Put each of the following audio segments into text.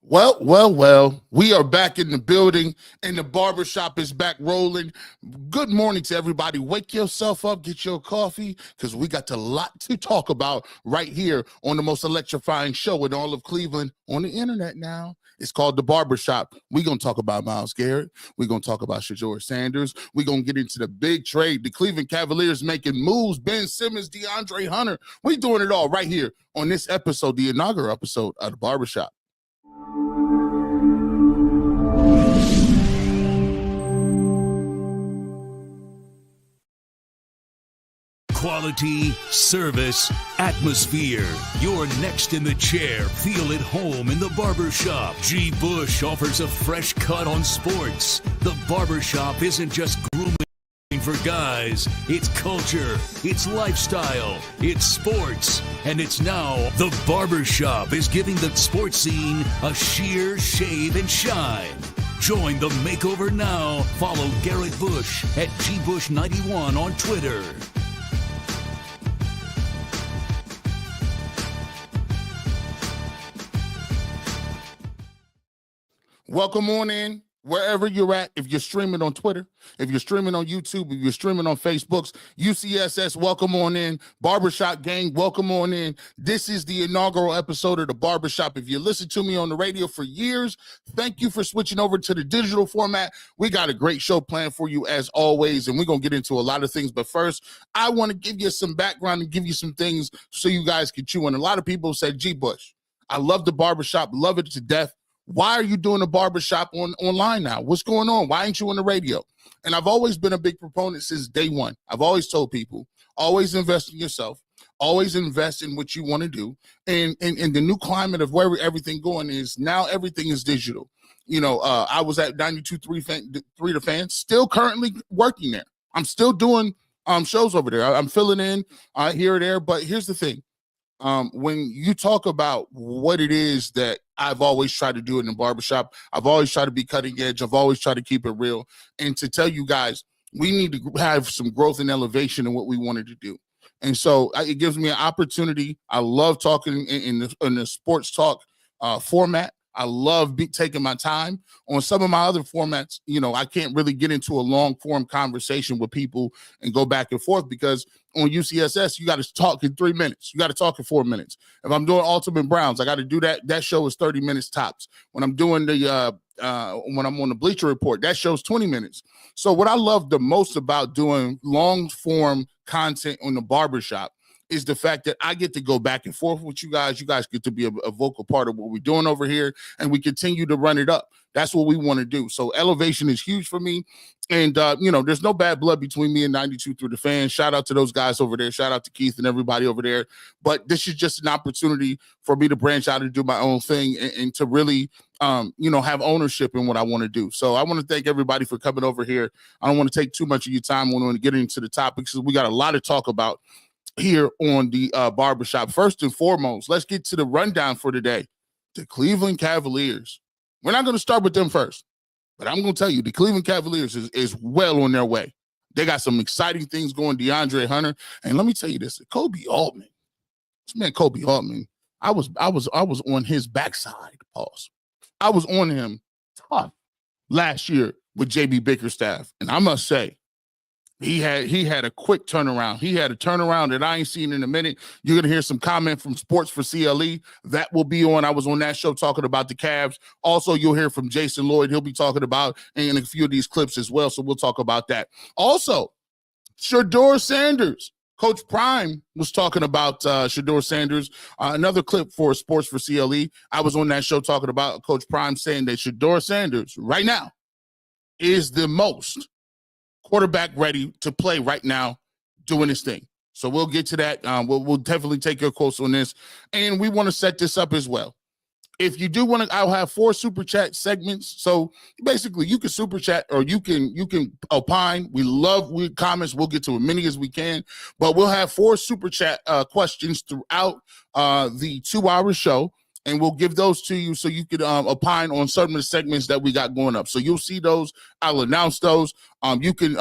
Well, we are back in the building and the barbershop is back rolling. Good morning to everybody. Wake yourself up, get your coffee, because we got a lot to talk about right here on the most electrifying show in all of Cleveland on the internet now. It's called The Barbershop. We're going to talk about Myles Garrett. We're going to talk about Shadeur Sanders. We're going to get into the big trade. The Cleveland Cavaliers making moves. Ben Simmons, DeAndre Hunter. We're doing it all right here on this episode, the inaugural episode of The Barbershop. Quality, service, atmosphere. You're next in the chair. Feel at home in the Barbershop. G. Bush offers a fresh cut on sports. The Barbershop isn't just grooming for guys. It's culture, it's lifestyle, it's sports. And it's now the Barbershop is giving the sports scene a sheer shave and shine. Join the makeover now. Follow Garrett Bush at GBush91 on Twitter. Welcome on in, wherever you're at. If you're streaming on Twitter, if you're streaming on YouTube, if you're streaming on Facebook's UCSS, welcome on in. Barbershop gang, welcome on in. This is the inaugural episode of the Barbershop. If you listen to me on the radio for years, thank you for switching over to the digital format. We got a great show planned for you as always, and we're going to get into a lot of things. But first, I want to give you some background and give you some things so you guys can chew on. A lot of people said, G. Bush, I love the Barbershop, love it to death. Why are you doing a barbershop online now? What's going on? Why ain't you on the radio? And I've always been a big proponent since day one. I've always told people, always invest in yourself, always invest in what you want to do. And the new climate of where everything going is now everything is digital. You know, I was at 92.3 The Fan, still currently working there. I'm still doing shows over there. I'm filling in here or there. But here's the thing. When you talk about what it is that I've always tried to do in the barbershop, I've always tried to be cutting edge. I've always tried to keep it real. And to tell you guys, we need to have some growth and elevation in what we wanted to do. And so it gives me an opportunity. I love talking in the sports talk format. I love taking my time. On some of my other formats, you know, I can't really get into a long form conversation with people and go back and forth because on UCSS, you got to talk in 3 minutes. You got to talk in 4 minutes. If I'm doing Ultimate Browns, I got to do that. That show is 30 minutes tops. When I'm doing when I'm on the Bleacher Report, that show's 20 minutes. So what I love the most about doing long form content on the Barbershop is the fact that I get to go back and forth with you guys. You guys get to be a vocal part of what we're doing over here, and we continue to run it up. That's what we want to do. So elevation is huge for me. And, you know, there's no bad blood between me and 92 Through the Fan. Shout out to those guys over there. Shout out to Keith and everybody over there. But this is just an opportunity for me to branch out and do my own thing and to really, you know, have ownership in what I want to do. So I want to thank everybody for coming over here. I don't want to take too much of your time. I want to get into the topics. We got a lot to talk about here on the Barbershop. First and foremost, let's get to the rundown for today. The Cleveland Cavaliers. We're not going to start with them first, but I'm going to tell you the Cleveland Cavaliers is well on their way. They got some exciting things going. DeAndre Hunter, and let me tell you this: Kobe Altman. This man, Kobe Altman. I was on his backside. Pause. I was on him tough last year with JB Bickerstaff, and I must say, he had a quick turnaround. He had a turnaround that I ain't seen in a minute. You're going to hear some comment from Sports for CLE. That will be on. I was on that show talking about the Cavs. Also, you'll hear from Jason Lloyd. He'll be talking about in a few of these clips as well, so we'll talk about that. Also, Shadeur Sanders. Coach Prime was talking about Shadeur Sanders. Another clip for Sports for CLE. I was on that show talking about Coach Prime saying that Shadeur Sanders right now is the most quarterback ready to play right now doing his thing. So we'll get to that. We'll definitely take your quotes on this. And we want to set this up as well. If you do want to, I'll have 4 super chat segments. So basically you can super chat or you can opine. We love comments. We'll get to as many as we can, but we'll have 4 super chat questions throughout the 2-hour show. And we'll give those to you so you could opine on certain of the segments that we got going up. So you'll see those. I'll announce those. You can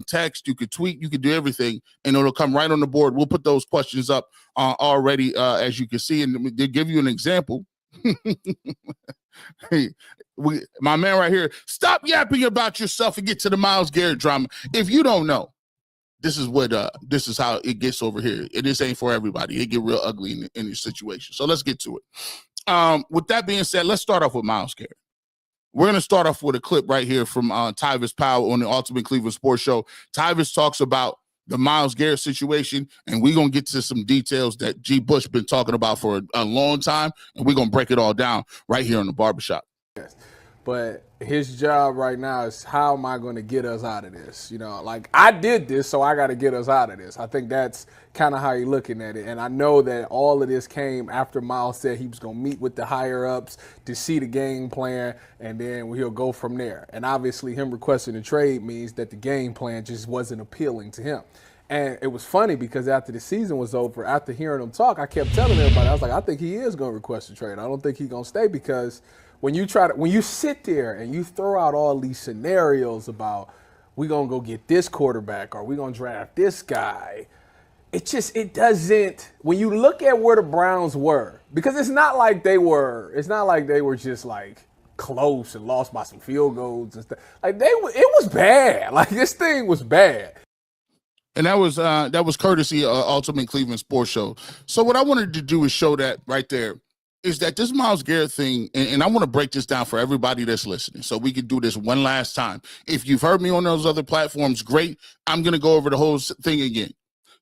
text, you can tweet, you can do everything, and it'll come right on the board. We'll put those questions up already, as you can see. And to give you an example, Hey, my man right here, stop yapping about yourself and get to the Myles Garrett drama. If you don't know, this is how it gets over here. This ain't for everybody. It get real ugly in this situation. So let's get to it. With that being said, let's start off with Myles Garrett. We're going to start off with a clip right here from Tyvis Powell on the Ultimate Cleveland Sports Show. Tyvis talks about the Myles Garrett situation, and we're going to get to some details that G. Bush been talking about for a long time, and we're going to break it all down right here on the Barbershop. Yes. But his job right now is, how am I going to get us out of this? You know, like, I did this, so I got to get us out of this. I think that's kind of how you're looking at it. And I know that all of this came after Myles said he was going to meet with the higher-ups to see the game plan, and then he'll go from there. And obviously him requesting a trade means that the game plan just wasn't appealing to him. And it was funny because after the season was over, after hearing him talk, I kept telling everybody, I was like, I think he is going to request a trade. I don't think he's going to stay, because when you sit there and you throw out all these scenarios about, we're going to go get this quarterback or we're going to draft this guy, it doesn't, when you look at where the Browns were, because it's not like they were just like close and lost by some field goals and stuff. Like, it was bad. Like, this thing was bad. And that was courtesy of Ultimate Cleveland Sports Show. So what I wanted to do is show that right there is that this Myles Garrett thing, and I want to break this down for everybody that's listening so we can do this one last time. If you've heard me on those other platforms, great. I'm going to go over the whole thing again.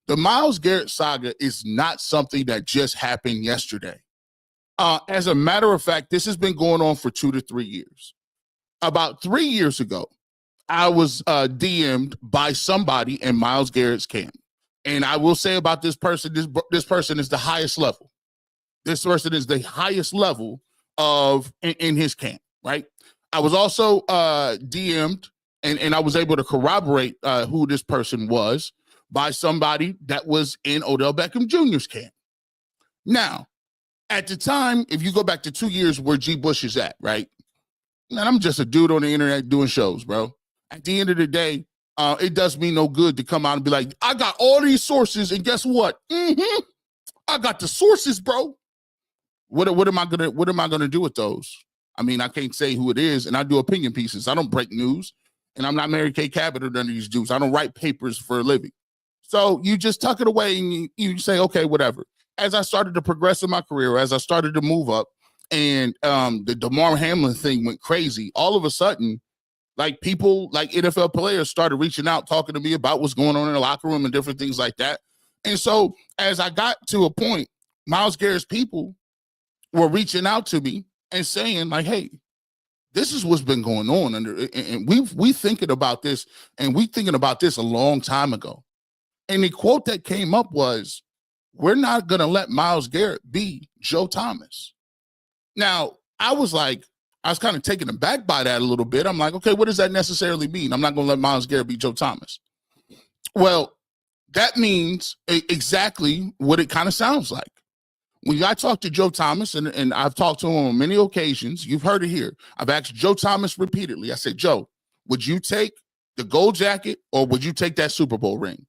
The Myles Garrett saga is not something that just happened yesterday. As a matter of fact, this has been going on for 2 to 3 years. About 3 years ago, I was DM'd by somebody in Myles Garrett's camp. And I will say about this person, this person is the highest level. This person is the highest level in his camp, right? I was also DM'd, and I was able to corroborate who this person was by somebody that was in Odell Beckham Jr.'s camp. Now, at the time, if you go back to 2 years where G. Bush is at, right? Man, I'm just a dude on the internet doing shows, bro. At the end of the day, it does me no good to come out and be like, I got all these sources, and guess what? I got the sources, bro. What am I gonna do with those? I mean, I can't say who it is, and I do opinion pieces. I don't break news, and I'm not Mary Kay Cabot or none of these dudes. I don't write papers for a living. So you just tuck it away and you say, okay, whatever. As I started to progress in my career, as I started to move up, and the DeMar Hamlin thing went crazy, all of a sudden, like, people, like NFL players, started reaching out, talking to me about what's going on in the locker room and different things like that. And so as I got to a point, Myles Garrett's people were reaching out to me and saying, like, hey, this is what's been going on. And we thinking about this, and we thinking about this a long time ago. And the quote that came up was, we're not going to let Myles Garrett be Joe Thomas. Now, I was kind of taken aback by that a little bit. I'm like, okay, what does that necessarily mean? I'm not going to let Myles Garrett be Joe Thomas. Well, that means exactly what it kind of sounds like. When I talked to Joe Thomas, and I've talked to him on many occasions, you've heard it here. I've asked Joe Thomas repeatedly. I said, Joe, would you take the gold jacket or would you take that Super Bowl ring?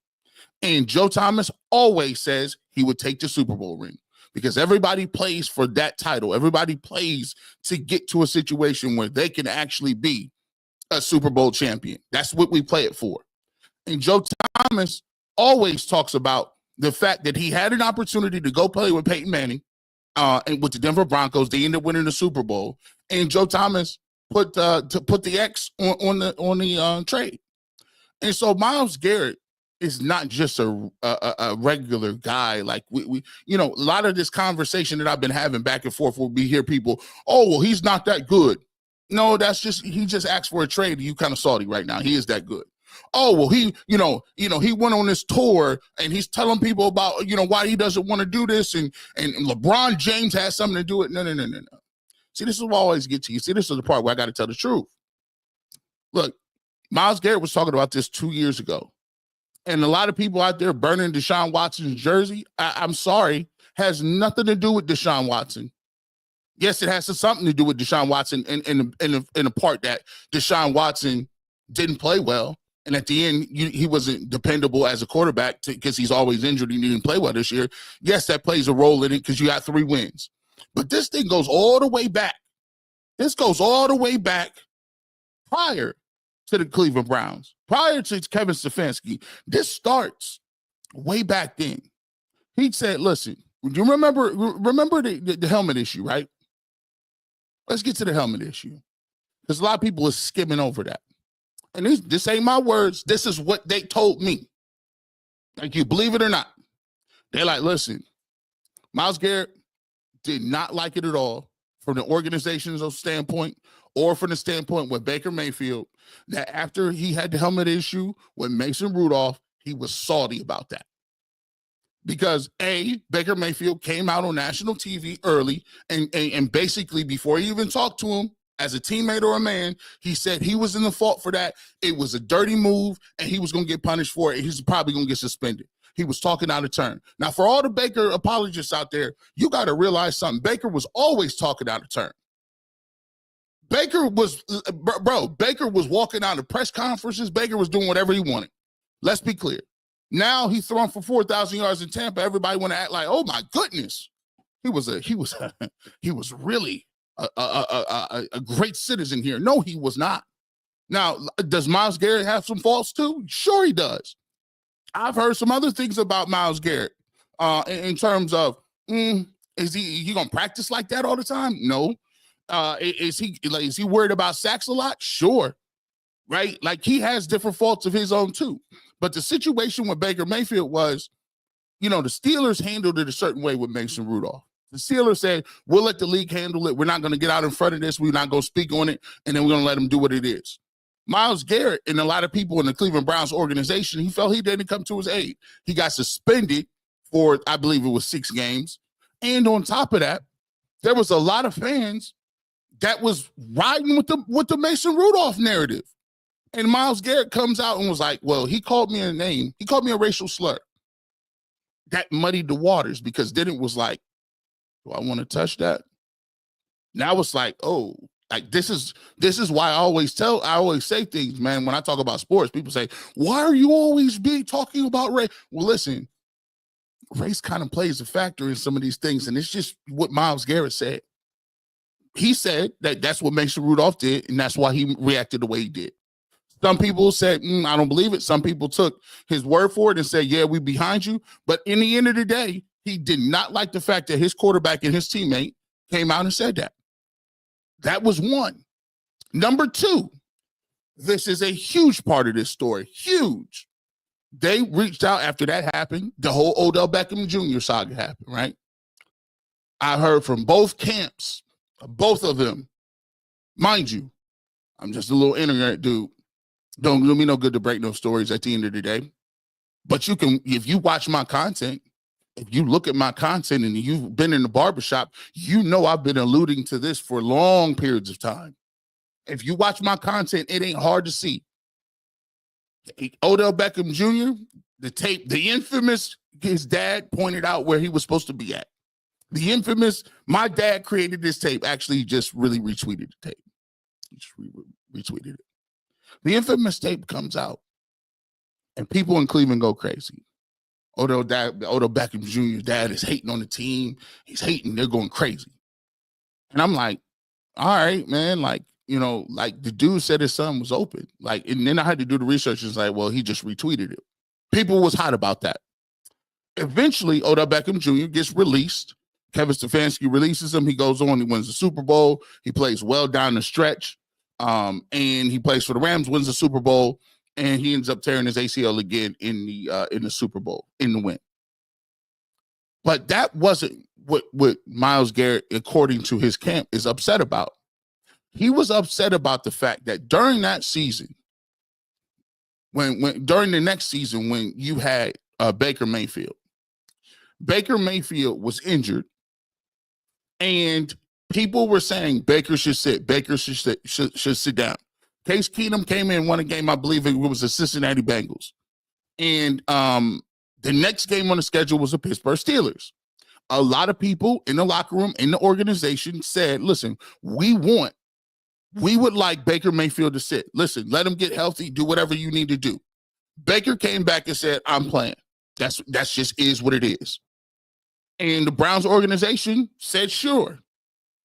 And Joe Thomas always says he would take the Super Bowl ring, because everybody plays for that title. Everybody plays to get to a situation where they can actually be a Super Bowl champion. That's what we play it for. And Joe Thomas always talks about the fact that he had an opportunity to go play with Peyton Manning and with the Denver Broncos. They ended up winning the Super Bowl. And Joe Thomas put the X on the trade. And so Myles Garrett is not just a regular guy. Like we a lot of this conversation that I've been having back and forth will be hear people, oh, well, he's not that good. No, he just asked for a trade. You kind of salty right now. He is that good. Oh, well, he went on this tour and he's telling people about, why he doesn't want to do this. And LeBron James has something to do with it. No. See, this is what I always get to you. See, this is the part where I got to tell the truth. Look, Myles Garrett was talking about this 2 years ago. And a lot of people out there burning Deshaun Watson's jersey, I'm sorry, has nothing to do with Deshaun Watson. Yes, it has something to do with Deshaun Watson in the part that Deshaun Watson didn't play well. And at the end, he wasn't dependable as a quarterback because he's always injured and he didn't play well this year. Yes, that plays a role in it because you got 3 wins. But this thing goes all the way back. This goes all the way back prior to the Cleveland Browns, prior to Kevin Stefanski. This starts way back then. He said, listen, you remember the helmet issue, right? Let's get to the helmet issue, because a lot of people are skimming over that. And this ain't my words. This is what they told me. Like, you believe it or not. They're like, listen, Myles Garrett did not like it at all from the organization's standpoint or from the standpoint with Baker Mayfield, that after he had the helmet issue with Mason Rudolph, he was salty about that. Because Baker Mayfield came out on national TV early and basically before he even talked to him as a teammate or a man, he said he was in the fault for that. It was a dirty move and he was going to get punished for it. He's probably going to get suspended. He was talking out of turn. Now, for all the Baker apologists out there, you got to realize something. Baker was always talking out of turn. Baker was walking out of press conferences. Baker was doing whatever he wanted. Let's be clear. Now he's throwing for 4,000 yards in Tampa. Everybody want to act like, oh my goodness, he was really a great citizen here. No, he was not. Now, does Myles Garrett have some faults too? Sure, he does. I've heard some other things about Myles Garrett in terms of is he gonna practice like that all the time? No. Is he worried about sacks a lot? Sure. Right? Like, he has different faults of his own too. But the situation with Baker Mayfield was, the Steelers handled it a certain way with Mason Rudolph. The Steelers said, we'll let the league handle it. We're not going to get out in front of this. We're not going to speak on it. And then we're going to let them do what it is. Myles Garrett and a lot of people in the Cleveland Browns organization, he felt he didn't come to his aid. He got suspended for, I believe it was 6 games. And on top of that, there was a lot of fans that was riding with the Mason Rudolph narrative. And Myles Garrett comes out and was like, well, he called me a name. He called me a racial slur. That muddied the waters, because then it was like, do I want to touch that? Now it's like, oh, like this is why I always say things, man. When I talk about sports, people say, why are you always talking about race? Well, listen, race kind of plays a factor in some of these things. And it's just what Myles Garrett said. He said that that's what Mason Rudolph did, and that's why he reacted the way he did. Some people said, I don't believe it. Some people took his word for it and said, yeah, we behind you. But in the end of the day, he did not like the fact that his quarterback and his teammate came out and said that. That was one. Number 2, this is a huge part of this story. Huge. They reached out after that happened. The whole Odell Beckham Jr. saga happened, right? I heard from both camps, both of them. Mind you, I'm just a little internet dude. Don't do me no good to break no stories at the end of the day. But you can, if you watch my content, if you look at my content and you've been in the barbershop, I've been alluding to this for long periods of time. If you watch my content, it ain't hard to see. Odell Beckham Jr., the tape, the infamous, his dad pointed out where he was supposed to be at. The infamous, my dad created this tape. Actually, he just really retweeted the tape. He just retweeted it. The infamous tape comes out, and people in Cleveland go crazy. Odell Beckham Jr.'s dad is hating on the team. He's hating. They're going crazy. And I'm like, all right, man. Like, like the dude said his son was open. Like, and then I had to do the research. It's like, well, he just retweeted it. People was hot about that. Eventually, Odell Beckham Jr. gets released. Kevin Stefanski releases him. He goes on. He wins the Super Bowl. He plays well down the stretch. And he plays for the Rams, wins the Super Bowl, and he ends up tearing his ACL again in the Super Bowl, in the win. But that wasn't what Myles Garrett, according to his camp, is upset about. He was upset about the fact that during that season, during the next season, when you had Baker Mayfield was injured, and people were saying Baker should sit. Baker should sit down. Case Keenum came in, won a game. I believe it was the Cincinnati Bengals. And the next game on the schedule was the Pittsburgh Steelers. A lot of people in the locker room, in the organization said, listen, we would like Baker Mayfield to sit. Listen, let him get healthy. Do whatever you need to do. Baker came back and said, I'm playing. That's just is what it is. And the Browns organization said, sure.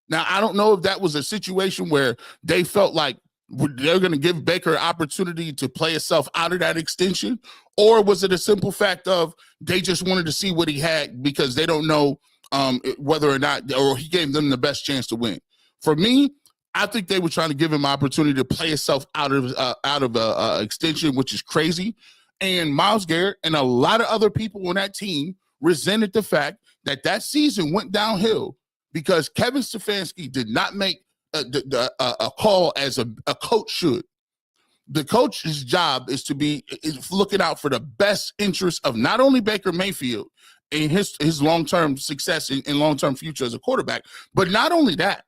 Now, I don't know if that was a situation where they felt like they're going to give Baker an opportunity to play himself out of that extension, or was it a simple fact of they just wanted to see what he had because they don't know whether or not, or he gave them the best chance to win. For me, I think they were trying to give him an opportunity to play himself out of extension, which is crazy. And Myles Garrett and a lot of other people on that team resented the fact that season went downhill because Kevin Stefanski did not make a call as a coach should. The coach's job is looking out for the best interest of not only Baker Mayfield and his long-term success and long-term future as a quarterback, but not only that,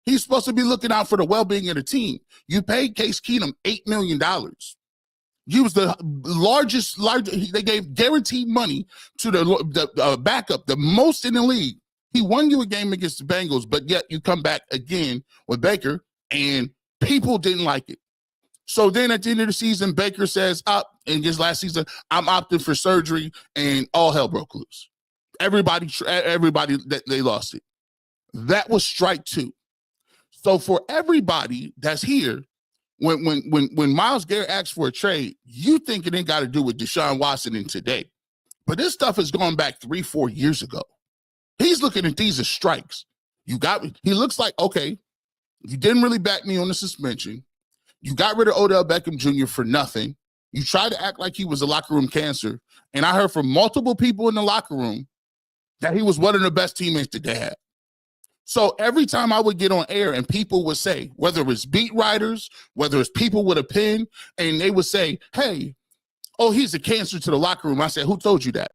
he's supposed to be looking out for the well-being of the team. You paid Case Keenum $8 million. He was the largest, they gave guaranteed money to the backup, the most in the league. He won you a game against the Bengals, but yet you come back again with Baker, and people didn't like it. So then at the end of the season, Baker says, in his last season, I'm opting for surgery, and all hell broke loose. Everybody, they lost it. That was strike two. So for everybody that's here, when Myles Garrett asks for a trade, you think it ain't got to do with Deshaun Watson in today. But this stuff is going back 3-4 years ago. He's looking at these as strikes. He looks like, okay, you didn't really back me on the suspension. You got rid of Odell Beckham Jr. for nothing. You tried to act like he was a locker room cancer. And I heard from multiple people in the locker room that he was one of the best teammates that they had. So every time I would get on air and people would say, whether it's beat writers, whether it's people with a pen, and they would say, hey, he's a cancer to the locker room. I said, who told you that?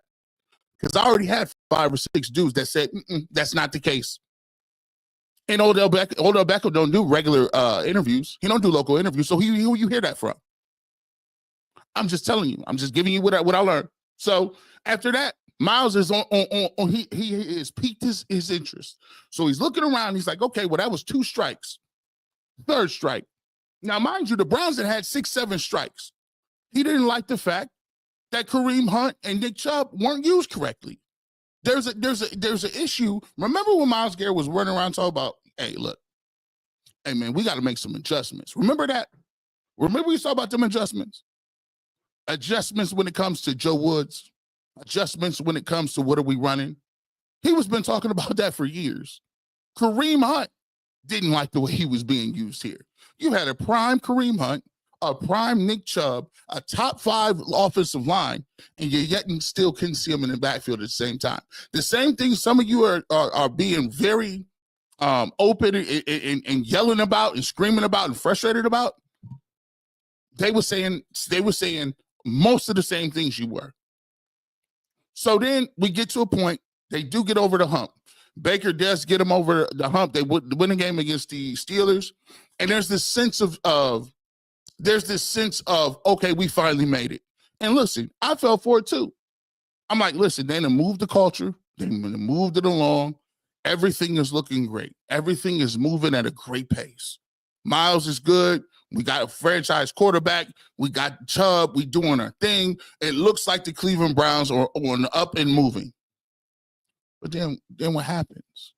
Because I already had 5 or 6 dudes that said, that's not the case. And Odell Beckham don't do regular interviews. He don't do local interviews. So who you hear that from? I'm just telling you. I'm just giving you what I learned. So after that, Myles is he has piqued his interest. So he's looking around. He's like, okay, well, that was 2 strikes. 3rd strike. Now, mind you, the Browns had 6-7 strikes. He didn't like the fact that Kareem Hunt and Nick Chubb weren't used correctly. There's an issue. Remember when Myles Garrett was running around talking about, hey, look, hey, man, we got to make some adjustments. Remember that? Remember we saw about them adjustments? Adjustments when it comes to Joe Woods. Adjustments when it comes to what are we running. He was been talking about that for years. Kareem Hunt didn't like the way he was being used here. You had a prime Kareem Hunt, a prime Nick Chubb, a top 5 offensive line, and you yet and still couldn't see him in the backfield at the same time. The same thing some of you are being very open and yelling about and screaming about and frustrated about. They were saying most of the same things you were. So then we get to a point, they do get over the hump. Baker does get them over the hump. They win a game against the Steelers. And there's this sense of okay, we finally made it. And listen, I fell for it too. I'm like, listen, they done moved the culture. They moved it along. Everything is looking great. Everything is moving at a great pace. Myles is good. We got a franchise quarterback. We got Chubb. We doing our thing. It looks like the Cleveland Browns are on the up and moving. But then what happens?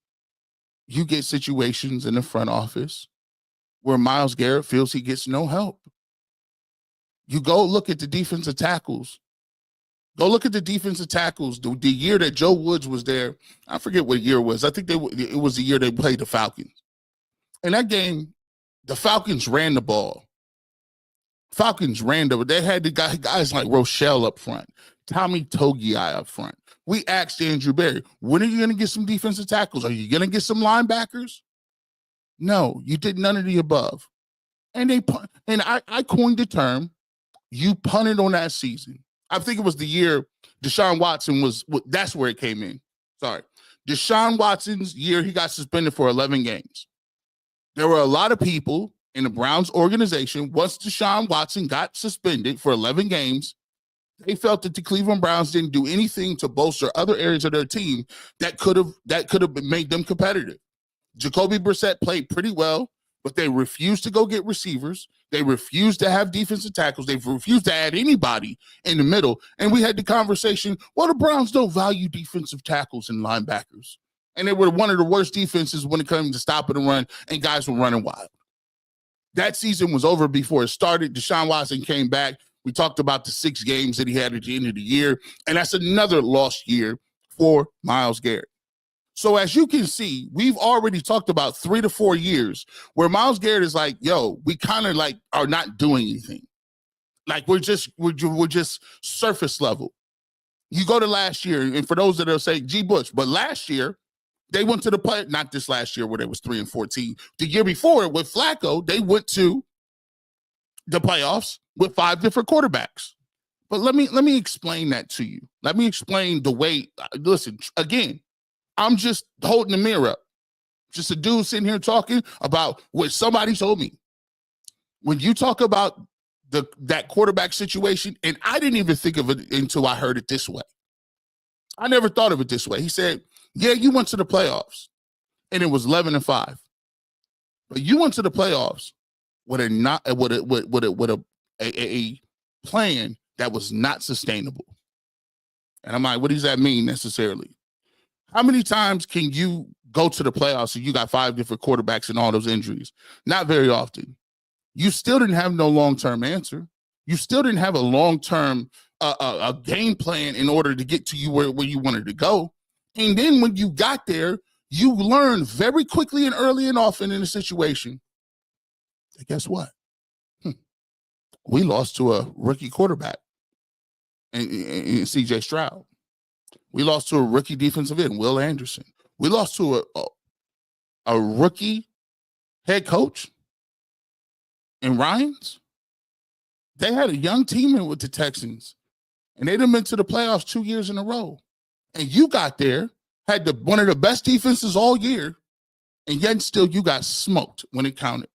You get situations in the front office where Myles Garrett feels he gets no help. You go look at the defensive tackles. Go look at the defensive tackles. The year that Joe Woods was there, I forget what year it was. I think it was the year they played the Falcons. In that game, the Falcons ran the ball. They had the guys like Rochelle up front, Tommy Togiai up front. We asked Andrew Berry, when are you going to get some defensive tackles? Are you going to get some linebackers? No, you did none of the above. And I coined the term, you punted on that season. I think it was the year Deshaun Watson that's where it came in. Sorry. Deshaun Watson's year, he got suspended for 11 games. There were a lot of people in the Browns organization, once Deshaun Watson got suspended for 11 games, they felt that the Cleveland Browns didn't do anything to bolster other areas of their team that could have made them competitive. Jacoby Brissett played pretty well, but they refused to go get receivers. They refused to have defensive tackles. They've refused to add anybody in the middle. And we had the conversation, well, the Browns don't value defensive tackles and linebackers. And they were one of the worst defenses when it comes to stopping the run, and guys were running wild. That season was over before it started. Deshaun Watson came back. We talked about the 6 games that he had at the end of the year, and that's another lost year for Myles Garrett. So as you can see, we've already talked about 3 to 4 years where Myles Garrett is like, yo, we kind of like are not doing anything. Like we're just surface level. You go to last year, and for those that will say, G. Bush, but last year, they went to the play, not this last year where they was 3-14. The year before with Flacco, they went to the playoffs with 5 different quarterbacks. But let me explain that to you. Let me explain the way. Listen, again, I'm just holding the mirror up. Just a dude sitting here talking about what somebody told me. When you talk about that quarterback situation, and I didn't even think of it until I heard it this way. I never thought of it this way. He said, yeah, you went to the playoffs, and it was 11-5. But you went to the playoffs with a plan that was not sustainable. And I'm like, what does that mean necessarily? How many times can you go to the playoffs and you got 5 different quarterbacks and all those injuries? Not very often. You still didn't have no long-term answer. You still didn't have a long-term a game plan in order to get to you where you wanted to go. And then when you got there, you learned very quickly and early and often in a situation. And guess what? We lost to a rookie quarterback in C.J. Stroud. We lost to a rookie defensive end, Will Anderson. We lost to a rookie head coach in Ryans. They had a young team in with the Texans, and they done been to the playoffs 2 years in a row. And you got there, had one of the best defenses all year, and yet still you got smoked when it counted.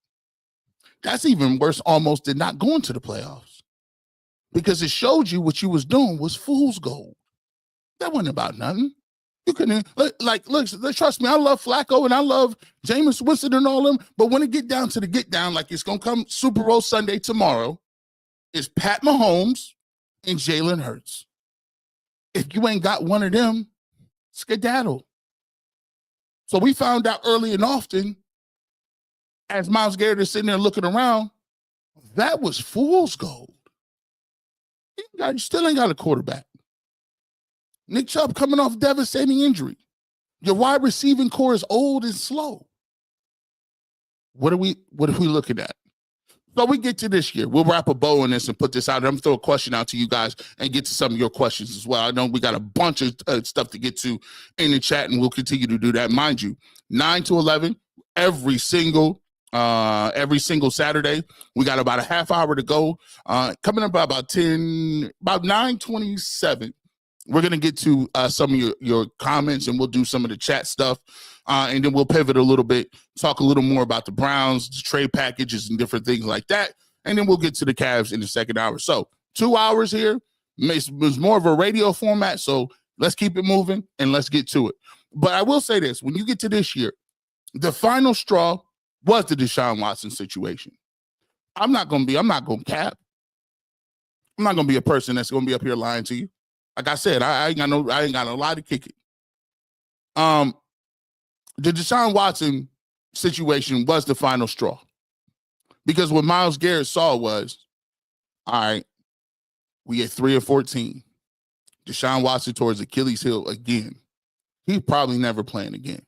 That's even worse almost than not going to the playoffs, because it showed you what you was doing was fool's gold. That wasn't about nothing. You couldn't, look, trust me, I love Flacco and I love Jameis Winston and all them, but when it get down to the get down, like it's going to come Super Bowl Sunday tomorrow, it's Pat Mahomes and Jalen Hurts. If you ain't got one of them, skedaddle. So we found out early and often, as Myles Garrett is sitting there looking around, that was fool's gold. You still ain't got a quarterback. Nick Chubb coming off devastating injury. Your wide receiving core is old and slow. What are we looking at? So we get to this year. We'll wrap a bow on this and put this out. I'm going to throw a question out to you guys and get to some of your questions as well. I know we got a bunch of stuff to get to in the chat, and we'll continue to do that. Mind you, 9 to 11, every single Saturday. We got about a half hour to go. Coming up about 9:27. We're going to get to some of your comments, and we'll do some of the chat stuff. And then we'll pivot a little bit, talk a little more about the Browns, the trade packages, and different things like that. And then we'll get to the Cavs in the second hour. So 2 hours here. It's more of a radio format, so let's keep it moving, and let's get to it. But I will say this. When you get to this year, the final straw was the Deshaun Watson situation. I'm not going to cap. I'm not going to be a person that's going to be up here lying to you. Like I said, I ain't got a lot to kick it. The Deshaun Watson situation was the final straw, because what Myles Garrett saw was, all right, we at 3-14. Deshaun Watson towards Achilles heel again. He's probably never playing again.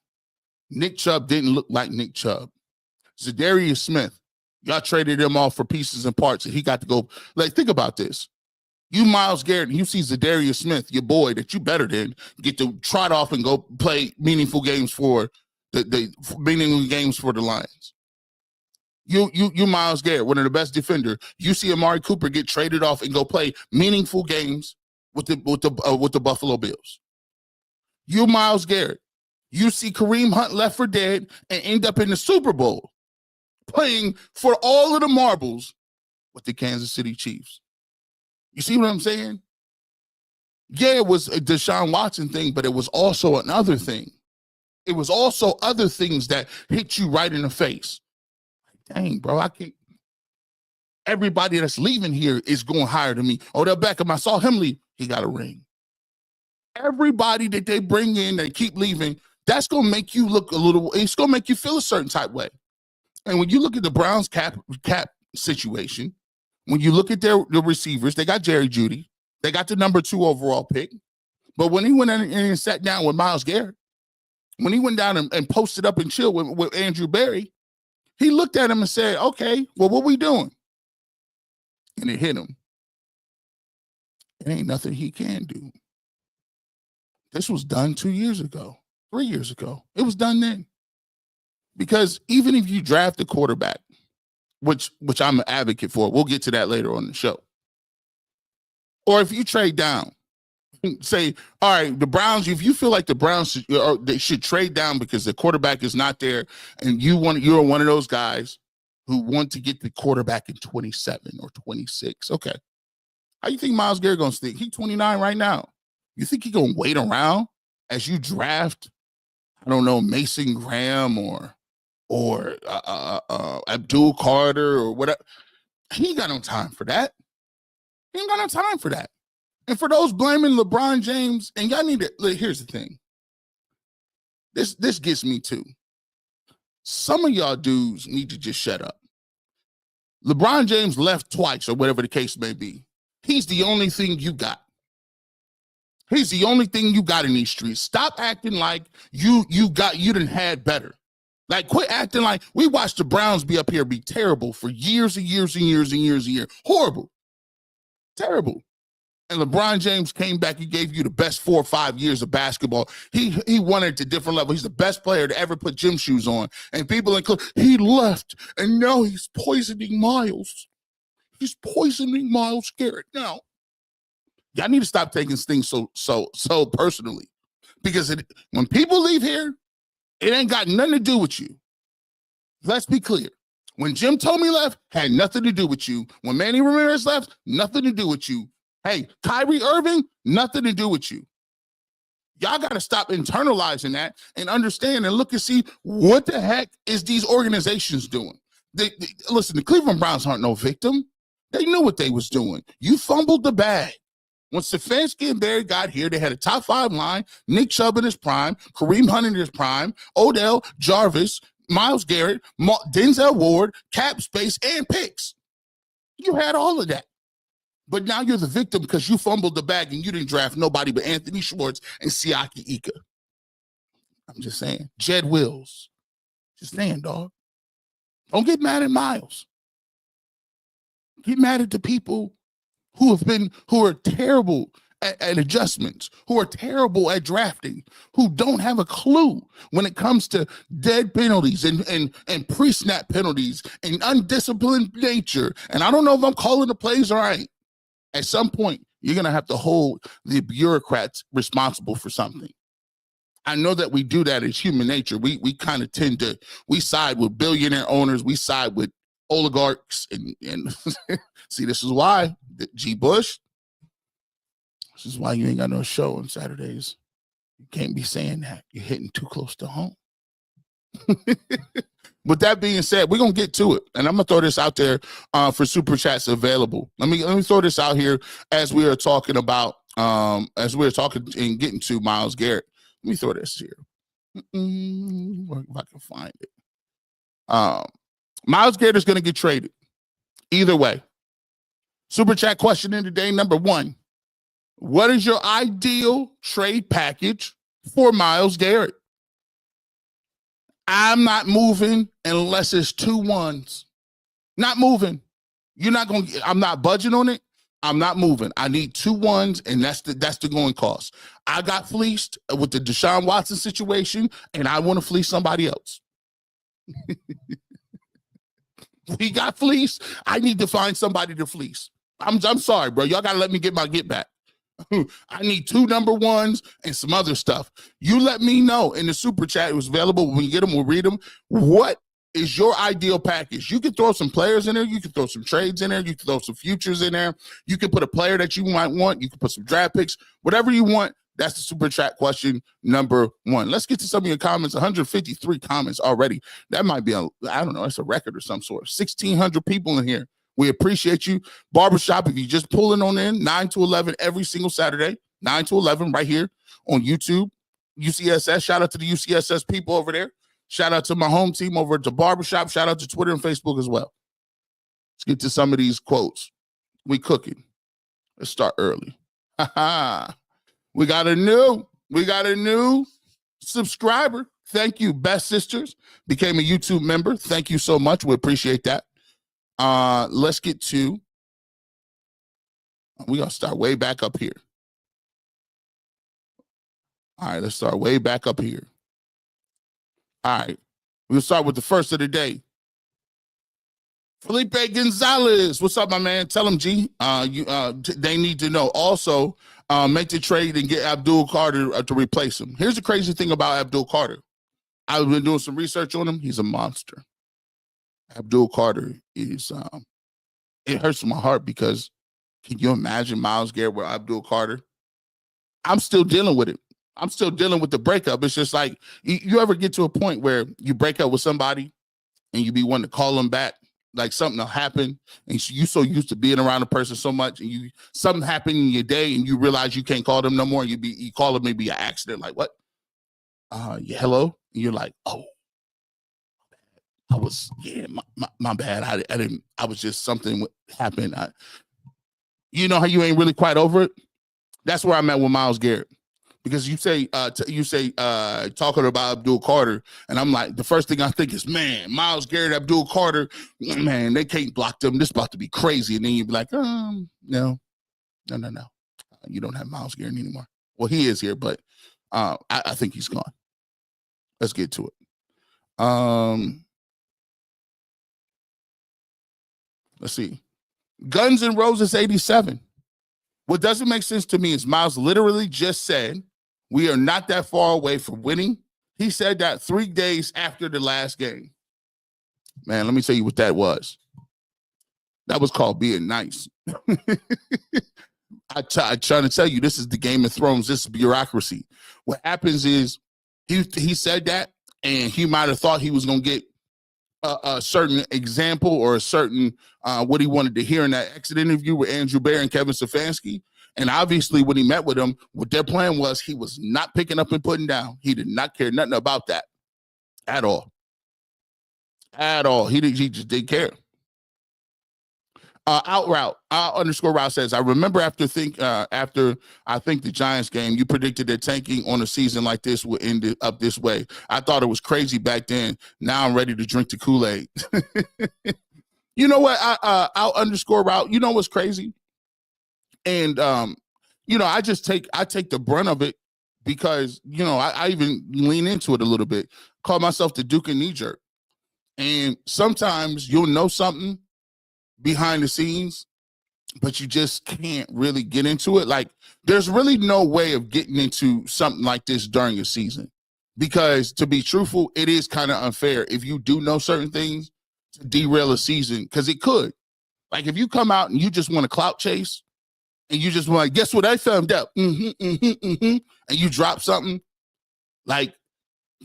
Nick Chubb didn't look like Nick Chubb. Zadarius Smith, y'all traded him off for pieces and parts, and he got to go. Like, think about this. You, Myles Garrett, and you see Zadarius Smith, your boy that you better than, get to trot off and go play meaningful games for the Lions. You, Myles Garrett, one of the best defender. You see Amari Cooper get traded off and go play meaningful games with the Buffalo Bills. You, Myles Garrett, you see Kareem Hunt left for dead and end up in the Super Bowl playing for all of the marbles with the Kansas City Chiefs. You see what I'm saying? Yeah, it was a Deshaun Watson thing, but it was also another thing. It was also other things that hit you right in the face. Dang, bro, I can't. everybody that's leaving here is going higher than me. Odell Beckham, I saw him leave. He got a ring. Everybody that they bring in, they keep leaving, that's going to make you look a little, it's going to make you feel a certain type way. And when you look at the Browns cap situation, when you look at the receivers, they got Jerry Jeudy. They got the number 2 overall pick. But when he went in and sat down with Myles Garrett, when he went down and posted up and chilled with Andrew Berry, he looked at him and said, okay, well, what we doing? And it hit him. It ain't nothing he can do. This was done 2 years ago, 3 years ago. It was done then. Because even if you draft a quarterback, which I'm an advocate for, we'll get to that later on the show. Or if you trade down, say, all right, the Browns, if you feel like the Browns they should trade down because the quarterback is not there, and you're one of those guys who want to get the quarterback in 27 or 26. Okay. How you think Myles Garrett going to stick? He's 29 right now. You think he's going to wait around as you draft, I don't know, Mason Graham or Abdul Carter or whatever? He ain't got no time for that. He ain't got no time for that. And for those blaming LeBron James, and y'all need to, here's the thing. This gets me too. Some of y'all dudes need to just shut up. LeBron James left twice or whatever the case may be. He's the only thing you got. He's the only thing you got in these streets. Stop acting like you done had better. Like, quit acting like we watched the Browns be up here be terrible for years and years and years and years and years. Horrible. Terrible. And LeBron James came back. He gave you the best 4 or 5 years of basketball. He won it at a different level. He's the best player to ever put gym shoes on. And people include, he left, and now he's poisoning Miles. He's poisoning Myles Garrett now. Y'all need to stop taking things so personally. Because when people leave here, it ain't got nothing to do with you. Let's be clear. When Jim Tomey left, had nothing to do with you. When Manny Ramirez left, nothing to do with you. Hey, Kyrie Irving, nothing to do with you. Y'all got to stop internalizing that and understand and look and see what the heck is these organizations doing. Listen, the Cleveland Browns aren't no victim. They knew what they was doing. You fumbled the bag. When Stefanski and Barry got here, they had a top 5 line, Nick Chubb in his prime, Kareem Hunt in his prime, Odell, Jarvis, Myles Garrett, Denzel Ward, cap space, and picks. You had all of that. But now you're the victim because you fumbled the bag and you didn't draft nobody but Anthony Schwartz and Siaki Ika. I'm just saying. Jed Wills. Just saying, dog. Don't get mad at Miles. Get mad at the people who are terrible at adjustments, who are terrible at drafting, who don't have a clue when it comes to dead penalties and pre-snap penalties and undisciplined nature. And I don't know if I'm calling the plays right. At some point, you're going to have to hold the bureaucrats responsible for something. I know that we do that as human nature. We kind of tend to, we side with billionaire owners. We side with oligarchs. And see, this is why, G. Bush, this is why you ain't got no show on Saturdays. You can't be saying that. You're hitting too close to home. With that being said, we're going to get to it. And I'm going to throw this out there for Super Chats available. Let me throw this out here as we are talking about, as we're talking and getting to Myles Garrett. Let me throw this here. If I can find it. Myles Garrett is going to get traded. Either way. Super Chat question in today, number 1. What is your ideal trade package for Myles Garrett? I'm not moving unless it's 2 ones. Not moving. You're not going to, I'm not budging on it. I'm not moving. I need 2 ones, and that's the going cost. I got fleeced with the Deshaun Watson situation, and I want to fleece somebody else. We got fleeced. I need to find somebody to fleece. I'm sorry, bro. Y'all got to let me get my get back. I need 2 number 1s and some other stuff. You let me know in the Super Chat. It was available. When you get them, we'll read them. What is your ideal package? You can throw some players in there. You can throw some trades in there. You can throw some futures in there. You can put a player that you might want. You can put some draft picks. Whatever you want. That's the Super Chat question number 1. Let's get to some of your comments. 153 comments already. That might be I don't know, it's a record or some sort. 1,600 people in here. We appreciate you. Barbershop, if you just pulling on in, 9 to 11 every single Saturday, 9 to 11 right here on YouTube. UCSS, shout out to the UCSS people over there. Shout out to my home team over at the Barbershop. Shout out to Twitter and Facebook as well. Let's get to some of these quotes. We cooking. Let's start early. We got a new subscriber. Thank you, Best Sisters. Became a YouTube member. Thank you so much. We appreciate that. Let's get to, we're going to start way back up here. All right, let's start way back up here. All right, we'll start with the first of the day. Felipe Gonzalez, what's up, my man? Tell him, G, they need to know. Also, make the trade and get Abdul Carter to replace him. Here's the crazy thing about Abdul Carter. I've been doing some research on him. He's a monster. Abdul Carter is, it hurts my heart because can you imagine Myles Garrett with Abdul Carter? I'm still dealing with it. I'm still dealing with the breakup. It's just like, you ever get to a point where you break up with somebody and you be wanting to call them back, like something will happen and you so used to being around a person so much and something happened in your day and you realize you can't call them no more. You call them maybe an accident, like what? Yeah, hello? And you're like, oh, I was, yeah, my bad. I didn't, I was just something happened. You know how you ain't really quite over it? That's where I'm at with Myles Garrett. Because you say talking about Abdul Carter, and I'm like, the first thing I think is, man, Myles Garrett, Abdul Carter, man, they can't block them. This is about to be crazy. And then you'd be like, no. You don't have Myles Garrett anymore. Well, he is here, but I think he's gone. Let's get to it. Let's see. Guns N' Roses 87. What doesn't make sense to me is Myles literally just said, we are not that far away from winning. He said that 3 days after the last game. Man, let me tell you what that was. That was called being nice. I'm trying to tell you, this is the Game of Thrones. This is bureaucracy. What happens is he said that, and he might have thought he was going to get a certain example or a certain what he wanted to hear in that exit interview with Andrew Bear and Kevin Stefanski. And obviously when he met with them, what their plan was, he was not picking up and putting down. He did not care nothing about that at all. At all. He just didn't care. Out_route says, I remember after I think the Giants game, you predicted that tanking on a season like this would end up this way. I thought it was crazy back then. Now I'm ready to drink the Kool-Aid. You know what? Out_route, you know what's crazy? And I take the brunt of it because, I even lean into it a little bit. Call myself the Duke and knee jerk. And sometimes you'll know something behind the scenes, but you just can't really get into it. Like, there's really no way of getting into something like this during a season, because to be truthful, it is kind of unfair if you do know certain things to derail a season, because it could. Like, if you come out and you just want to clout chase and you just want to, guess what I found out? And you drop something, like,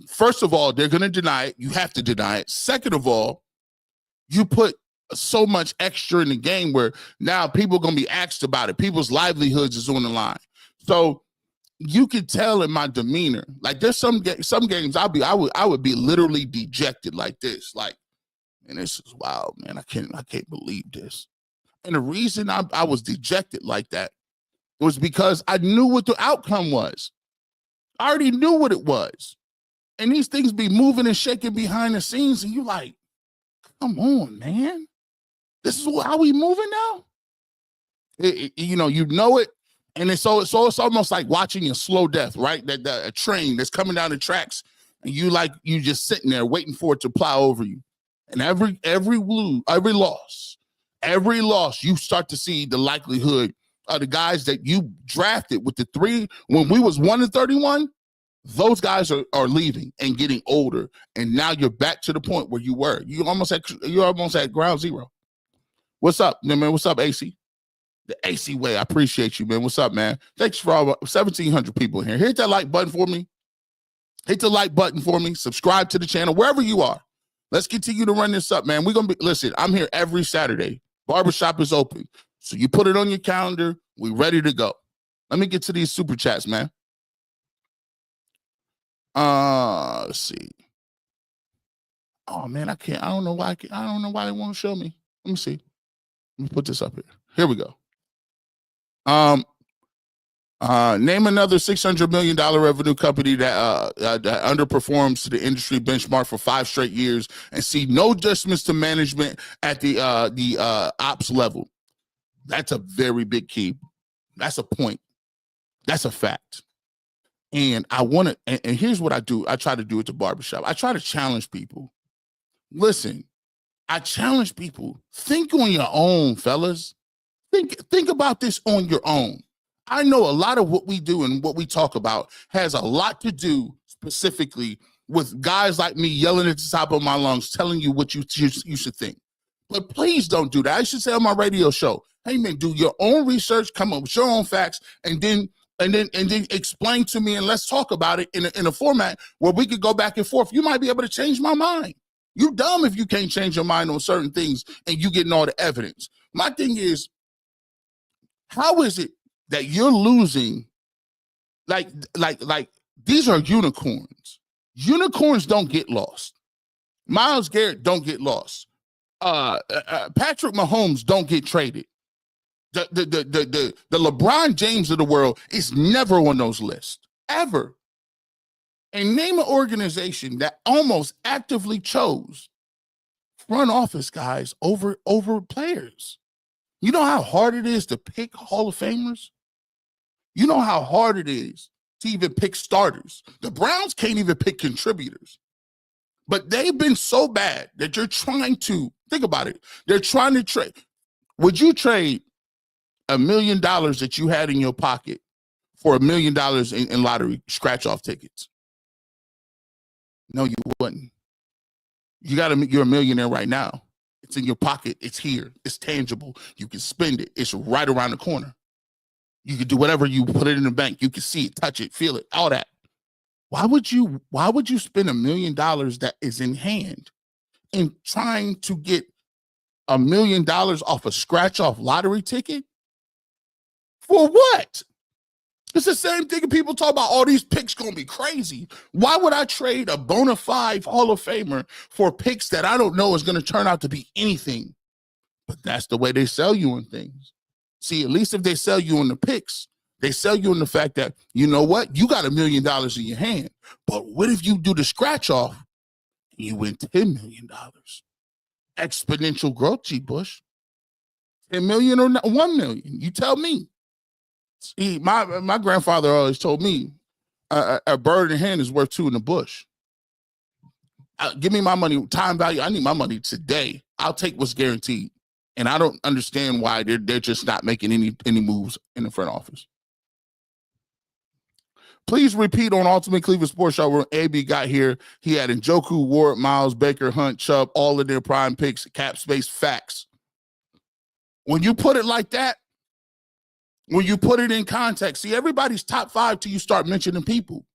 first of all, they're going to deny it. You have to deny it. Second of all, you put so much extra in the game where now people are going to be asked about it. People's livelihoods is on the line. So you could tell in my demeanor, like there's some games I would be literally dejected like this. Like, man, this is wild, man. I can't believe this. And the reason I was dejected like that was because I knew what the outcome was. I already knew what it was. And these things be moving and shaking behind the scenes, and you like, come on, man. This is how we moving now? You know it, and it's almost like watching a slow death, right? That a train that's coming down the tracks, and you just sitting there waiting for it to plow over you. And every loss, you start to see the likelihood of the guys that you drafted with the 3 when we was 1-31. Those guys are leaving and getting older, and now you're back to the point where you were. You're almost at ground zero. What's up, man? What's up, AC? The AC way. I appreciate you, man. What's up, man? Thanks for all 1,700 people in here. Hit that like button for me. Hit the like button for me. Subscribe to the channel wherever you are. Let's continue to run this up, man. We're gonna be. Listen, I'm here every Saturday. Barbershop is open. So you put it on your calendar. We ready to go. Let me get to these super chats, man. Let's see. Oh man, I can't. I don't know why. I don't know why they want to show me. Let me see. Let me put this up here. Here we go. Name another $600 million revenue company that underperforms the industry benchmark for 5 straight years and see no adjustments to management at the ops level. That's a very big key. That's a point. That's a fact. And I want to, and here's what I do. I try to do at the barbershop. I try to challenge people. Listen, I challenge people. Think on your own, fellas. Think about this on your own. I know a lot of what we do and what we talk about has a lot to do specifically with guys like me yelling at the top of my lungs, telling you what you should think. But please don't do that. I should say on my radio show, hey man, do your own research, come up with your own facts, and then explain to me, and let's talk about it in a format where we could go back and forth. You might be able to change my mind. You dumb if you can't change your mind on certain things and you getting all the evidence. My thing is, how is it that you're losing? Like these are unicorns. Unicorns don't get lost. Myles Garrett don't get lost. Patrick Mahomes don't get traded. The LeBron James of the world is never on those lists, ever. And name an organization that almost actively chose front office guys over players. You know how hard it is to pick Hall of Famers? You know how hard it is to even pick starters. The Browns can't even pick contributors. But they've been so bad that you're trying to, think about it, they're trying to trade. Would you trade $1 million that you had in your pocket for $1 million in lottery scratch-off tickets? No, you wouldn't. You're a millionaire right now. It's in your pocket. It's here. It's tangible. You can spend it. It's right around the corner. You can do whatever. You put it in the bank. You can see it, touch it, feel it, all that. Why would you spend $1 million that is in hand in trying to get $1 million off a scratch-off lottery ticket? For what? It's the same thing people talk about, all these picks going to be crazy. Why would I trade a bona fide Hall of Famer for picks that I don't know is going to turn out to be anything? But that's the way they sell you on things. See, at least if they sell you on the picks, they sell you on the fact that, you know what? You got $1 million in your hand. But what if you do the scratch off and you win $10 million? Exponential growth, G. Bush. 10 million or 1 million? You tell me. See, my grandfather always told me a bird in hand is worth 2 in the bush. Give me my money, time value. I need my money today. I'll take what's guaranteed. And I don't understand why they're just not making any moves in the front office. Please repeat on Ultimate Cleveland Sports Show where AB got here. He had Njoku, Ward, Miles, Baker, Hunt, Chubb, all of their prime picks, cap space, facts. When you put it like that, when you put it in context, see, everybody's top 5 till you start mentioning people.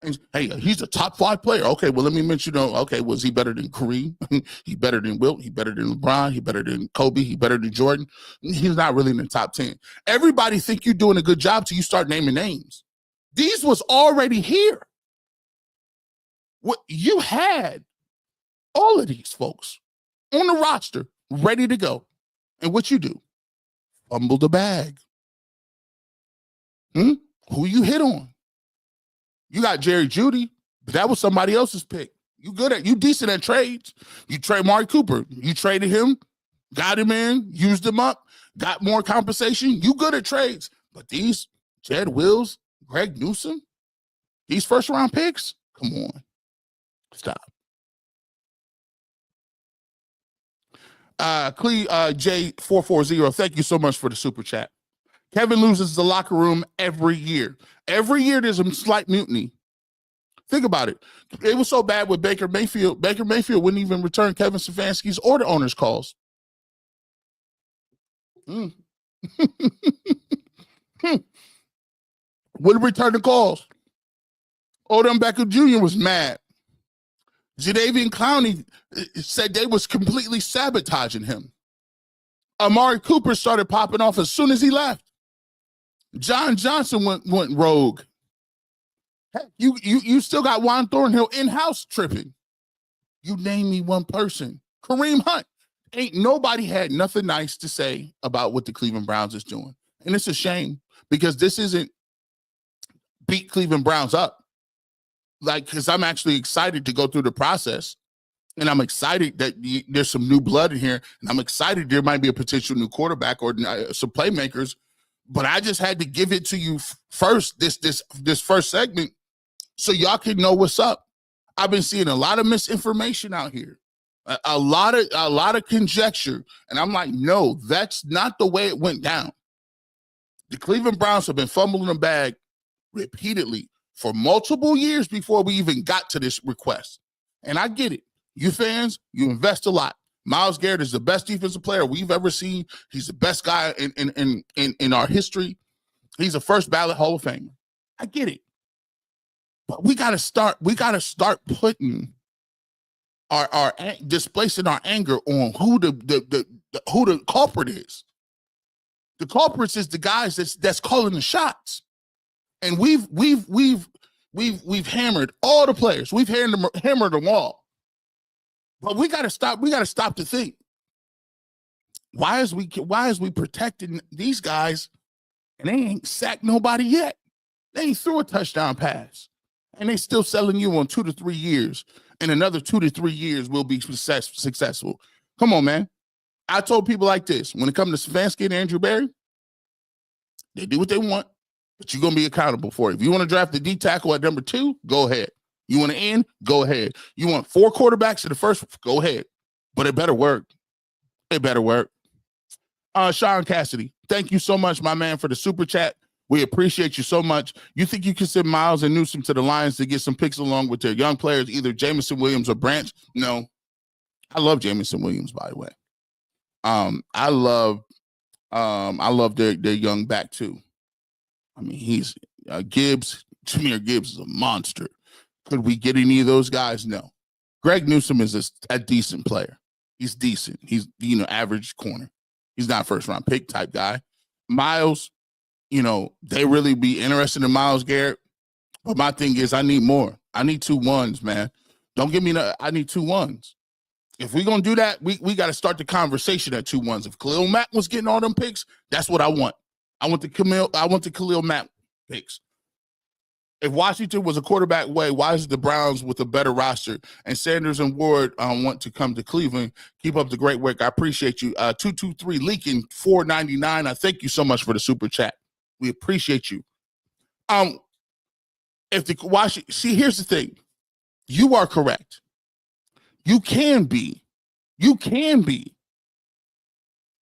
And hey, he's a top 5 player. Okay, well, let me mention, okay, was he better than Kareem? He better than Wilt? He better than LeBron? He better than Kobe? He better than Jordan? He's not really in the top 10. Everybody think you're doing a good job till you start naming names. These was already here. What you had all of these folks on the roster ready to go. And what you do? Fumble the bag. Who you hit on? You got Jerry Jeudy, but that was somebody else's pick. You decent at trades. You trade Mark Cooper. You traded him, got him in, used him up, got more compensation. You good at trades. But these Jed Wills, Greg Newsome, these first round picks, come on. Stop. J440, thank you so much for the super chat. Kevin loses the locker room every year. Every year there's a slight mutiny. Think about it. It was so bad with Baker Mayfield. Baker Mayfield wouldn't even return Kevin Stefanski's or the owner's calls. Wouldn't return the calls. Odom Beckham Jr. was mad. Jadeveon Clowney said they was completely sabotaging him. Amari Cooper started popping off as soon as he left. John Johnson went rogue. Heck, you still got Juan Thornhill in-house tripping. You name me one person. Kareem Hunt. Ain't nobody had nothing nice to say about what the Cleveland Browns is doing. And it's a shame because this isn't beat Cleveland Browns up. Like, because I'm actually excited to go through the process. And I'm excited that there's some new blood in here. And I'm excited there might be a potential new quarterback or some playmakers. But I just had to give it to you first, this first segment, so y'all can know what's up. I've been seeing a lot of misinformation out here, a lot of conjecture. And I'm like, no, that's not the way it went down. The Cleveland Browns have been fumbling the bag repeatedly for multiple years before we even got to this request. And I get it. You fans, you invest a lot. Myles Garrett is the best defensive player we've ever seen. He's the best guy in our history. He's a first ballot Hall of Famer. I get it. But we gotta start putting our displacing our anger on who the culprit is. The culprit is the guys that's calling the shots. And we've hammered all the players. We've hammered them all. But we gotta stop to think. Why is we protecting these guys and they ain't sacked nobody yet? They ain't threw a touchdown pass. And they still selling you on 2 to 3 years. And another 2 to 3 years will be successful. Come on, man. I told people like this. When it comes to Stefanski and Andrew Berry, they do what they want, but you're going to be accountable for it. If you want to draft the D tackle at number 2, go ahead. You want to end? Go ahead. You want 4 quarterbacks in the first? Go ahead. But it better work. It better work. Sean Cassidy, thank you so much, my man, for the super chat. We appreciate you so much. You think you can send Myles and Newsome to the Lions to get some picks along with their young players, either Jameson Williams or Branch? No. I love Jameson Williams, by the way. I love their young back too. I mean, he's Jahmyr Gibbs is a monster. Could we get any of those guys? No. Greg Newsome is a decent player. He's decent. He's, average corner. He's not first round pick type guy. Myles, they really be interested in Myles Garrett. But my thing is, I need more. I need 2 1s, man. Don't give me I need 2 1s. If we're going to do that, we got to start the conversation at 2 1s. If Khalil Mack was getting all them picks, that's what I want. I want the Khalil Mack picks. If Washington was a quarterback way, why is the Browns with a better roster? And Sanders and Ward want to come to Cleveland. Keep up the great work. I appreciate you. 223 Leaking $4.99. I thank you so much for the super chat. We appreciate you. If the Washington, see, here's the thing. You are correct. You can be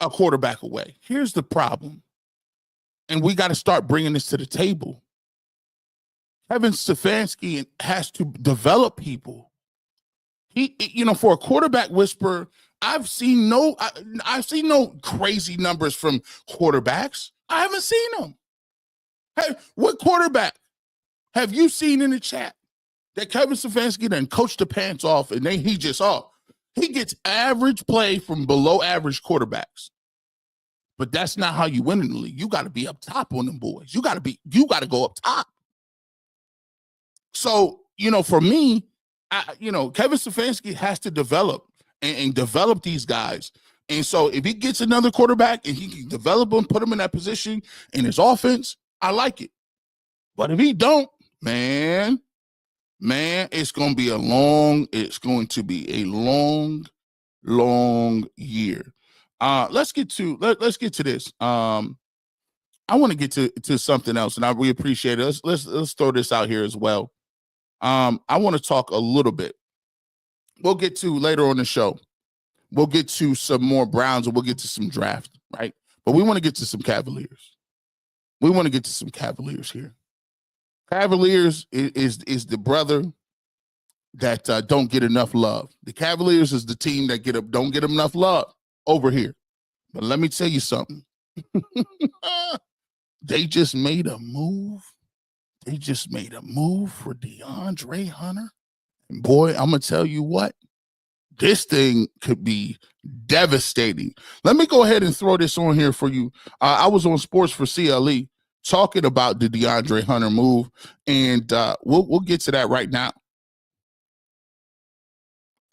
a quarterback away. Here's the problem. And we got to start bringing this to the table. Kevin Stefanski has to develop people. He, for a quarterback whisperer, I've seen no crazy numbers from quarterbacks. I haven't seen them. Hey, what quarterback have you seen in the chat that Kevin Stefanski done coached the pants off and then he gets average play from below average quarterbacks? But that's not how you win in the league. You got to be up top on them boys. You got to go up top. So, for me, Kevin Stefanski has to develop and develop these guys. And so if he gets another quarterback and he can develop them, put them in that position in his offense, I like it. But if he don't, man, it's going to be a long year. Let's get to this. I want to get to something else, and we appreciate it. Let's throw this out here as well. I want to talk a little bit. We'll get to later on the show. We'll get to some more Browns, and we'll get to some draft, right? But we want to get to some Cavaliers. We want to get to some Cavaliers here. Cavaliers is the brother that don't get enough love. The Cavaliers is the team that don't get enough love over here. But let me tell you something. They just made a move. They just made a move for DeAndre Hunter. And boy, I'm going to tell you what. This thing could be devastating. Let me go ahead and throw this on here for you. I was on Sports for CLE talking about the DeAndre Hunter move, and we'll get to that right now.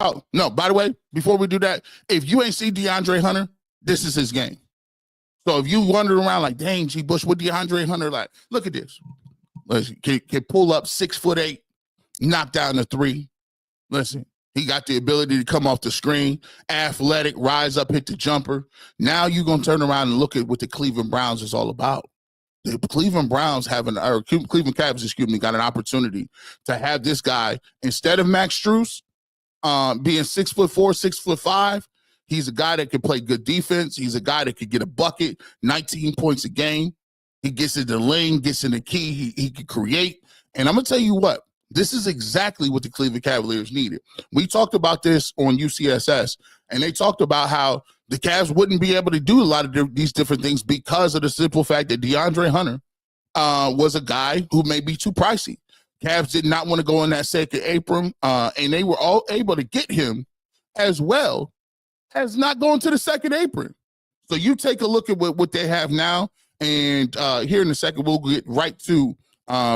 Oh, no, by the way, before we do that, if you ain't see DeAndre Hunter, this is his game. So if you wandering around like, dang, G. Bush, what DeAndre Hunter like? Look at this. Listen, can pull up 6'8", knock down the three. Listen, he got the ability to come off the screen, athletic, rise up, hit the jumper. Now you're going to turn around and look at what the Cleveland Browns is all about. The Cleveland Browns Cleveland Cavs, got an opportunity to have this guy, instead of Max Strus, being 6'4", 6'5", he's a guy that can play good defense. He's a guy that could get a bucket, 19 points a game. He gets in the lane, gets in the key. He can create. And I'm going to tell you what, this is exactly what the Cleveland Cavaliers needed. We talked about this on UCSS, and they talked about how the Cavs wouldn't be able to do a lot of these different things because of the simple fact that DeAndre Hunter was a guy who may be too pricey. Cavs did not want to go in that second apron, and they were all able to get him as well as not going to the second apron. So you take a look at what they have now, and here in a second, we'll get right to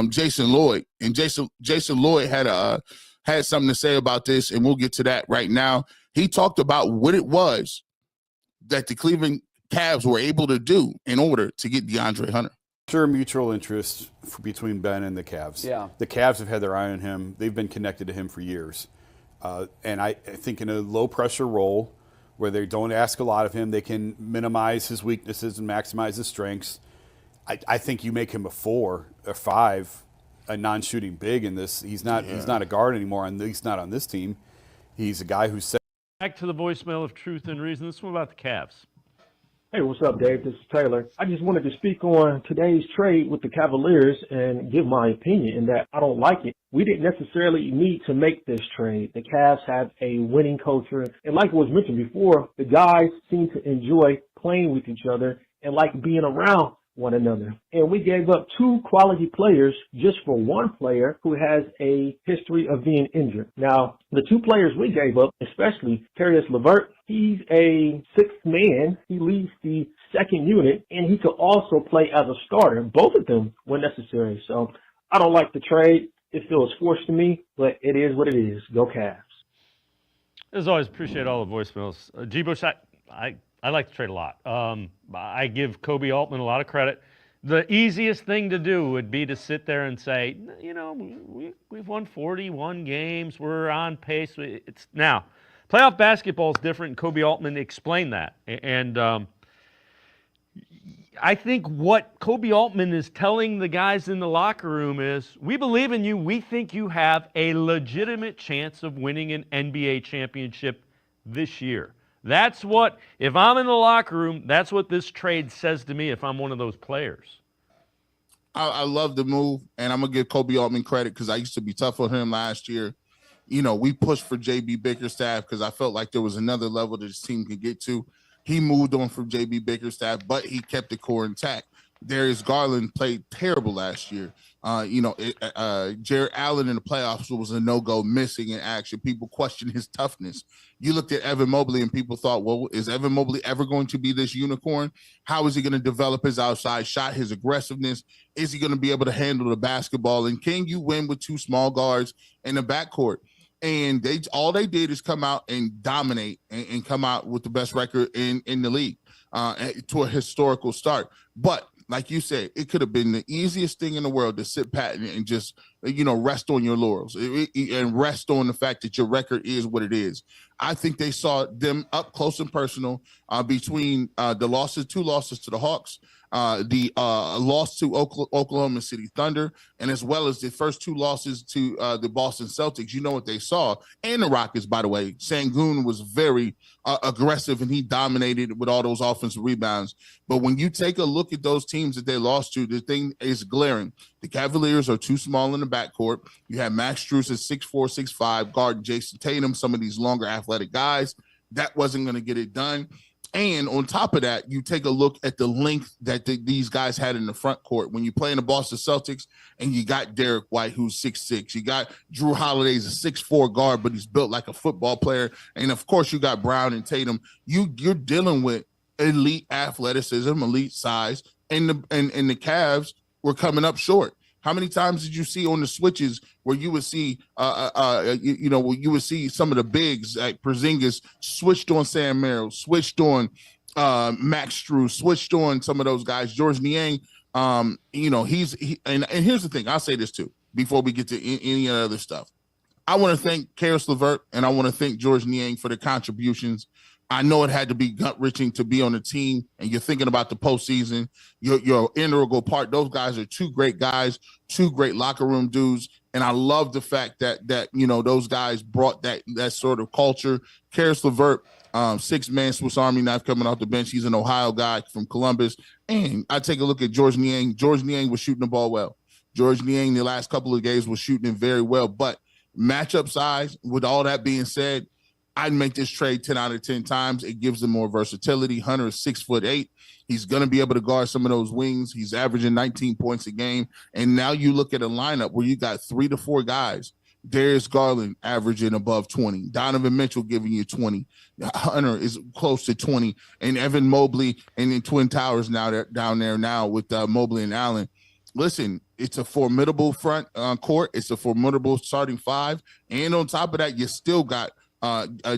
Jason Lloyd. And Jason Lloyd had something to say about this, and we'll get to that right now. He talked about what it was that the Cleveland Cavs were able to do in order to get DeAndre Hunter. Sure, mutual interest between Ben and the Cavs. Yeah. The Cavs have had their eye on him. They've been connected to him for years. And I think in a low-pressure role where they don't ask a lot of him, they can minimize his weaknesses and maximize his strengths. I think you make him a 4 or 5, a non-shooting big in this. He's not a guard anymore, and he's not on this team. He's a guy who's Back to the voicemail of Truth and Reason. This one about the Cavs. Hey, what's up, Dave? This is Taylor. I just wanted to speak on today's trade with the Cavaliers and give my opinion in that I don't like it. We didn't necessarily need to make this trade. The Cavs have a winning culture. And like was mentioned before, the guys seem to enjoy playing with each other and like being around one another. And we gave up 2 quality players just for one player who has a history of being injured. Now, the 2 players we gave up, especially Caris LeVert, he's a 6th man. He leads the second unit, and he could also play as a starter. Both of them were necessary. So I don't like the trade. It feels forced to me, but it is what it is. Go Cavs. As always, appreciate all the voicemails. G. Bush, I like the trade a lot. I give Kobe Altman a lot of credit. The easiest thing to do would be to sit there and say, you know, we've won 41 games. We're on pace. It's now, playoff basketball is different. Kobe Altman explained that. And I think what Kobe Altman is telling the guys in the locker room is, we believe in you. We think you have a legitimate chance of winning an NBA championship this year. That's what, if I'm in the locker room, that's what this trade says to me if I'm one of those players. I love the move, and I'm going to give Kobe Altman credit because I used to be tough on him last year. You know, we pushed for J.B. Bickerstaff because I felt like there was another level that this team could get to. He moved on from J.B. Bickerstaff, but he kept the core intact. Darius Garland played terrible last year. Jared Allen in the playoffs was a no-go, missing in action. People questioned his toughness. You looked at Evan Mobley and people thought, well, is Evan Mobley ever going to be this unicorn? How is he going to develop his outside shot, his aggressiveness? Is he going to be able to handle the basketball? And can you win with 2 small guards in the backcourt? And all they did is come out and dominate and come out with the best record in the league to a historical start. But like you said, it could have been the easiest thing in the world to sit pat and just, rest on your laurels and rest on the fact that your record is what it is. I think they saw them up close and personal between the 2 losses to the Hawks, the loss to Oklahoma City Thunder, and as well as the first 2 losses to the Boston Celtics. You know what they saw. And the Rockets, by the way. Sengun was very aggressive, and he dominated with all those offensive rebounds. But when you take a look at those teams that they lost to, the thing is glaring. The Cavaliers are too small in the backcourt. You have Max Strus at 6'4", 6'5", guard Jason Tatum, some of these longer athletic guys. That wasn't going to get it done. And on top of that, you take a look at the length that these guys had in the front court. When you play in the Boston Celtics and you got Derek White, who's 6'6", you got Drew Holiday's a 6'4" guard, but he's built like a football player. And of course, you got Brown and Tatum. You're dealing with elite athleticism, elite size, and the Cavs were coming up short. How many times did you see on the switches where you would see, where you would see some of the bigs like Porzingis switched on Sam Merrill, switched on Max Strus, switched on some of those guys. George Niang, and here's the thing. I'll say this too before we get to any other stuff. I want to thank Karis LeVert and I want to thank George Niang for the contributions. I know it had to be gut-wrenching to be on the team, and you're thinking about the postseason. You're an integral part. Those guys are two great guys, two great locker room dudes, and I love the fact that those guys brought that sort of culture. Karis LeVert, 6-man Swiss Army knife coming off the bench. He's an Ohio guy from Columbus. And I take a look at George Niang. George Niang was shooting the ball well. George Niang, the last couple of games, was shooting it very well. But matchup size, with all that being said, I'd make this trade 10 out of 10 times. It gives them more versatility. Hunter is 6'8". He's going to be able to guard some of those wings. He's averaging 19 points a game. And now you look at a lineup where you got 3 to 4 guys. Darius Garland averaging above 20. Donovan Mitchell giving you 20. Hunter is close to 20. And Evan Mobley and then Twin Towers down there now with Mobley and Allen. Listen, it's a formidable front court. It's a formidable starting 5. And on top of that, you still got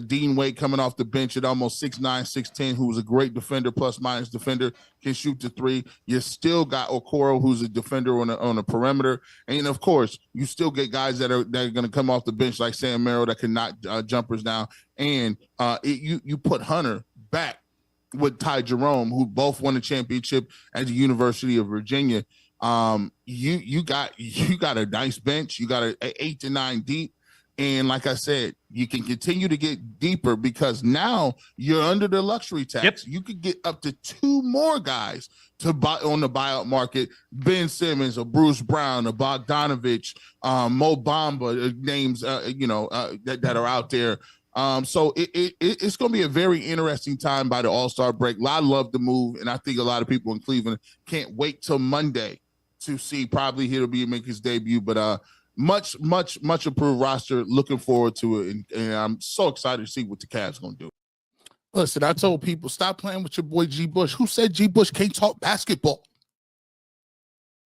Dean Wade coming off the bench at almost 6'9", 6'10", who's a great defender, plus-minus defender, can shoot the 3. You still got Okoro, who's a defender on a perimeter. And, of course, you still get guys that are going to come off the bench like Sam Merrill that can knock jumpers down. And you put Hunter back with Ty Jerome, who both won a championship at the University of Virginia. You got a nice bench. You got an 8 to 9 deep. And like I said, you can continue to get deeper because now you're under the luxury tax. Yep. You could get up to 2 more guys to buy on the buyout market. Ben Simmons, or Bruce Brown, or Bogdanovich, Mo Bamba, names that are out there. So it's going to be a very interesting time by the All-Star break. I love the move, and I think a lot of people in Cleveland can't wait till Monday to see. Probably he'll make his debut, but much improved roster. Looking forward to it, and I'm so excited to see what the Cavs going to do. Listen, I told people, stop playing with your boy G. Bush. Who said G. Bush can't talk basketball?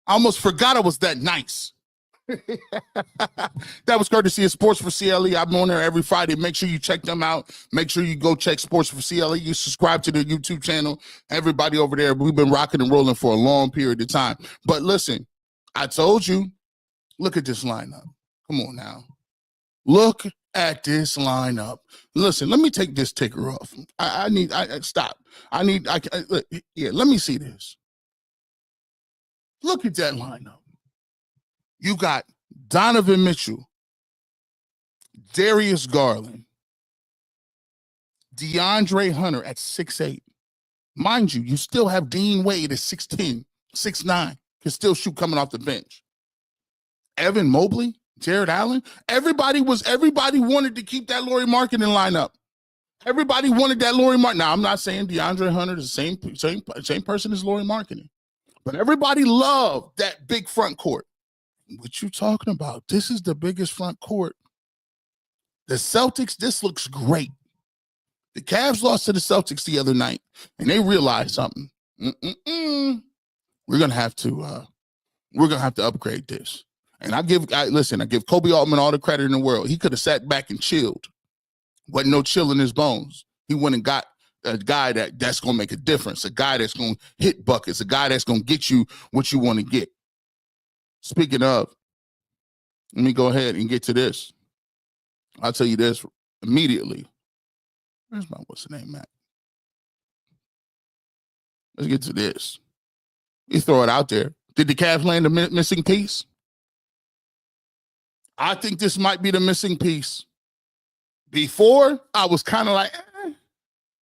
I almost forgot I was that nice. That was courtesy of Sports for CLE. I'm on there every Friday. Make sure you check them out. Make sure you go check Sports for CLE. You subscribe to the YouTube channel. Everybody over there, we've been rocking and rolling for a long period of time. But listen, I told you, look at this lineup. Come on now. Look at this lineup. Listen, let me take this ticker off. Stop. Let me see this. Look at that lineup. You got Donovan Mitchell, Darius Garland, DeAndre Hunter at 6'8". Mind you, you still have Dean Wade at 6'10", 6'9", can still shoot coming off the bench. Evan Mobley, Jared Allen, everybody wanted to keep that Lauri Markkanen lineup. Everybody wanted that Lauri Markkanen. Now, I'm not saying DeAndre Hunter is the same person as Lauri Markkanen, but everybody loved that big front court. What you talking about? This is the biggest front court. The Celtics, this looks great. The Cavs lost to the Celtics the other night, and they realized something. We're gonna have to upgrade this. And I give Kobe Altman all the credit in the world. He could have sat back and chilled. Wasn't no chill in his bones. He went and got a guy that's going to make a difference, a guy that's going to hit buckets, a guy that's going to get you what you want to get. Speaking of, let me go ahead and get to this. I'll tell you this immediately. What's the name, Matt? Let's get to this. You throw it out there. Did the Cavs land a missing piece? I think this might be the missing piece. Before, I was kind of like,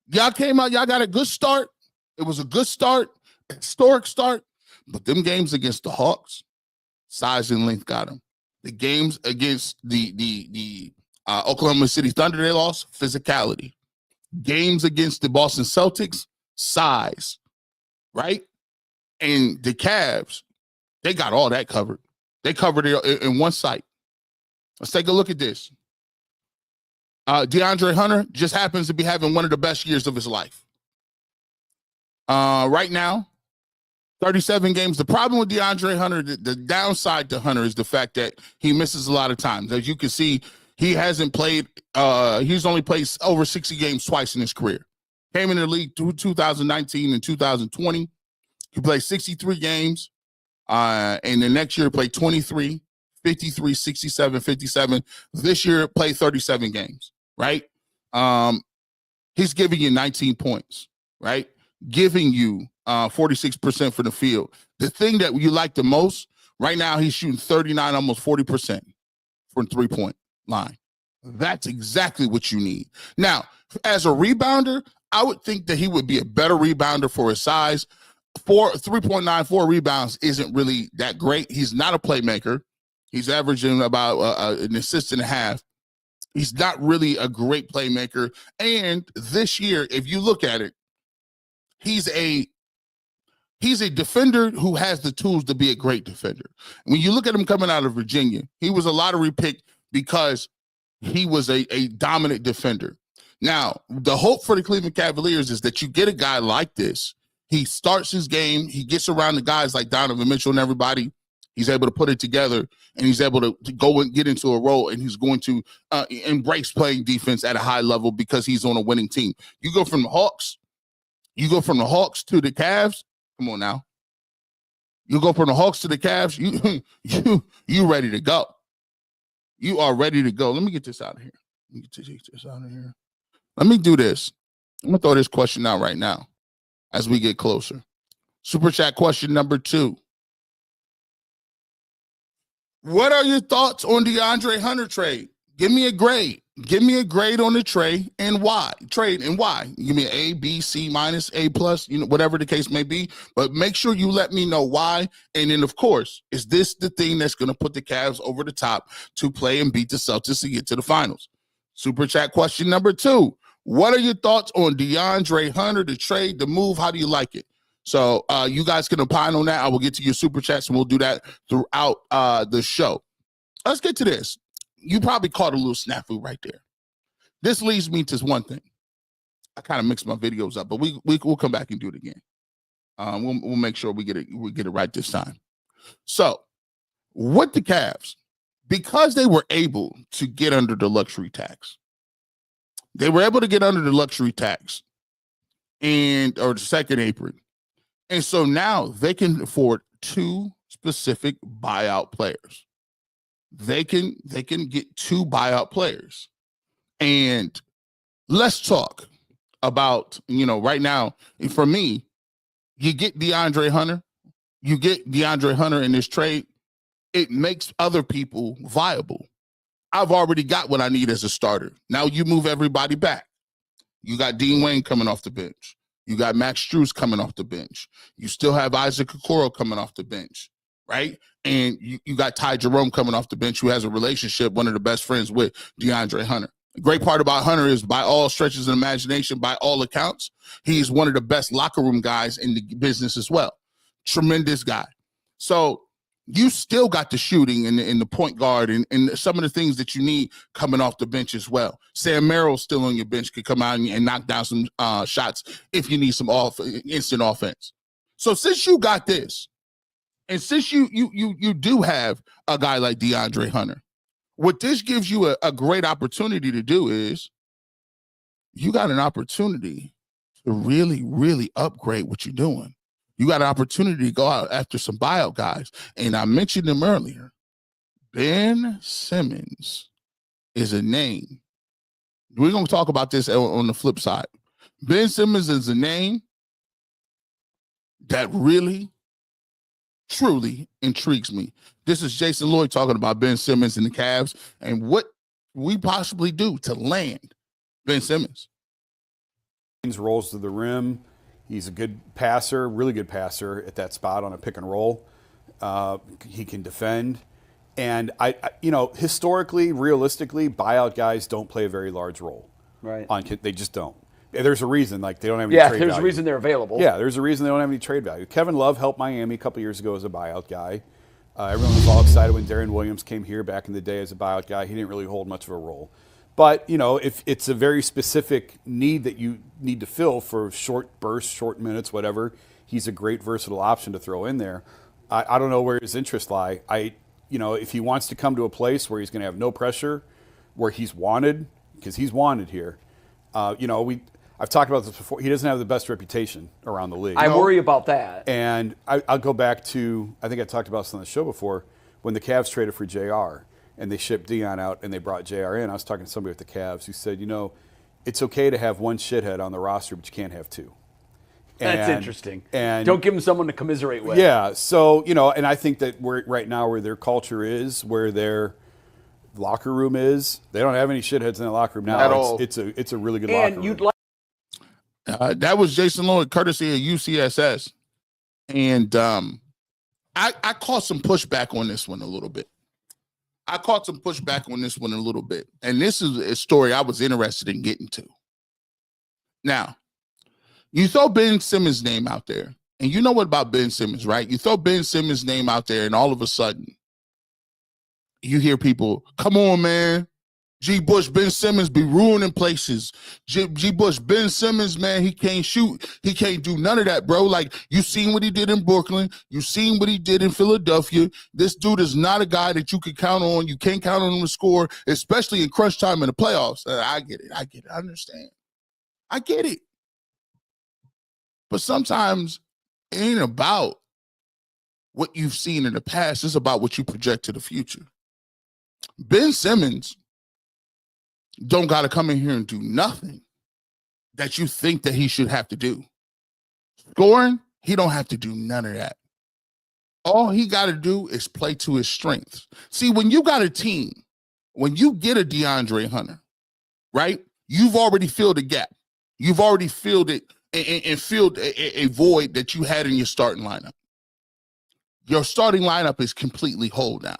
y'all came out, y'all got a good start. It was a good start, a historic start. But them games against the Hawks, size and length got them. The games against the Oklahoma City Thunder, they lost physicality. games against the Boston Celtics, size, right? And the Cavs, they got all that covered. They covered it in one site. Let's take a look at this. DeAndre Hunter just happens to be having one of the best years of his life. Right now, 37 games. The problem with DeAndre Hunter, the downside to Hunter is the fact that he misses a lot of times. As you can see, he hasn't played, he's only played over 60 games twice in his career. Came in the league through 2019 and 2020. He played 63 games. And the next year played 23, 53, 67, 57. This year played 37 games, right? He's giving you 19 points, right? Giving you 46% from the field. The thing that you like the most, right now he's shooting 39, almost 40% from three-point line. That's exactly what you need. Now, as a rebounder, I would think that he would be a better rebounder for his size. 3.94 rebounds isn't really that great. He's not a playmaker. He's averaging about an assist and a half. He's not really a great playmaker. And this year, if you look at it, he's a defender who has the tools to be a great defender. When you look at him coming out of Virginia, he was a lottery pick because he was a dominant defender. Now, the hope for the Cleveland Cavaliers is that you get a guy like this. He starts his game. He gets around the guys like Donovan Mitchell and everybody. He's able to put it together, and he's able to go and get into a role, and he's going to embrace playing defense at a high level because he's on a winning team. You go from the Hawks to the Cavs. Come on now. You go from the Hawks to the Cavs. You ready to go. You are ready to go. Let me get this out of here. Let me do this. I'm going to throw this question out right now as we get closer. Super chat question number 2. What are your thoughts on DeAndre Hunter trade? Give me a grade. Give me a grade on the trade and why. Give me an A, B, C minus, A plus, whatever the case may be. But make sure you let me know why. And then, of course, is this the thing that's going to put the Cavs over the top to play and beat the Celtics to get to the finals? Super chat question number 2. What are your thoughts on DeAndre Hunter, the trade, the move? How do you like it? So you guys can opine on that. I will get to your super chats, and we'll do that throughout the show. Let's get to this. You probably caught a little snafu right there. This leads me to one thing. I kind of mixed my videos up, but we'll come back and do it again. We'll make sure we get it right this time. So, with the Cavs, because they were able to get under the luxury tax, or the second apron. And so now they can afford 2 specific buyout players. They can get 2 buyout players. And let's talk about, right now, for me, you get DeAndre Hunter. You get DeAndre Hunter in this trade. It makes other people viable. I've already got what I need as a starter. Now you move everybody back. You got Dean Wayne coming off the bench. You got Max Strus coming off the bench. You still have Isaac Okoro coming off the bench, right? And you got Ty Jerome coming off the bench, who has a relationship, one of the best friends with DeAndre Hunter. The great part about Hunter is, by all stretches of imagination, by all accounts, he's one of the best locker room guys in the business as well. Tremendous guy. So you still got the shooting and the point guard and some of the things that you need coming off the bench as well. Sam Merrill's still on your bench, could come out and knock down some shots if you need some instant offense. So since you got this, and since you do have a guy like DeAndre Hunter, what this gives you a great opportunity to do is you got an opportunity to really, really upgrade what you're doing. You got an opportunity to go out after some buyout guys. And I mentioned him earlier. Ben Simmons is a name. We're going to talk about this on the flip side. Ben Simmons is a name that really, truly intrigues me. This is Jason Lloyd talking about Ben Simmons and the Cavs and what we possibly do to land Ben Simmons. Rolls to the rim. He's a good passer, really good passer at that spot on a pick and roll. He can defend. And historically, realistically, buyout guys don't play a very large role. Right. They just don't. There's a reason, like they don't have any Yeah, trade there's value. a reason they're available. Yeah, there's a reason they don't have any trade value. Kevin Love helped Miami a couple years ago as a buyout guy. Everyone was all excited when Darren Williams came here back in the day as a buyout guy. He didn't really hold much of a role. But, if it's a very specific need that you need to fill for short bursts, short minutes, whatever, he's a great versatile option to throw in there. I don't know where his interests lie. If he wants to come to a place where he's going to have no pressure, where he's wanted, because he's wanted here, I've talked about this before. He doesn't have the best reputation around the league. I worry about that. And I'll go back to, I think I talked about this on the show before, when the Cavs traded for JR and they shipped Dion out and they brought JR in. I was talking to somebody at the Cavs who said, it's okay to have one shithead on the roster, but you can't have two. That's interesting. And don't give them someone to commiserate with. Yeah. So, and I think that right now where their culture is, where their locker room is, they don't have any shitheads in the locker room now. At all. It's a really good locker room. And you'd like. That was Jason Lloyd, courtesy of UCSS. And I caught some pushback on this one a little bit. And this is a story I was interested in getting to. Now, you throw Ben Simmons' name out there, and you know what about Ben Simmons, right? You throw Ben Simmons' name out there, and all of a sudden, you hear people, come on, man. G. Bush, Ben Simmons be ruining places. G. Bush, Ben Simmons, man, he can't shoot. He can't do none of that, bro. Like, you seen what he did in Brooklyn. You seen what he did in Philadelphia. This dude is not a guy that you can count on. You can't count on him to score, especially in crunch time in the playoffs. I get it. I understand. I get it. But sometimes it ain't about what you've seen in the past. It's about what you project to the future. Ben Simmons don't got to come in here and do nothing that you think that he should have to do. Scoring, he don't have to do none of that. All he got to do is play to his strengths. See, when you got a team, when you get a DeAndre Hunter, right, you've already filled a gap. You've already filled it and filled a void that you had in your starting lineup. Your starting lineup is completely whole now.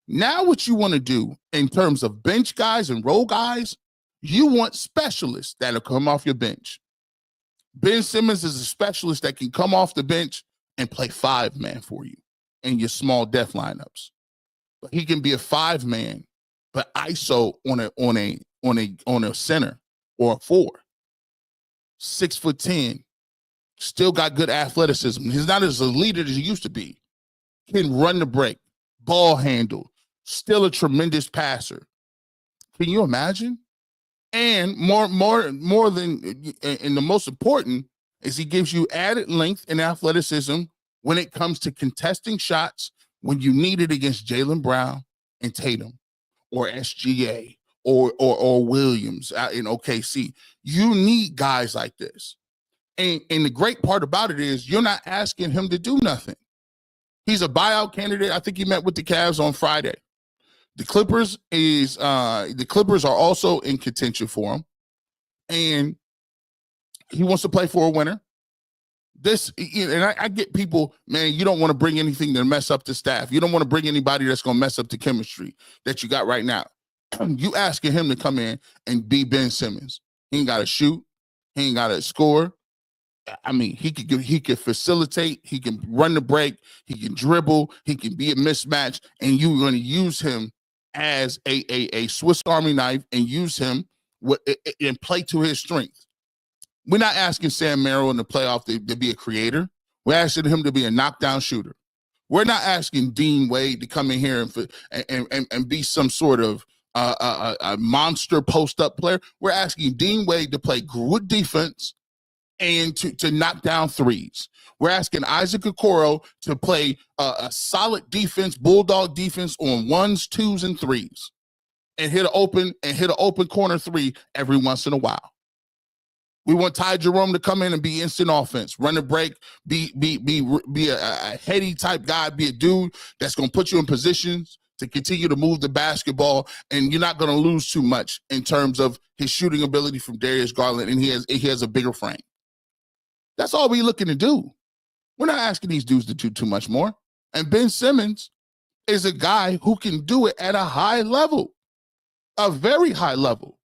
Now what you want to do in terms of bench guys and role guys, you want specialists that'll come off your bench. Ben Simmons is a specialist that can come off the bench and play 5-man for you in your small depth lineups. But he can be a 5-man, but ISO on a center or a 4. 6'10", still got good athleticism. He's not as a leader as he used to be. Can run the break, ball handle, still a tremendous passer. Can you imagine? And more than, and the most important is he gives you added length and athleticism when it comes to contesting shots when you need it against Jaylen Brown and Tatum or SGA or Williams in OKC. You need guys like this. And the great part about it is you're not asking him to do nothing. He's a buyout candidate. I think he met with the Cavs on Friday. The Clippers are also in contention for him. And he wants to play for a winner. I get people, man, you don't want to bring anything to mess up the staff. You don't want to bring anybody that's going to mess up the chemistry that you got right now. You asking him to come in and be Ben Simmons. He ain't got to shoot. He ain't got to score. I mean, he could facilitate. He can run the break. He can dribble. He can be a mismatch. And you're going to use him as a Swiss Army knife and use him and play to his strength. We're not asking Sam Merrill in the playoff to be a creator. We're asking him to be a knockdown shooter. We're not asking Dean Wade to come in here and be some sort of a monster post-up player. We're asking Dean Wade to play good defense and to knock down threes. We're asking Isaac Okoro to play a solid defense, bulldog defense on 1s, 2s, and 3s, and hit an open corner 3 every once in a while. We want Ty Jerome to come in and be instant offense, run the break, be a heady type guy, be a dude that's going to put you in positions to continue to move the basketball, and you're not going to lose too much in terms of his shooting ability from Darius Garland, and he has a bigger frame. That's all we're looking to do. We're not asking these dudes to do too much more. And Ben Simmons is a guy who can do it at a high level, a very high level.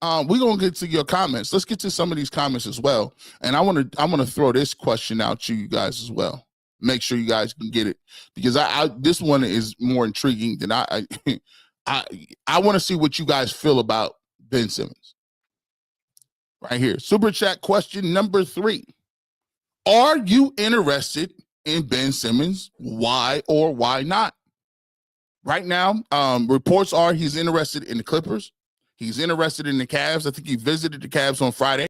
We're gonna get to your comments. Let's get to some of these comments as well. And I want to throw this question out to you guys as well. Make sure you guys can get it, because I this one is more intriguing than I want to see what you guys feel about Ben Simmons. Right here, super chat question number 3: Are you interested in Ben Simmons? Why or why not? Right now, reports are he's interested in the Clippers. He's interested in the Cavs. I think he visited the Cavs on Friday.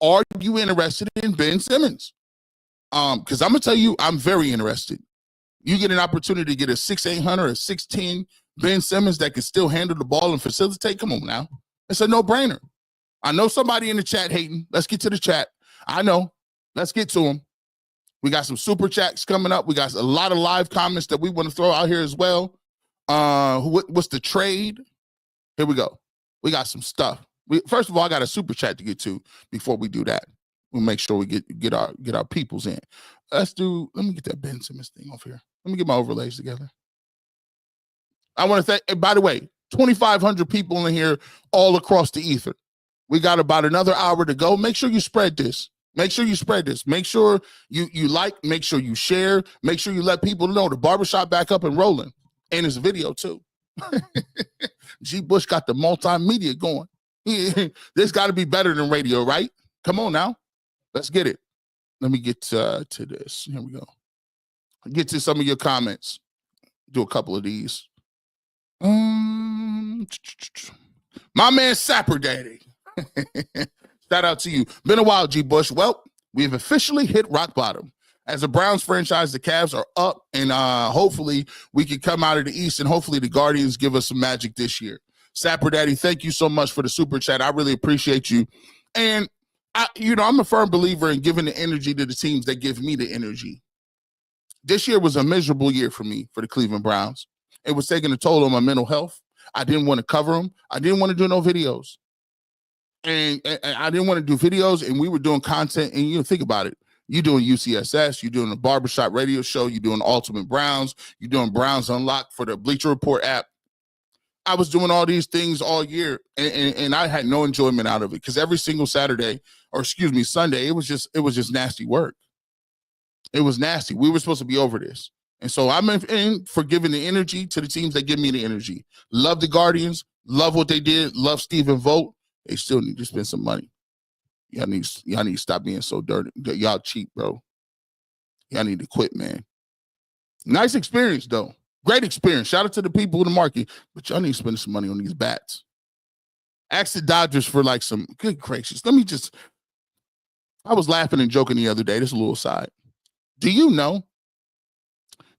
Are you interested in Ben Simmons? Because I'm going to tell you, I'm very interested. You get an opportunity to get a 6'8" or a 6'10" Ben Simmons that can still handle the ball and facilitate. Come on now. It's a no-brainer. I know somebody in the chat hating. Let's get to the chat. I know. Let's get to them. We got some super chats coming up. We got a lot of live comments that we want to throw out here as well. What's the trade? Here we go. We got some stuff. First of all, I got a super chat to get to before we do that. We'll make sure we get our peoples in. Let me get that Ben Simmons thing off here. Let me get my overlays together. I want to thank, by the way, 2,500 people in here all across the ether. We got about another hour to go. Make sure you spread this. Make sure you spread this. Make sure you like, make sure you share, make sure you let people know the barbershop back up and rolling. And his video too. G. Bush got the multimedia going. This got to be better than radio, right? Come on now. Let's get it. Let me get to this. Here we go. Get to some of your comments. Do a couple of these. My man Sapper Daddy. Shout out to you. Been a while, G. Bush. Well, we've officially hit rock bottom. As a Browns franchise, the Cavs are up, and hopefully we can come out of the East, and hopefully the Guardians give us some magic this year. Sapper Daddy, thank you so much for the super chat. I really appreciate you. And, I'm a firm believer in giving the energy to the teams that give me the energy. This year was a miserable year for me, for the Cleveland Browns. It was taking a toll on my mental health. I didn't want to cover them. I didn't want to do no videos. And I didn't want to do videos, and we were doing content, and think about it. You're doing UCSS, you're doing a Barbershop radio show, you're doing Ultimate Browns, you're doing Browns Unlocked for the Bleacher Report app. I was doing all these things all year, and I had no enjoyment out of it, because every single Sunday, it was just nasty work. It was nasty. We were supposed to be over this. And so I'm in for giving the energy to the teams that give me the energy. Love the Guardians, love what they did, love Stephen Vogt. They still need to spend some money. Y'all need to stop being so dirty. Y'all cheap, bro. Y'all need to quit, man. Nice experience, though. Great experience. Shout out to the people in the market. But y'all need to spend some money on these bats. Ask the Dodgers for some good gracious. I was laughing and joking the other day. This is a little side. Do you know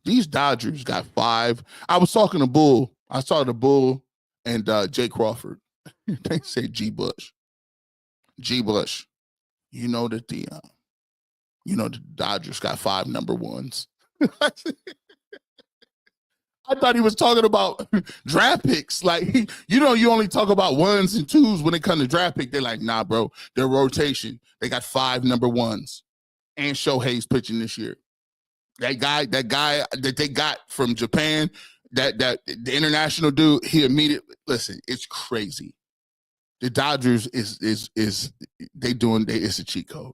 these Dodgers got 5? I was talking to Bull. I saw the Bull and Jay Crawford. They say G. Bush. G. Bush, you know that the Dodgers got 5 number 1s. I thought he was talking about draft picks. You only talk about 1s and 2s when it comes to draft pick. They're like, nah, bro, their rotation. They got 5 number 1s. And Shohei's pitching this year. That guy that they got from Japan, that the international dude, he immediately, listen, it's crazy. The Dodgers it's a cheat code.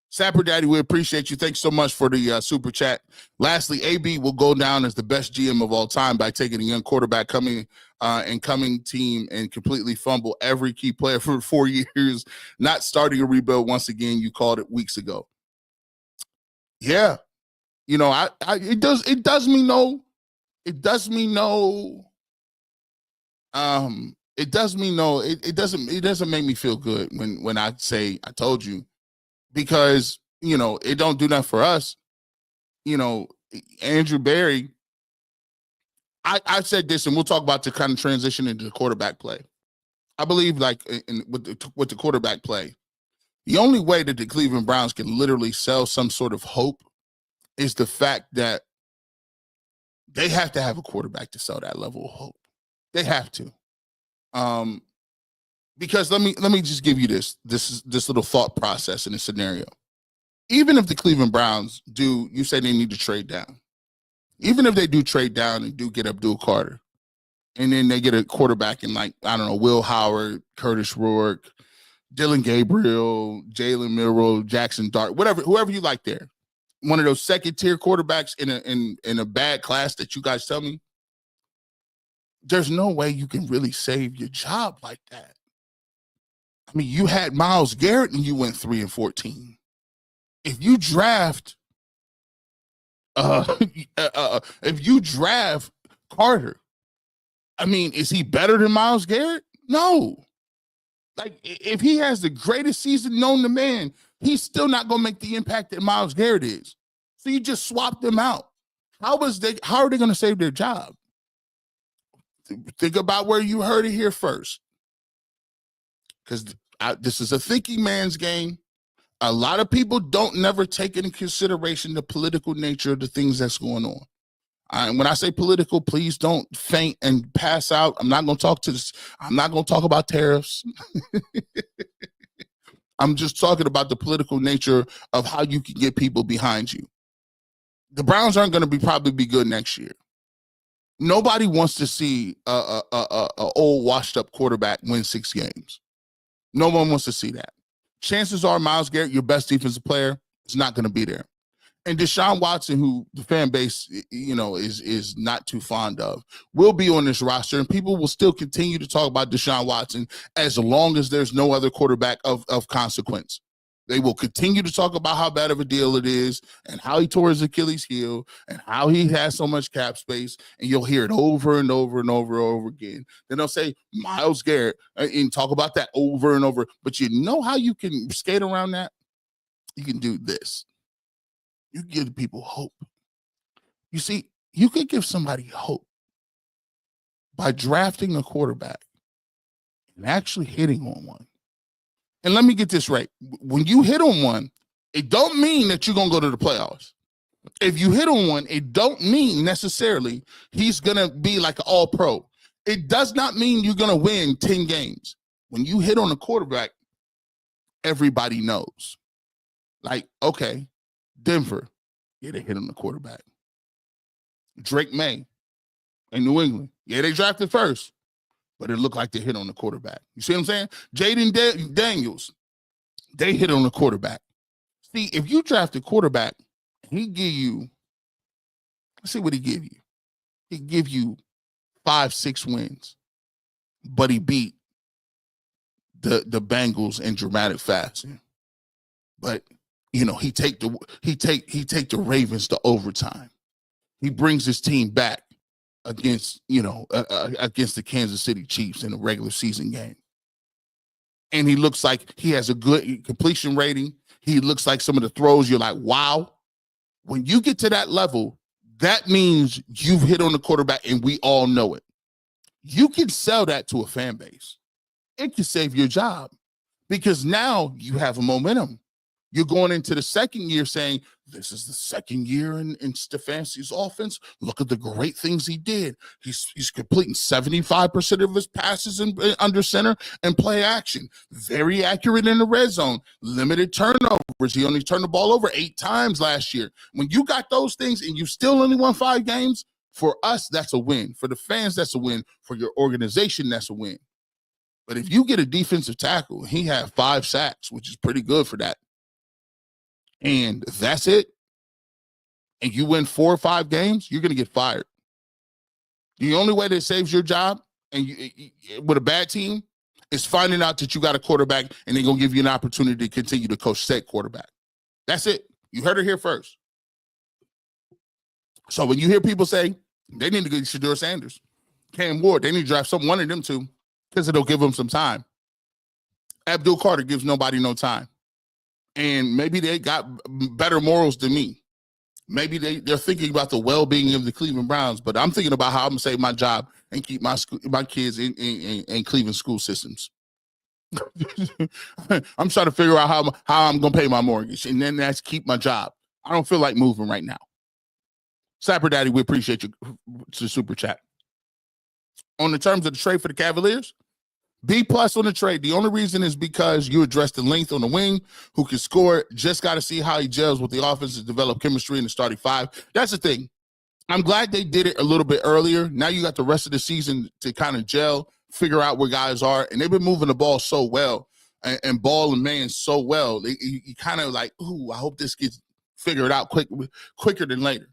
Sapper Daddy, we appreciate you. Thanks so much for the super chat. Lastly, AB will go down as the best GM of all time by taking a young quarterback coming team and completely fumble every key player for 4 years, not starting a rebuild once again. You called it weeks ago. Yeah, it does me no. It doesn't make me feel good when I say I told you, because it don't do nothing for us. Andrew Berry, I said this, and we'll talk about the kind of transition into the quarterback play. I believe with the quarterback play, the only way that the Cleveland Browns can literally sell some sort of hope is the fact that they have to have a quarterback to sell that level of hope. They have to. Because let me just give you this little thought process in a scenario. Even if the Cleveland Browns you say they need to trade down. Even if they do trade down and do get Abdul Carter, And then they get a quarterback in, like, I don't know, Will Howard, Curtis Rourke, Dylan Gabriel, Jalen Milroe, Jackson Dart, whoever you like there. One of those second-tier quarterbacks in a bad class that you guys tell me. There's no way you can really save your job like that. I mean, you had Myles Garrett and you went 3-14. If you draft Carter, I mean, is he better than Myles Garrett? No. Like, if he has the greatest season known to man, he's still not going to make the impact that Myles Garrett is. So you just swap them out. How are they going to save their job? Think about where you heard it here first. Because this is a thinking man's game. A lot of people don't never take into consideration the political nature of the things that's going on. And when I say political, please don't faint and pass out. I'm not going to talk about tariffs. I'm just talking about the political nature of how you can get people behind you. The Browns aren't going to probably be good next year. Nobody wants to see a old washed up quarterback win 6 games. No one wants to see that. Chances are Myles Garrett, your best defensive player, is not going to be there. And Deshaun Watson, who the fan base, is not too fond of, will be on this roster, and people will still continue to talk about Deshaun Watson as long as there's no other quarterback of consequence. They will continue to talk about how bad of a deal it is and how he tore his Achilles heel and how he has so much cap space, and you'll hear it over and over and over and over again. Then they'll say Myles Garrett and talk about that over and over. But you know how you can skate around that? You can do this. You give people hope. You see, you could give somebody hope by drafting a quarterback and actually hitting on one. And let me get this right. When you hit on one, it don't mean that you're going to go to the playoffs. If you hit on one, it don't mean necessarily he's going to be like an all-pro. It does not mean you're going to win 10 games. When you hit on a quarterback, everybody knows. Like, okay, Denver, yeah, they hit on the quarterback. Drake May in New England, yeah, they drafted first, but it looked like they hit on the quarterback. You see what I'm saying? Jaden Daniels, they hit on the quarterback. See, if you draft a quarterback, he give you, let's see what he give you. He give you 5-6 wins, but he beat the Bengals in dramatic fashion. But he take the Ravens to overtime. He brings his team back against the Kansas City Chiefs in a regular season game. And he looks like he has a good completion rating. He looks like some of the throws, you're like, wow. When you get to that level, that means you've hit on the quarterback, and we all know it. You can sell that to a fan base. It can save your job because now you have a momentum. You're going into the second year saying, this is the second year in Stefanski's offense. Look at the great things he did. He's completing 75% of his passes under center and play action. Very accurate in the red zone. Limited turnovers. He only turned the ball over 8 times last year. When you got those things and you still only won 5 games, for us, that's a win. For the fans, that's a win. For your organization, that's a win. But if you get a defensive tackle, he had 5 sacks, which is pretty good for that. And that's it, and you win 4 or 5 games, you're going to get fired. The only way that saves your job with a bad team is finding out that you got a quarterback and they're going to give you an opportunity to continue to coach said quarterback. That's it. You heard it here first. So when you hear people say they need to get Shadeur Sanders, Cam Ward, they need to draft one of them two because it'll give them some time. Abdul Carter gives nobody no time. And maybe they got better morals than me. Maybe they're thinking about the well-being of the Cleveland Browns, but I'm thinking about how I'm going to save my job and keep my kids in Cleveland school systems. I'm trying to figure out how I'm going to pay my mortgage, and then that's keep my job. I don't feel like moving right now. Sapper Daddy, we appreciate you to super chat. On the terms of the trade for the Cavaliers, B+ on the trade. The only reason is because you addressed the length on the wing, who can score. Just got to see how he gels with the offense and develop chemistry in the starting 5. That's the thing. I'm glad they did it a little bit earlier. Now you got the rest of the season to kind of gel, figure out where guys are, and they've been moving the ball so well and ball and man so well. You kind of like, ooh, I hope this gets figured out quicker than later.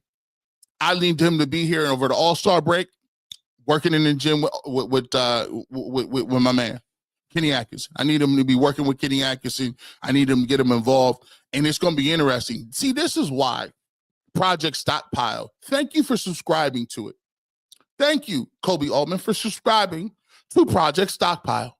I need him to be here over the All-Star break, working in the gym with my man, Kenny Atkinson. I need him to be working with Kenny Atkinson. I need him to get him involved, and it's going to be interesting. See, this is why Project Stockpile. Thank you for subscribing to it. Thank you, Kobe Altman, for subscribing to Project Stockpile.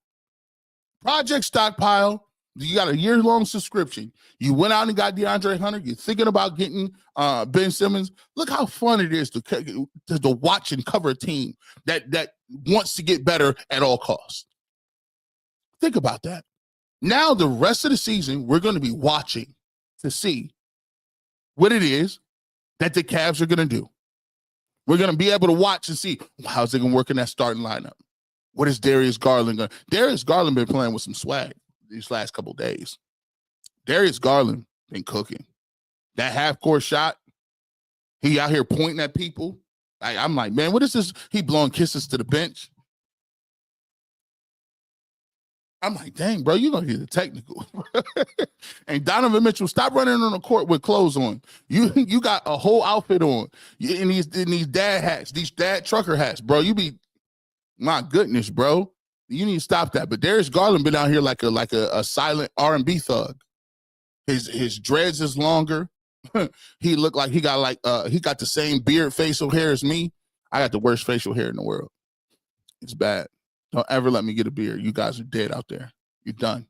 Project Stockpile, you got a year-long subscription. You went out and got DeAndre Hunter. You're thinking about getting Ben Simmons. Look how fun it is to watch and cover a team that wants to get better at all costs. Think about that. Now, the rest of the season, we're going to be watching to see what it is that the Cavs are going to do. We're going to be able to watch and see how's it going to work in that starting lineup. What is Darius Garland going to do? Darius Garland been playing with some swag these last couple of days. Darius Garland been cooking. That half-court shot, he out here pointing at people. I'm like, man, what is this? He blowing kisses to the bench. I'm like, dang, bro, you're going to get the technical. And Donovan Mitchell, stop running on the court with clothes on. You got a whole outfit on. In these dad hats, these dad trucker hats, bro. You be, my goodness, bro. You need to stop that. But Darius Garland been out here like a silent R&B thug. His dreads is longer. He looked like he got the same beard facial hair as me. I got the worst facial hair in the world. It's bad. Don't ever let me get a beard. You guys are dead out there. You're done.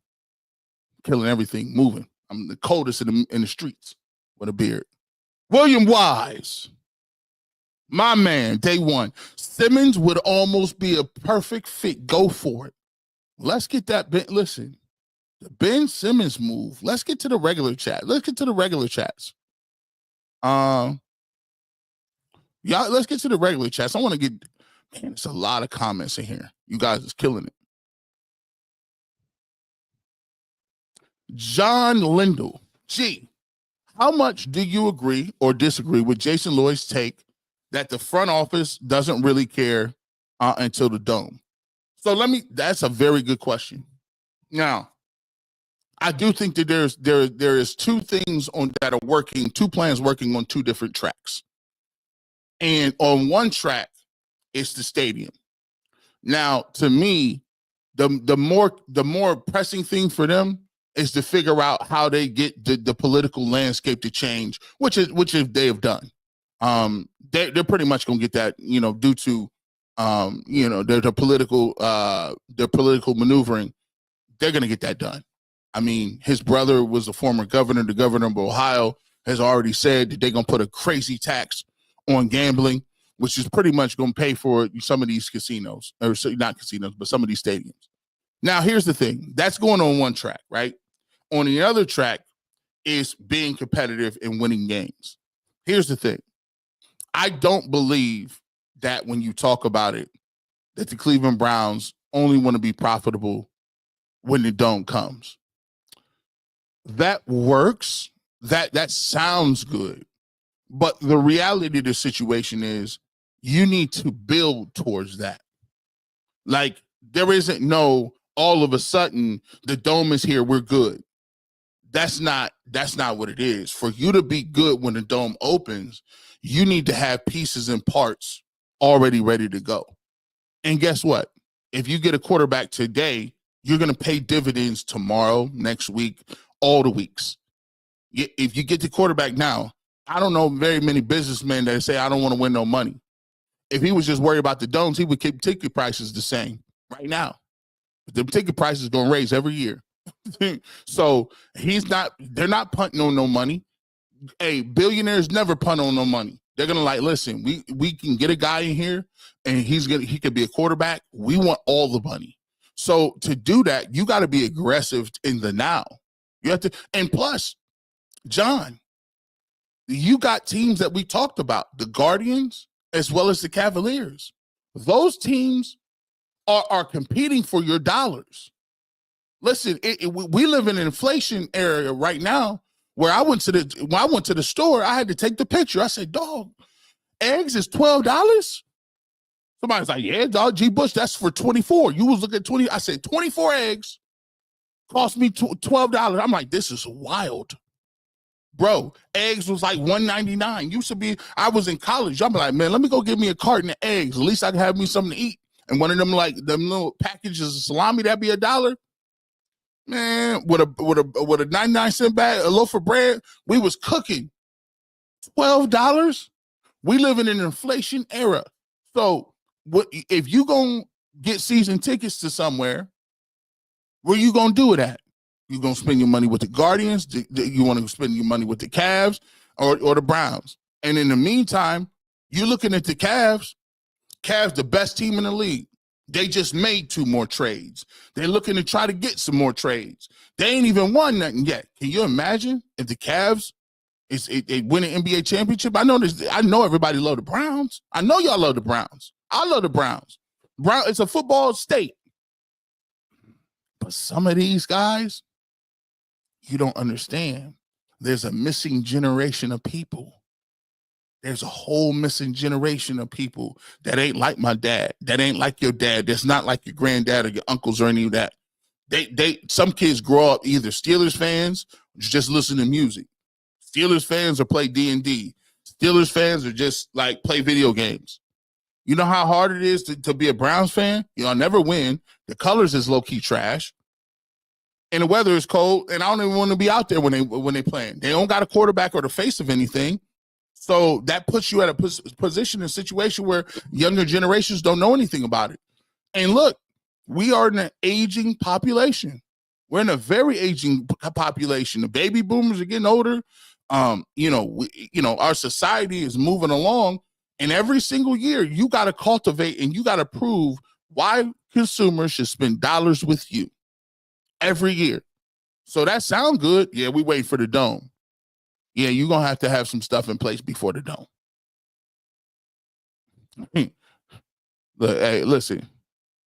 Killing everything, moving. I'm the coldest in the streets with a beard. William Wise, my man, day one. Simmons would almost be a perfect fit. Go for it. Let's get that. Listen, the Ben Simmons move. Let's get to the regular chat. Let's get to the regular chats. Yeah, let's get to the regular chats. I want to get. Man, there's a lot of comments in here. You guys is killing it. John Lindell. Gee, how much do you agree or disagree with Jason Lloyd's take that the front office doesn't really care until the dome? So that's a very good question. Now, I do think that there is two things that are working, two plans working on two different tracks. And on one track, it's the stadium. Now, to me, the more pressing thing for them is to figure out how they get the political landscape to change, which they have done. They're pretty much gonna get that, due to their political maneuvering. They're gonna get that done. I mean, his brother was a former governor. The governor of Ohio has already said that they're gonna put a crazy tax on gambling, which is pretty much going to pay for some of these casinos, or not casinos, but some of these stadiums. Now, here's the thing. That's going on one track, right? On the other track is being competitive and winning games. Here's the thing. I don't believe that when you talk about it, that the Cleveland Browns only want to be profitable when the dome comes. That works. That sounds good. But the reality of the situation is you need to build towards that. Like, there isn't no all of a sudden the dome is here, we're good. That's not what it is. For you to be good when the dome opens, you need to have pieces and parts already ready to go. And guess what? If you get a quarterback today, you're going to pay dividends tomorrow, next week, all the weeks. If you get the quarterback now, I don't know very many businessmen that say, I don't want to win no money. If he was just worried about the domes, he would keep ticket prices the same right now. But the ticket prices going to raise every year. So they're not punting on no money. Hey, billionaires never punt on no money. They're going to listen, we can get a guy in here and he could be a quarterback. We want all the money. So to do that, you got to be aggressive in the now. You have to, and plus, John, you got teams that we talked about, the Guardians as well as the Cavaliers. Those teams are competing for your dollars. Listen, we live in an inflation area right now where when I went to the store, I had to take the picture. I said, dog, eggs is $12? Somebody's like, yeah, dog, G. Bush, that's for 24. You was looking at 20. I said 24 eggs cost me $12. I'm like, this is wild. Bro, eggs was like $1.99. Used to be, I was in college. I'm like, man, let me go get me a carton of eggs. At least I can have me something to eat. And one of them, like, them little packages of salami, that'd be $1. Man, with a 99-cent bag, a loaf of bread, we was cooking. $12? We live in an inflation era. So what if you gonna get season tickets to somewhere, where you gonna do it at? You gonna spend your money with the Guardians? You want to spend your money with the Cavs or the Browns? And in the meantime, you're looking at the Cavs. Cavs, the best team in the league. They just made 2 more trades. They're looking to try to get some more trades. They ain't even won nothing yet. Can you imagine if the Cavs they win an NBA championship? I know everybody love the Browns. I know y'all love the Browns. I love the Browns. It's a football state. But some of these guys, you don't understand. There's a missing generation of people. There's a whole missing generation of people that ain't like my dad, that ain't like your dad, that's not like your granddad or your uncles or any of that. Some kids grow up either Steelers fans or just listen to music. Steelers fans or play D&D. Steelers fans are just like play video games. You know how hard it is to be a Browns fan? You'll never win. The colors is low-key trash. And the weather is cold, and I don't even want to be out there when they playing. They don't got a quarterback or the face of anything. So that puts you at a position, a situation where younger generations don't know anything about it. And look, we are in an aging population. We're in a very aging population. The baby boomers are getting older. Our society is moving along, and every single year you got to cultivate and you got to prove why consumers should spend dollars with you every year. So that sound good. Yeah, we wait for the dome. Yeah, you're going to have some stuff in place before the dome. Look, hey, listen,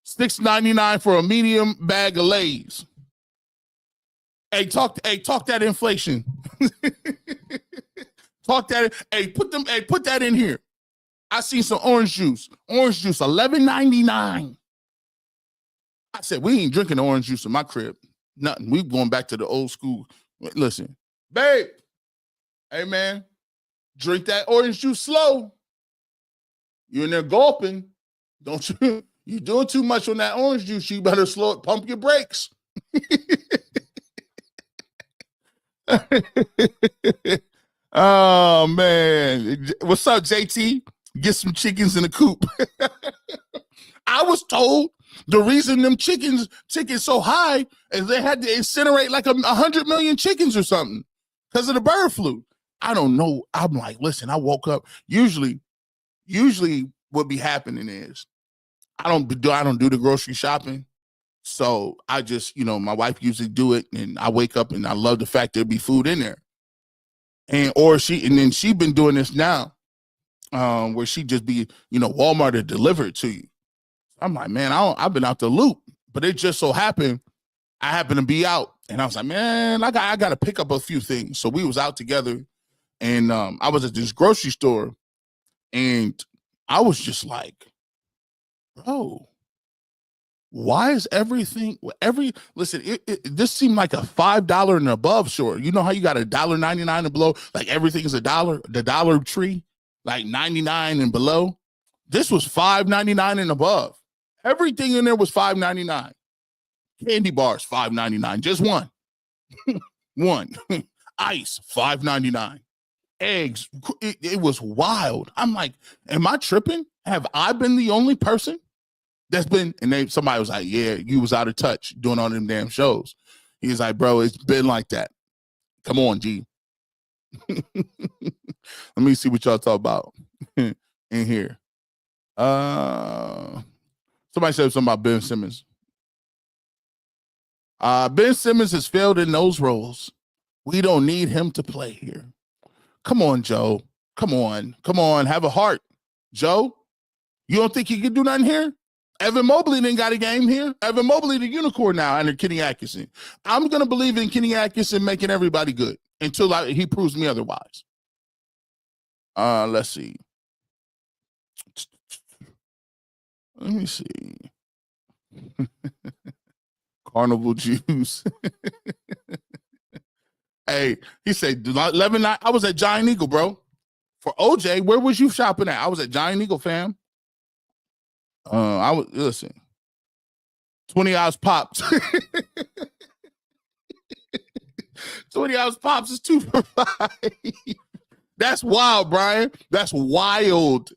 $6.99 for a medium bag of Lay's. Hey, talk that inflation. Talk that. Hey, put that in here. I seen some orange juice. Orange juice, $11.99. I said, we ain't drinking orange juice in my crib. Nothing. We going back to the old school. Listen, babe. Hey, man, drink that orange juice slow. You're in there gulping. Don't you? You're doing too much on that orange juice. You better slow it. Pump your brakes. Oh, man. What's up, JT? Get some chickens in the coop. I was told the reason them chickens so high is they had to incinerate like 100 million chickens or something because of the bird flu. I don't know. I'm like, listen, I woke up. Usually what be happening is I don't do the grocery shopping. So I just, my wife usually do it, and I wake up and I love the fact there'll be food in there. And then she been doing this now, where she just be, Walmart to deliver it to you. I'm like, man, I've been out the loop, but it just so happened I happened to be out, and I was like, man, I got to pick up a few things. So we was out together, and I was at this grocery store, and I was just like, bro, why is everything listen, this seemed like a $5 and above store. You know how you got $1.99 and below, like everything is $1, the Dollar Tree, like 99 and below. This was $5.99 and above. Everything in there was $5.99. Candy bars $5.99, just one. One. Ice $5.99. Eggs, it was wild. I'm like, am I tripping? Have I been the only person that's been? And somebody was like, yeah, you was out of touch doing all them damn shows. He's like, bro, it's been like that. Come on, G. Let me see what y'all talk about in here. Somebody said something about Ben Simmons. Ben Simmons has failed in those roles. We don't need him to play here. Come on, Joe. Come on. Have a heart. Joe, you don't think he can do nothing here? Evan Mobley didn't got a game here. Evan Mobley, the unicorn now under Kenny Atkinson. I'm going to believe in Kenny Atkinson making everybody good until he proves me otherwise. Let's see. Let me see. Carnival juice. Hey, he said 11 night. I was at Giant Eagle, bro. For OJ, where was you shopping at? I was at Giant Eagle, fam. I was listen. 20 ounce pops. 20 ounce pops is 2 for $5. That's wild, Brian. That's wild.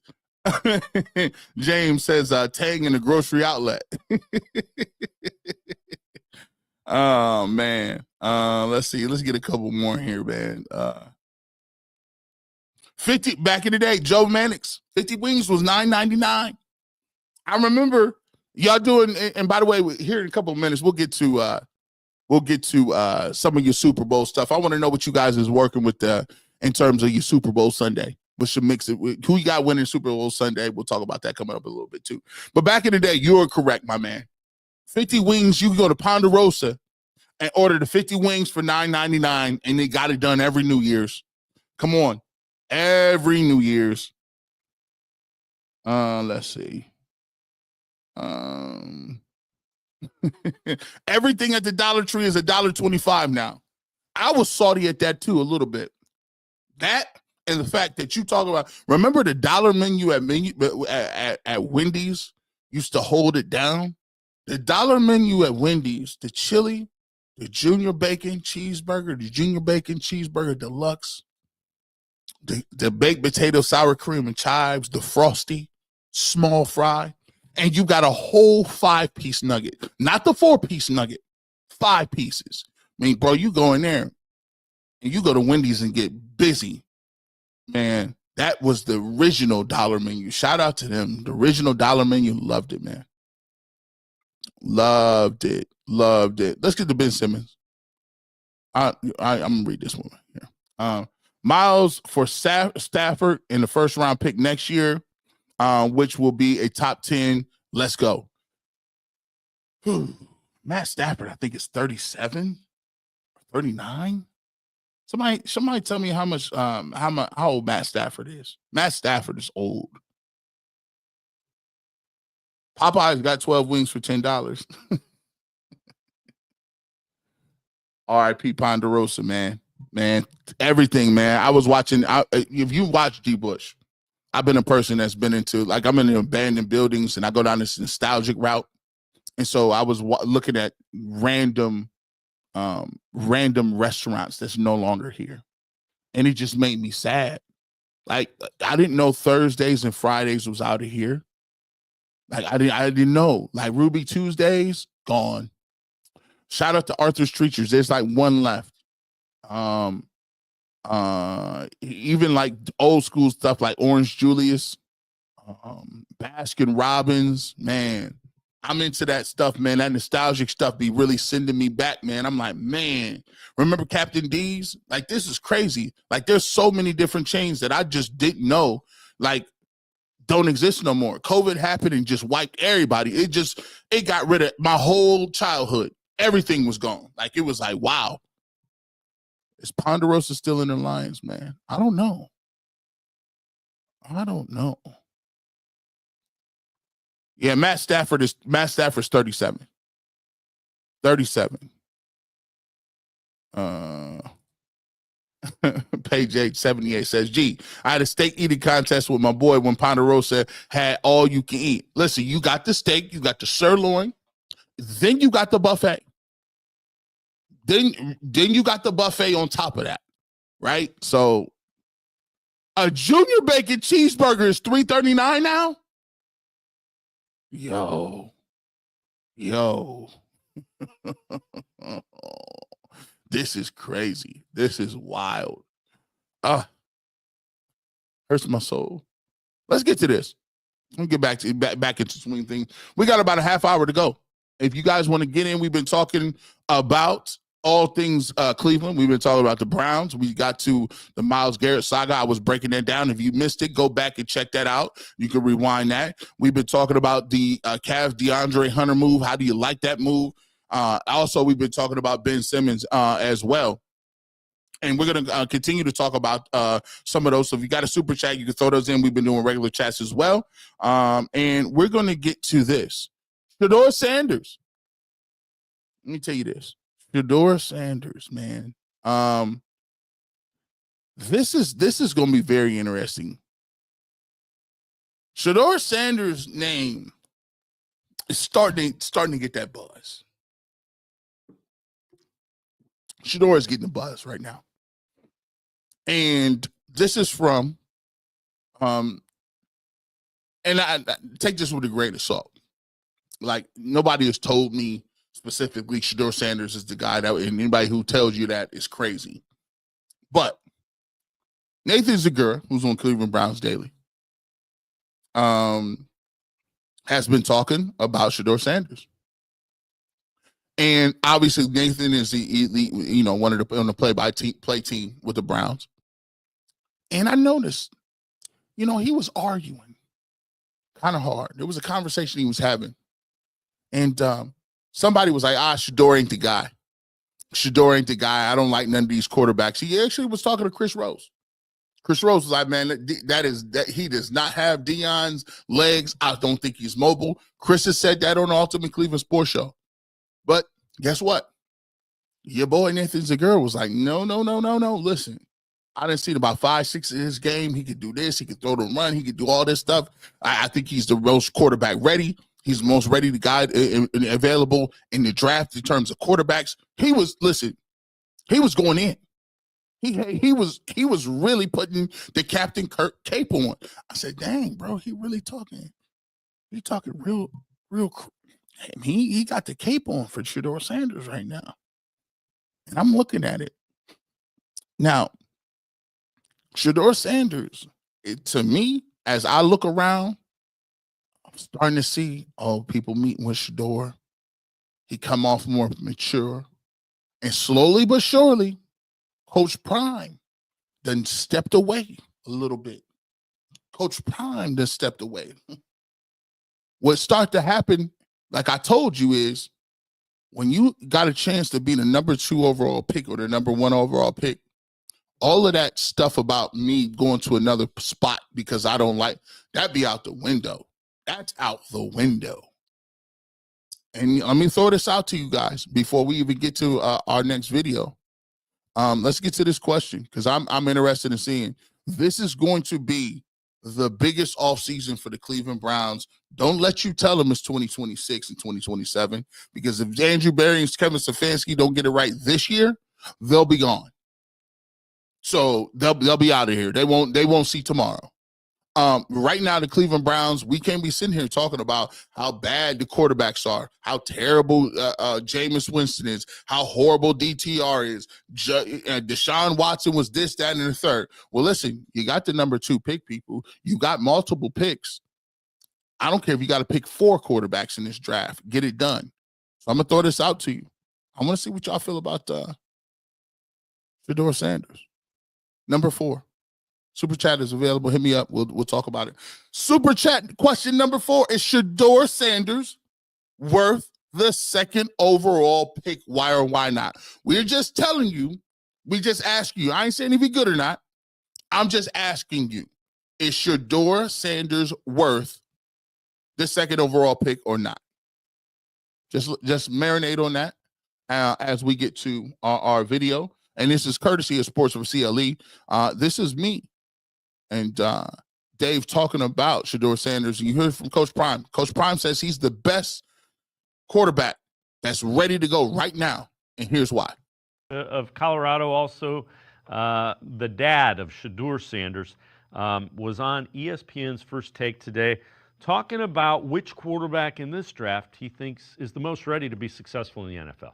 James says Tang in the grocery outlet. Oh man. Let's see. Let's get a couple more here, man. 50 back in the day, Joe Mannix. 50 wings was $9.99. I remember y'all doing, and by the way, here in a couple of minutes, we'll get to some of your Super Bowl stuff. I want to know what you guys is working with in terms of your Super Bowl Sunday. We should mix it with who you got winning Super Bowl Sunday. We'll talk about that coming up a little bit too. But back in the day, you were correct, my man. 50 wings, you can go to Ponderosa and order the 50 wings for $9.99, and they got it done every New Year's. Come on. Every New Year's. Let's see. Everything at the Dollar Tree is $1.25 now. I was salty at that too a little bit. That and the fact that you talk about, remember the dollar menu at Wendy's used to hold it down? The dollar menu at Wendy's, the chili, the junior bacon cheeseburger, the junior bacon cheeseburger deluxe, the baked potato, sour cream and chives, the frosty, small fry, and you got a whole 5-piece nugget, not the 4-piece nugget, 5 pieces. I mean, bro, you go in there and you go to Wendy's and get busy. Man, that was the original dollar menu. Shout out to them. The original dollar menu, loved it, man. Loved it. Let's get to Ben Simmons. I'm gonna read this one here. Miles for Stafford in the first round pick next year, which will be a top 10. Let's go. Matt Stafford, I think it's 37, 39. Somebody tell me how old Matt Stafford is. Matt Stafford is old. Popeye's got 12 wings for $10. R.I.P. Ponderosa, man. Everything, man. I was watching. If you watch G. Bush, I've been a person that's been into, like, I'm in abandoned buildings and I go down this nostalgic route. And so I was looking at random restaurants that's no longer here. And it just made me sad. Like, I didn't know Thursdays and Fridays was out of here. Like, I didn't know. Like, Ruby Tuesdays, gone. Shout out to Arthur's Treachers. There's like one left. Even like old school stuff like Orange Julius, Baskin Robbins, man. I'm into that stuff, man. That nostalgic stuff be really sending me back, man. I'm like, man, remember Captain D's? Like, this is crazy. Like, there's so many different chains that I just didn't know, like, don't exist no more. COVID happened and just wiped everybody. It got rid of my whole childhood. Everything was gone. Like, it was like, wow. Is Ponderosa still in the Lions, man? I don't know. Yeah, Matt Stafford's 37. 37. Page 878 says, G, I had a steak eating contest with my boy when Ponderosa had all you can eat. Listen, you got the steak, you got the sirloin, then you got the buffet. Then you got the buffet on top of that, right? So a junior bacon cheeseburger is $3.39 now? Yo. This is crazy. This is wild. Hurts my soul. Let's get to this. Let me get back into swing things. We got about a half hour to go. If you guys want to get in, we've been talking about all things Cleveland. We've been talking about the Browns. We got to the Myles Garrett saga. I was breaking that down. If you missed it, go back and check that out. You can rewind that. We've been talking about the Cavs DeAndre Hunter move. How do you like that move? Also, we've been talking about Ben Simmons as well. And we're going to continue to talk about some of those. So if you got a super chat, you can throw those in. We've been doing regular chats as well. And we're going to get to this. Shadeur Sanders. Let me tell you this. Shadeur Sanders, man. This is going to be very interesting. Shadeur Sanders' name is starting to get that buzz. Shadeur is getting the buzz right now. And this is from, and I take this with a grain of salt. Like, nobody has told me specifically Shadeur Sanders is the guy that, and anybody who tells you that is crazy. But Nathan Zegura, who's on Cleveland Browns Daily, has been talking about Shadeur Sanders. And obviously Nathan is the one of the on the play team with the Browns. And I noticed, he was arguing kind of hard. There was a conversation he was having. And somebody was like, Shadeur ain't the guy. Shadeur ain't the guy. I don't like none of these quarterbacks. He actually was talking to Chris Rose. Chris Rose was like, man, that he does not have Deion's legs. I don't think he's mobile. Chris has said that on the Ultimate Cleveland Sports Show. But guess what? Your boy Nathan Zegura was like, no. Listen, I didn't see about 5-6 of his game. He could do this. He could throw the run. He could do all this stuff. I think he's the most quarterback ready. He's the most ready guy available in the draft in terms of quarterbacks. He was going in. He was really putting the Captain Kirk cape on. I said, dang, bro, he really talking. He talking real. He got the cape on for Shadeur Sanders right now. And I'm looking at it. Now, Shadeur Sanders, to me, as I look around, I'm starting to see, people meeting with Shadeur. He come off more mature. And slowly but surely, Coach Prime then stepped away a little bit. Coach Prime then stepped away. What started to happen, like I told you, is when you got a chance to be the number 2 overall pick or the number 1 overall pick, all of that stuff about me going to another spot because I don't like, that be out the window. That's out the window. And let me throw this out to you guys before we even get to our next video. Let's get to this question because I'm interested in seeing. This is going to be the biggest offseason for the Cleveland Browns. Don't let you tell them it's 2026 and 2027 because if Andrew Berry and Kevin Stefanski don't get it right this year, they'll be gone. So they'll be out of here. They won't see tomorrow. Right now, the Cleveland Browns, we can't be sitting here talking about how bad the quarterbacks are, how terrible Jameis Winston is, how horrible DTR is. Deshaun Watson was this, that, and the third. Well, listen, you got the number 2 pick, people. You got multiple picks. I don't care if you got to pick 4 quarterbacks in this draft. Get it done. So I'm going to throw this out to you. I want to see what y'all feel about Shadeur Sanders. Number 4. Super chat is available. Hit me up. We'll talk about it. Super chat question number 4 is Shadeur Sanders worth the 2nd overall pick? Why or why not? We're just telling you. We just ask you. I ain't saying if he's good or not. I'm just asking you. Is Shadeur Sanders worth the 2nd overall pick or not? Just marinate on that as we get to our video. And this is courtesy of Sports from CLE. This is me. And Dave talking about Shadeur Sanders. You heard from Coach Prime. Coach Prime says he's the best quarterback that's ready to go right now. And here's why. Of Colorado, also the dad of Shadeur Sanders was on ESPN's First Take today talking about which quarterback in this draft he thinks is the most ready to be successful in the NFL.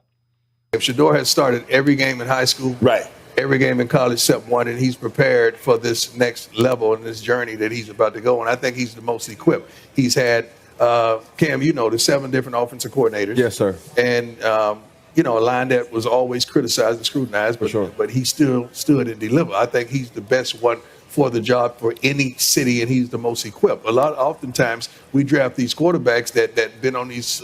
If Shadeur had started every game in high school, Right. every game in college except one, and he's prepared for this next level and this journey that he's about to go. And I think he's the most equipped. He's had, Cam, the 7 different offensive coordinators. Yes, sir. And, a line that was always criticized and scrutinized, but he still stood and delivered. I think he's the best one for the job for any city, and he's the most equipped. Oftentimes, we draft these quarterbacks that been on these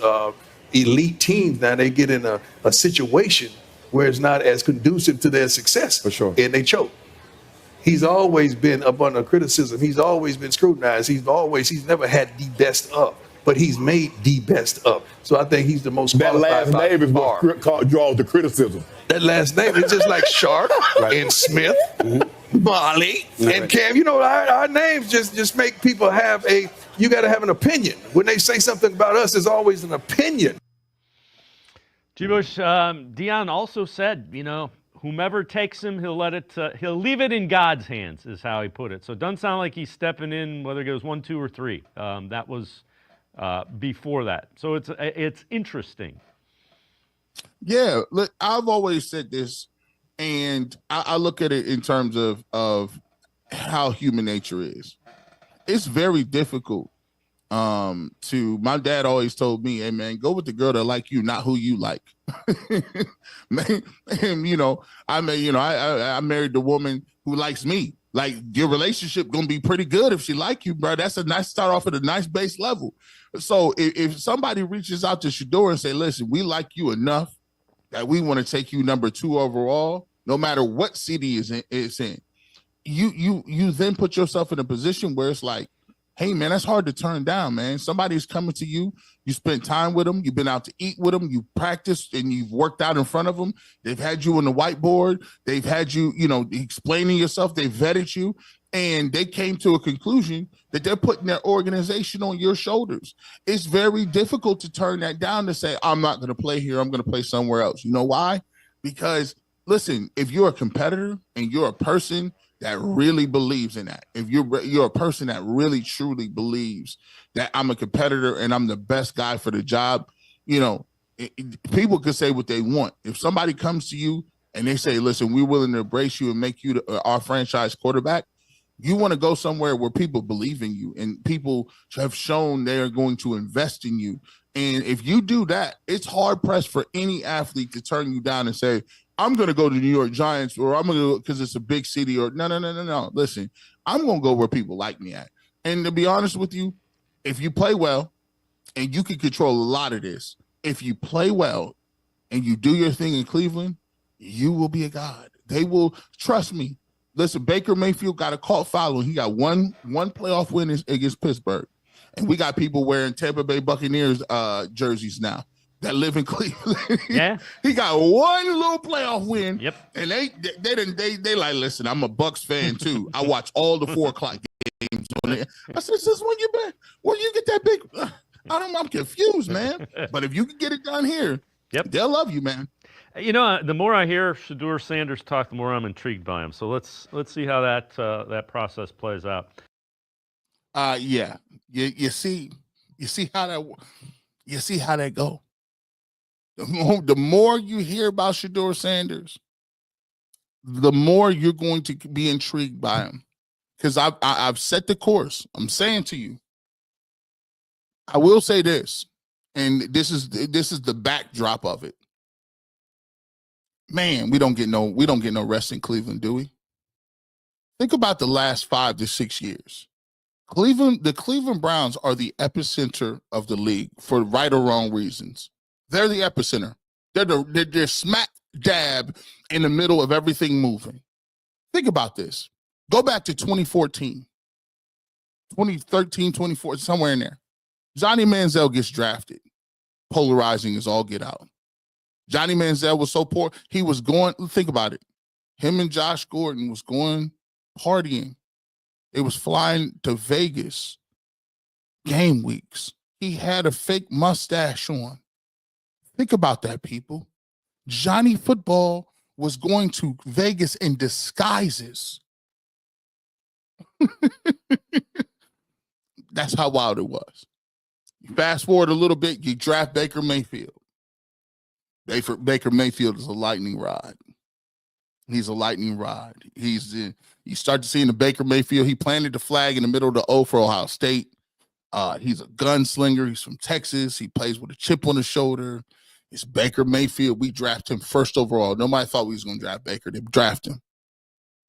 elite teams. Now they get in a situation where it's not as conducive to their success. For sure. And they choke. He's always been up under criticism. He's always been scrutinized. He's never had the best of, but he's made the best of. So I think he's the most That qualified. last name is what draws the criticism. That last name is just like Sharp and Smith, Molly, and Cam. You know, our names just make people have you got to have an opinion. When they say something about us, there's always an opinion. G. Bush, Deion also said, whomever takes him, he'll leave it in God's hands, is how he put it. So it doesn't sound like he's stepping in, whether it goes 1, 2, or 3. That was before that. So it's interesting. Yeah, look, I've always said this, and I look at it in terms of how human nature is. It's very difficult. My dad always told me, hey man, go with the girl that like you, not who you like. Man, and I married the woman who likes me. Like, your relationship gonna be pretty good if she like you, bro. That's a nice start off at a nice base level. So if somebody reaches out to Shadeur and say, listen, we like you enough that we want to take you number 2 overall, no matter what city it's in, you then put yourself in a position where it's like, hey man, that's hard to turn down, man. Somebody's coming to you. You spent time with them. You've been out to eat with them. You practiced and you've worked out in front of them. They've had you on the whiteboard. They've had you, explaining yourself. They vetted you, and they came to a conclusion that they're putting their organization on your shoulders. It's very difficult to turn that down to say, I'm not going to play here. I'm going to play somewhere else. You know why? Because listen, if you're a competitor and you're a person that really believes in that, if you're a person that really truly believes that I'm a competitor and I'm the best guy for the job, people can say what they want. If somebody comes to you and they say, listen, we're willing to embrace you and make you our franchise quarterback, you want to go somewhere where people believe in you and people have shown they're going to invest in you. And if you do that, it's hard pressed for any athlete to turn you down and say, I'm going to go to New York Giants, or I'm going to go because it's a big city, or no. Listen, I'm going to go where people like me at. And to be honest with you, if you play well, and you can control a lot of this, if you play well and you do your thing in Cleveland, you will be a god. They will trust me. Listen, Baker Mayfield got a cult following. He got one playoff win against Pittsburgh. And we got people wearing Tampa Bay Buccaneers jerseys now that live in Cleveland. Yeah. He got one little playoff win. Yep. And they like, listen, I'm a Bucs fan too. I watch all the 4:00 games on it. I said, this is when you get that big. I'm confused, man. But if you can get it done here, they'll love you, man. The more I hear Shadeur Sanders talk, the more I'm intrigued by him. So let's see how that process plays out. Yeah. You see how that go. The more you hear about Shadeur Sanders, the more you're going to be intrigued by him. Because I've set the course. I'm saying to you, I will say this, and this is the backdrop of it. Man, we don't get no rest in Cleveland, do we? Think about the last 5 to 6 years. The Cleveland Browns are the epicenter of the league for right or wrong reasons. They're the epicenter. They're smack dab in the middle of everything moving. Think about this. Go back to 2014, 2013, 2014, somewhere in there. Johnny Manziel gets drafted. Polarizing as all get out. Johnny Manziel was so poor. He was going, think about it. Him and Josh Gordon was going partying. They was flying to Vegas game weeks. He had a fake mustache on. Think about that, people. Johnny Football was going to Vegas in disguises. That's how wild it was. Fast forward a little bit, you draft Baker Mayfield. Baker Mayfield is a lightning rod. He's a lightning rod. You start to see in the Baker Mayfield, he planted the flag in the middle of the O for Ohio State. He's a gunslinger. He's from Texas. He plays with a chip on his shoulder. It's Baker Mayfield. We draft him first overall. Nobody thought we was going to draft Baker. They draft him.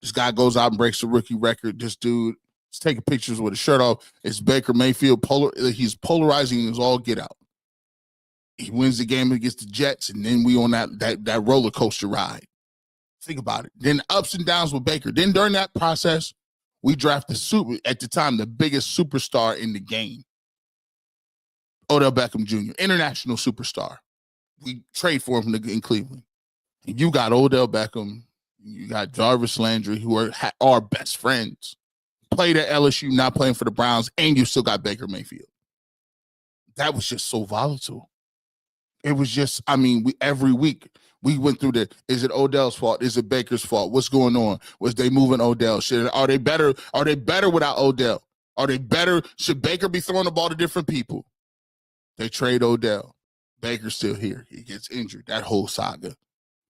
This guy goes out and breaks the rookie record. This dude is taking pictures with his shirt off. It's Baker Mayfield. He's polarizing as all get out. He wins the game against the Jets, and then we on that roller coaster ride. Think about it. Then ups and downs with Baker. Then during that process, we drafted at the time the biggest superstar in the game, Odell Beckham Jr., international superstar. We trade for him in Cleveland. And you got Odell Beckham, you got Jarvis Landry, who are our best friends. Played at LSU, not playing for the Browns, and you still got Baker Mayfield. That was just so volatile. It was just, I mean, every week we went through is it Odell's fault? Is it Baker's fault? What's going on? Was they moving Odell? Are they better without Odell? Are they better? Should Baker be throwing the ball to different people? They trade Odell. Baker's still here. He gets injured. That whole saga.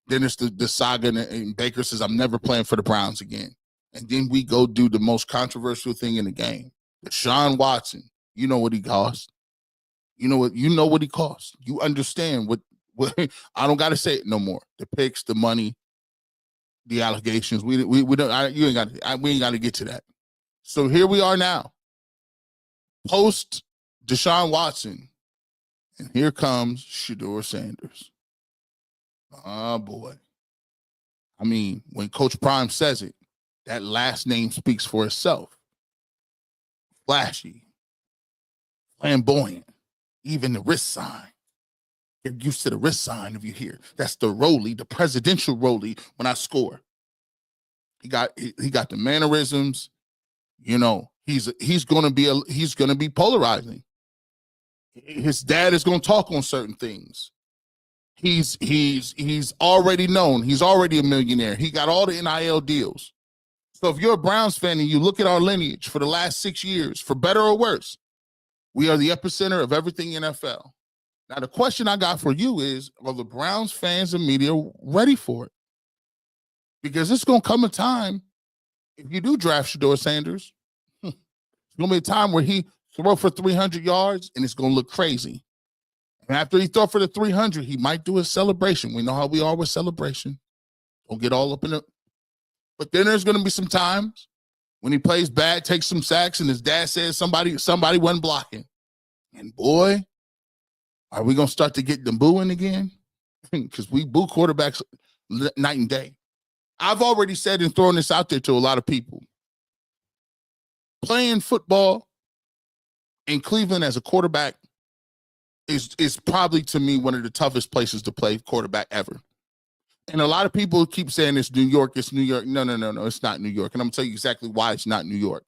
Then it's the saga, and Baker says, I'm never playing for the Browns again. And then we go do the most controversial thing in the game. Deshaun Watson, you know what he cost. You know what he cost. You understand what I don't got to say it no more. The picks, the money, the allegations. We don't. We ain't got to get to that. So here we are now, post Deshaun Watson, and here comes Shadeur Sanders. Oh boy. I mean, when Coach Prime says it, that last name speaks for itself. Flashy, flamboyant, even the wrist sign. Get used to the wrist sign if you hear. That's the rollie, the presidential rollie when I score. He got the mannerisms. You know, he's gonna be polarizing. His dad is gonna talk on certain things. He's already known. He's already a millionaire. He got all the NIL deals. So if you're a Browns fan and you look at our lineage for the last 6 years, for better or worse, we are the epicenter of everything NFL. Now, the question I got for you is, are the Browns fans and media ready for it? Because it's going to come a time, if you do draft Shadeur Sanders, it's going to be a time where he throw for 300 yards and it's going to look crazy. And after he throw for the 300, he might do a celebration. We know how we are with celebration. Don't get all up in it. But then there's going to be some times when he plays bad, takes some sacks, and his dad says somebody wasn't blocking. And boy, are we going to start to get them booing again? Because we boo quarterbacks night and day. I've already said and thrown this out there to a lot of people. Playing football in Cleveland as a quarterback is probably, to me, one of the toughest places to play quarterback ever. And a lot of people keep saying it's New York, it's New York. No, it's not New York. And I'm going to tell you exactly why it's not New York.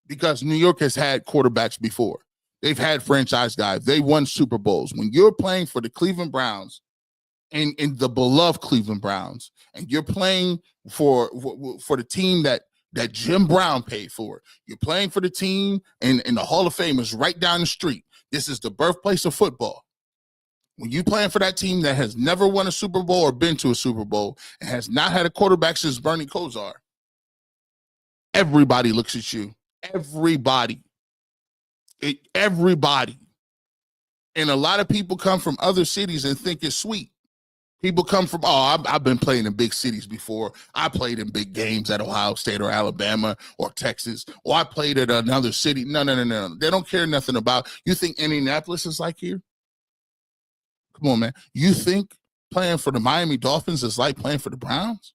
Because New York has had quarterbacks before. They've had franchise guys. They won Super Bowls. When you're playing for the Cleveland Browns and the beloved Cleveland Browns, and you're playing for the team that Jim Brown paid for, you're playing for the team and the Hall of Fame is right down the street. This is the birthplace of football. When you're playing for that team that has never won a Super Bowl or been to a Super Bowl and has not had a quarterback since Bernie Kosar, everybody looks at you. Everybody. And a lot of people come from other cities and think it's sweet. People come from, I've been playing in big cities before. I played in big games at Ohio State or Alabama or Texas, or I played at another city. No. They don't care nothing about. You think Indianapolis is like here? Come on, man. You think playing for the Miami Dolphins is like playing for the Browns?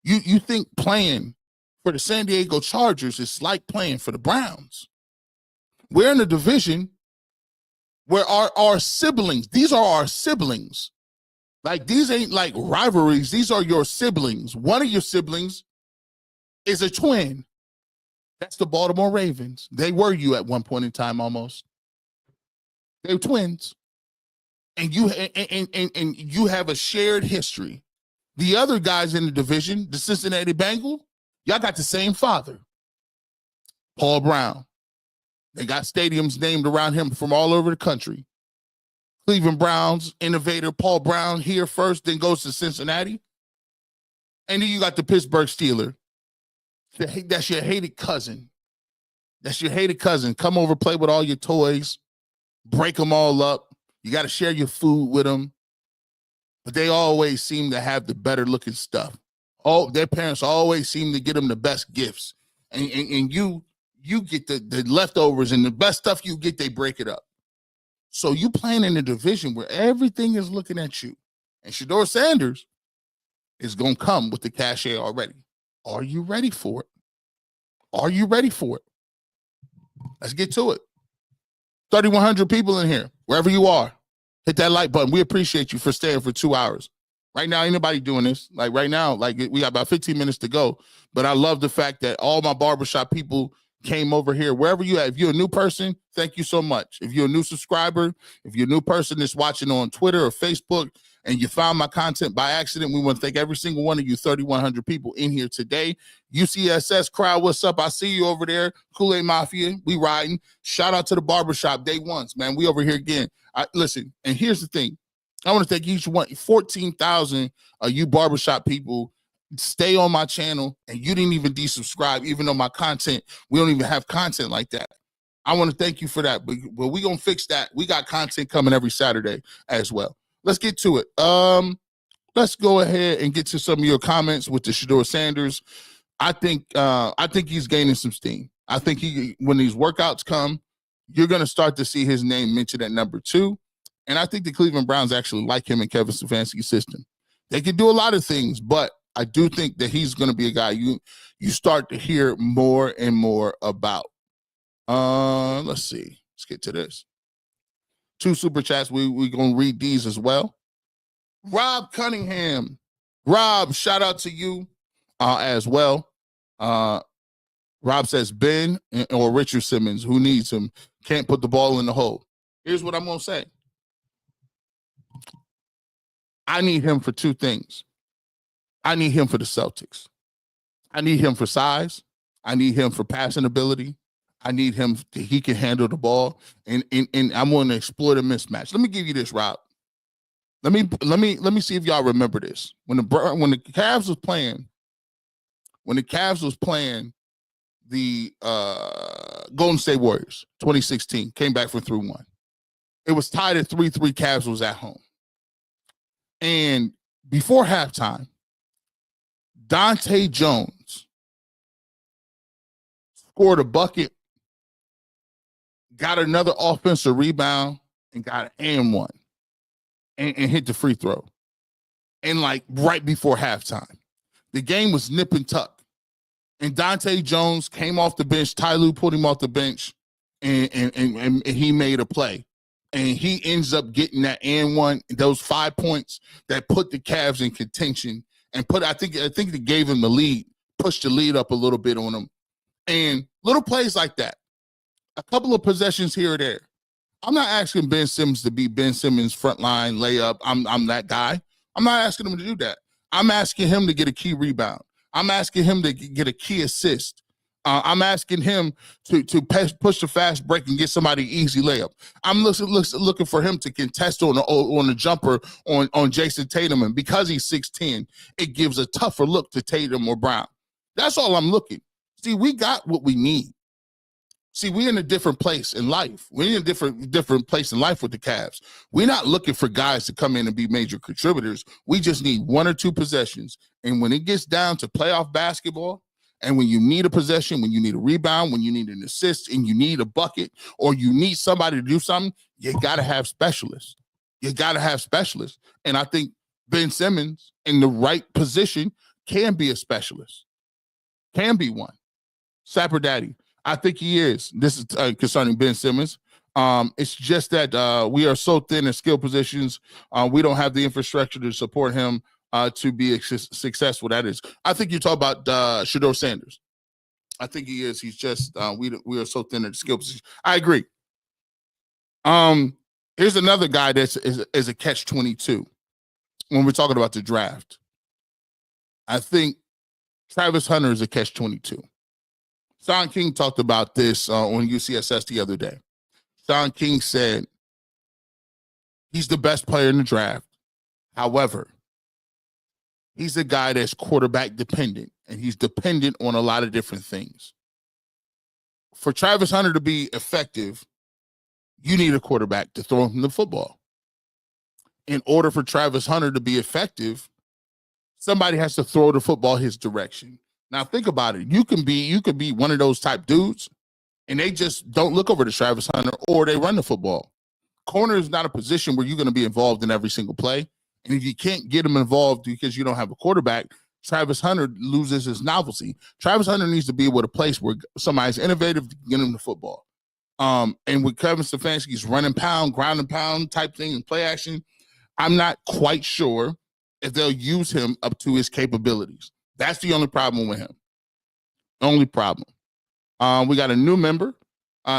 You think playing for the San Diego Chargers is like playing for the Browns? We're in a division where our siblings, these are our siblings. Like, these ain't like rivalries. These are your siblings. One of your siblings is a twin. That's the Baltimore Ravens. They were you at one point in time almost. They were twins. And you have a shared history. The other guys in the division, the Cincinnati Bengals, y'all got the same father, Paul Brown. They got stadiums named around him from all over the country. Cleveland Browns innovator Paul Brown here first, then goes to Cincinnati. And then you got the Pittsburgh Steelers. That's your hated cousin. That's your hated cousin. Come over, play with all your toys, break them all up. You got to share your food with them. But they always seem to have the better looking stuff. Their parents always seem to get them the best gifts. And you get the leftovers, and the best stuff you get, they break it up. So you playing in a division where everything is looking at you. And Shadeur Sanders is going to come with the cachet already. Are you ready for it? Are you ready for it? Let's get to it. 3,100 people in here, wherever you are. Hit that like button. We appreciate you for staying for 2 hours. Right now, ain't nobody doing this. Like right now, like we got about 15 minutes to go. But I love the fact that all my barbershop people came over here. Wherever you at, if you're a new person, thank you so much. If you're a new subscriber, if you're a new person that's watching on Twitter or Facebook, and you found my content by accident, we want to thank every single one of you 3,100 people in here today. UCSS crowd, what's up? I see you over there. Kool-Aid Mafia, we riding. Shout out to the barbershop day ones, man. We over here again. Listen, and here's the thing. I want to thank each one, 14,000 of you barbershop people. Stay on my channel, and you didn't even desubscribe, even though my content, we don't even have content like that. I want to thank you for that, but we're going to fix that. We got content coming every Saturday as well. Let's get to it. Let's go ahead and get to some of your comments with the Shadeur Sanders. I think he's gaining some steam. I think when these workouts come, you're going to start to see his name mentioned at number 2. And I think the Cleveland Browns actually like him in Kevin Stefanski's system. They can do a lot of things, but I do think that he's going to be a guy you start to hear more and more about. Let's see. Let's get to this. 2 super chats. We're going to read these as well. Rob Cunningham. Rob, shout out to you as well. Rob says, Ben or Richard Simmons, who needs him, can't put the ball in the hole. Here's what I'm going to say. I need him for 2 things. I need him for the Celtics. I need him for size. I need him for passing ability. I need him. He can handle the ball, and I'm going to explore the mismatch. Let me give you this, Rob. Let me see if y'all remember this. When the Cavs was playing, the Golden State Warriors, 2016, came back from 3-1. It was tied at 3-3. Cavs was at home, and before halftime, Dante Jones scored a bucket, got another offensive rebound, and got an and one, and hit the free throw. And like right before halftime, the game was nip and tuck. And Dante Jones came off the bench. Ty Lue put him off the bench, and he made a play. And he ends up getting that and one, those 5 points that put the Cavs in contention, and I think they gave him the lead, pushed the lead up a little bit on him. And little plays like that, a couple of possessions here or there. I'm not asking Ben Simmons to be Ben Simmons frontline layup. I'm that guy. I'm not asking him to do that. I'm asking him to get a key rebound. I'm asking him to get a key assist. I'm asking him to push the fast break and get somebody easy layup. I'm looking for him to contest on a jumper on Jason Tatum, and because he's 6'10", it gives a tougher look to Tatum or Brown. That's all I'm looking. See, we got what we need. See, we're in a different place in life. We're in a different place in life with the Cavs. We're not looking for guys to come in and be major contributors. We just need 1 or 2 possessions. And when it gets down to playoff basketball, and when you need a possession, when you need a rebound, when you need an assist, and you need a bucket, or you need somebody to do something, you got to have specialists. You got to have specialists. And I think Ben Simmons in the right position can be a specialist, can be one. Sapper Daddy, I think he is. This is concerning Ben Simmons. It's just that we are so thin in skill positions. We don't have the infrastructure to support him to be successful. That is, I think you talk about Shadeur Sanders. I think he is. He's just we are so thin in the skill position. I agree. Here's another guy that's is a catch-22 when we're talking about the draft. I think Travis Hunter is a catch-22. Sean King talked about this on UCSS the other day. Sean King said he's the best player in the draft. However, he's a guy that's quarterback dependent, and he's dependent on a lot of different things. For Travis Hunter to be effective, you need a quarterback to throw him the football. In order for Travis Hunter to be effective, somebody has to throw the football his direction. Now think about it. You can be one of those type dudes, and they just don't look over to Travis Hunter, or they run the football. corner is not a position where you're going to be involved in every single play. And if you can't get him involved because you don't have a quarterback, Travis Hunter loses his novelty. Travis Hunter needs to be with a place where somebody's innovative to get him the football. And with Kevin Stefanski's running pound, ground and pound type thing and play action, I'm not quite sure if they'll use him up to his capabilities. That's the only problem with him. Only problem. We got a new member,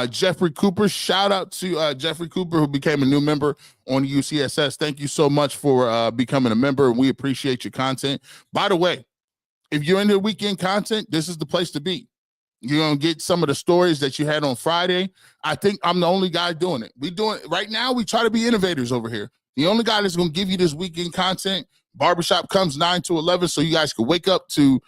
Jeffrey Cooper. Shout out to Jeffrey Cooper, who became a new member on UCSS. Thank you so much for becoming a member. We appreciate your content. By the way, if you're into weekend content, this is the place to be. You're going to get some of the stories that you had on Friday. I think I'm the only guy doing it. We doing it right now. We try to be innovators over here. The only guy that's going to give you this weekend content, Barbershop comes 9 to 11, so you guys can wake up to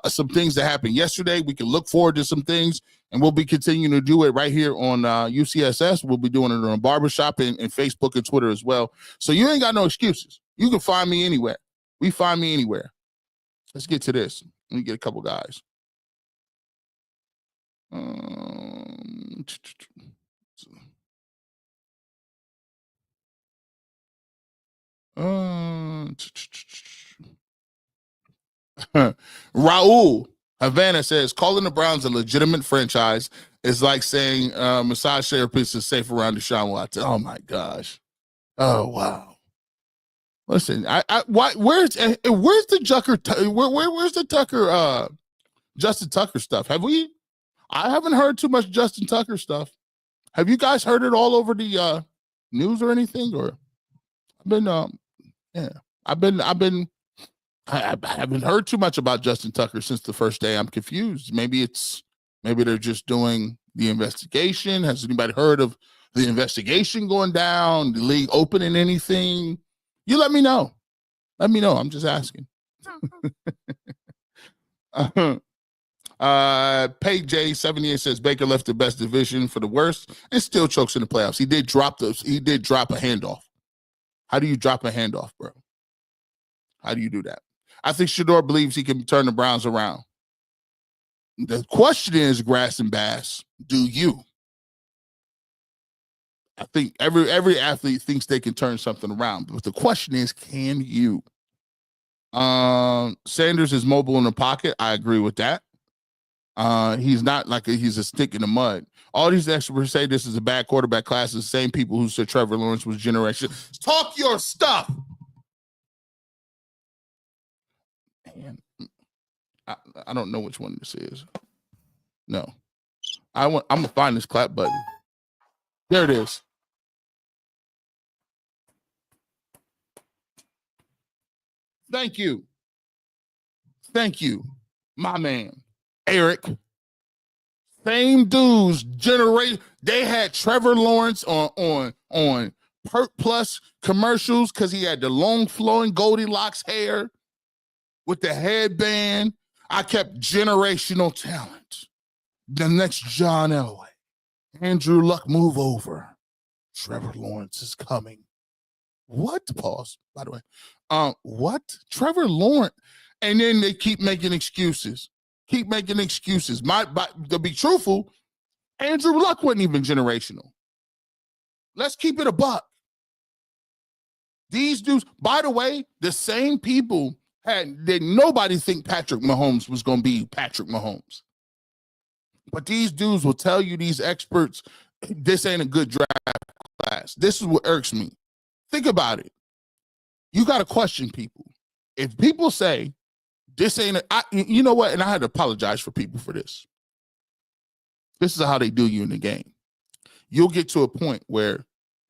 some things that happened yesterday. We can look forward to some things, and we'll be continuing to do it right here on UCSS. We'll be doing it on Barbershop and Facebook and Twitter as well. So you ain't got no excuses. You can find me anywhere. We find me anywhere. Let's get to this. Let me get a couple guys. Raul Havana says calling the Browns a legitimate franchise is like saying massage therapist is safe around Deshaun Watson. Oh my gosh. Oh wow. Listen, where's the Tucker? Where's the Tucker? Justin Tucker stuff? I haven't heard too much Justin Tucker stuff. Have you guys heard it all over the news or anything? Or I haven't heard too much about Justin Tucker since the first day. I'm confused. Maybe they're just doing the investigation. Has anybody heard of the investigation going down? The league opening anything? You let me know. Let me know. I'm just asking. Pay J78 says Baker left the best division for the worst and still chokes in the playoffs. He did drop a handoff. How do you drop a handoff, bro? How do you do that? I think Shadeur believes he can turn the Browns around. The question is, Grass and Bass, do you? I think every athlete thinks they can turn something around, but the question is, can you? Sanders is mobile in the pocket. I agree with that. He's not like he's a stick in the mud. All these experts say this is a bad quarterback class. The same people who said Trevor Lawrence was generation. Talk your stuff. Man, I don't know which one this is. No, I'm gonna find this clap button. There it is. Thank you, my man. Eric, same dudes generate. They had Trevor Lawrence on Perk Plus commercials because he had the long flowing Goldilocks hair with the headband. I kept generational talent. The next John Elway, Andrew Luck, move over. Trevor Lawrence is coming. What? Pause. By the way, what? Trevor Lawrence, and then they keep making excuses. To be truthful, Andrew Luck wasn't even generational. Let's keep it a buck. These dudes, by the way, the same people did nobody think Patrick Mahomes was going to be Patrick Mahomes. But these dudes will tell you, these experts, this ain't a good draft class. This is what irks me. Think about it. You got to question people. If people say, this ain't you know what? And I had to apologize for people for this. This is how they do you in the game. You'll get to a point where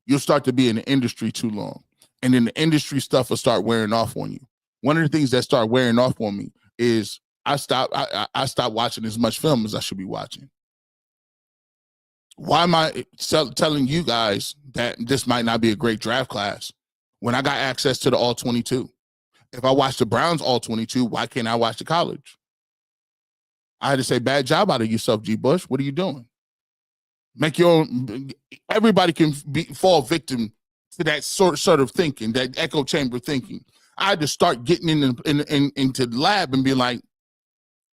you'll start to be in the industry too long. And then the industry stuff will start wearing off on you. One of the things that start wearing off on me is I stopped watching as much film as I should be watching. Why am I telling you guys that this might not be a great draft class when I got access to the all 22? If I watch the Browns all 22, why can't I watch the college? I had to say, bad job out of yourself, G. Bush. What are you doing? Make your own. Everybody can fall victim to that sort of thinking, that echo chamber thinking. I had to start getting into the lab and be like,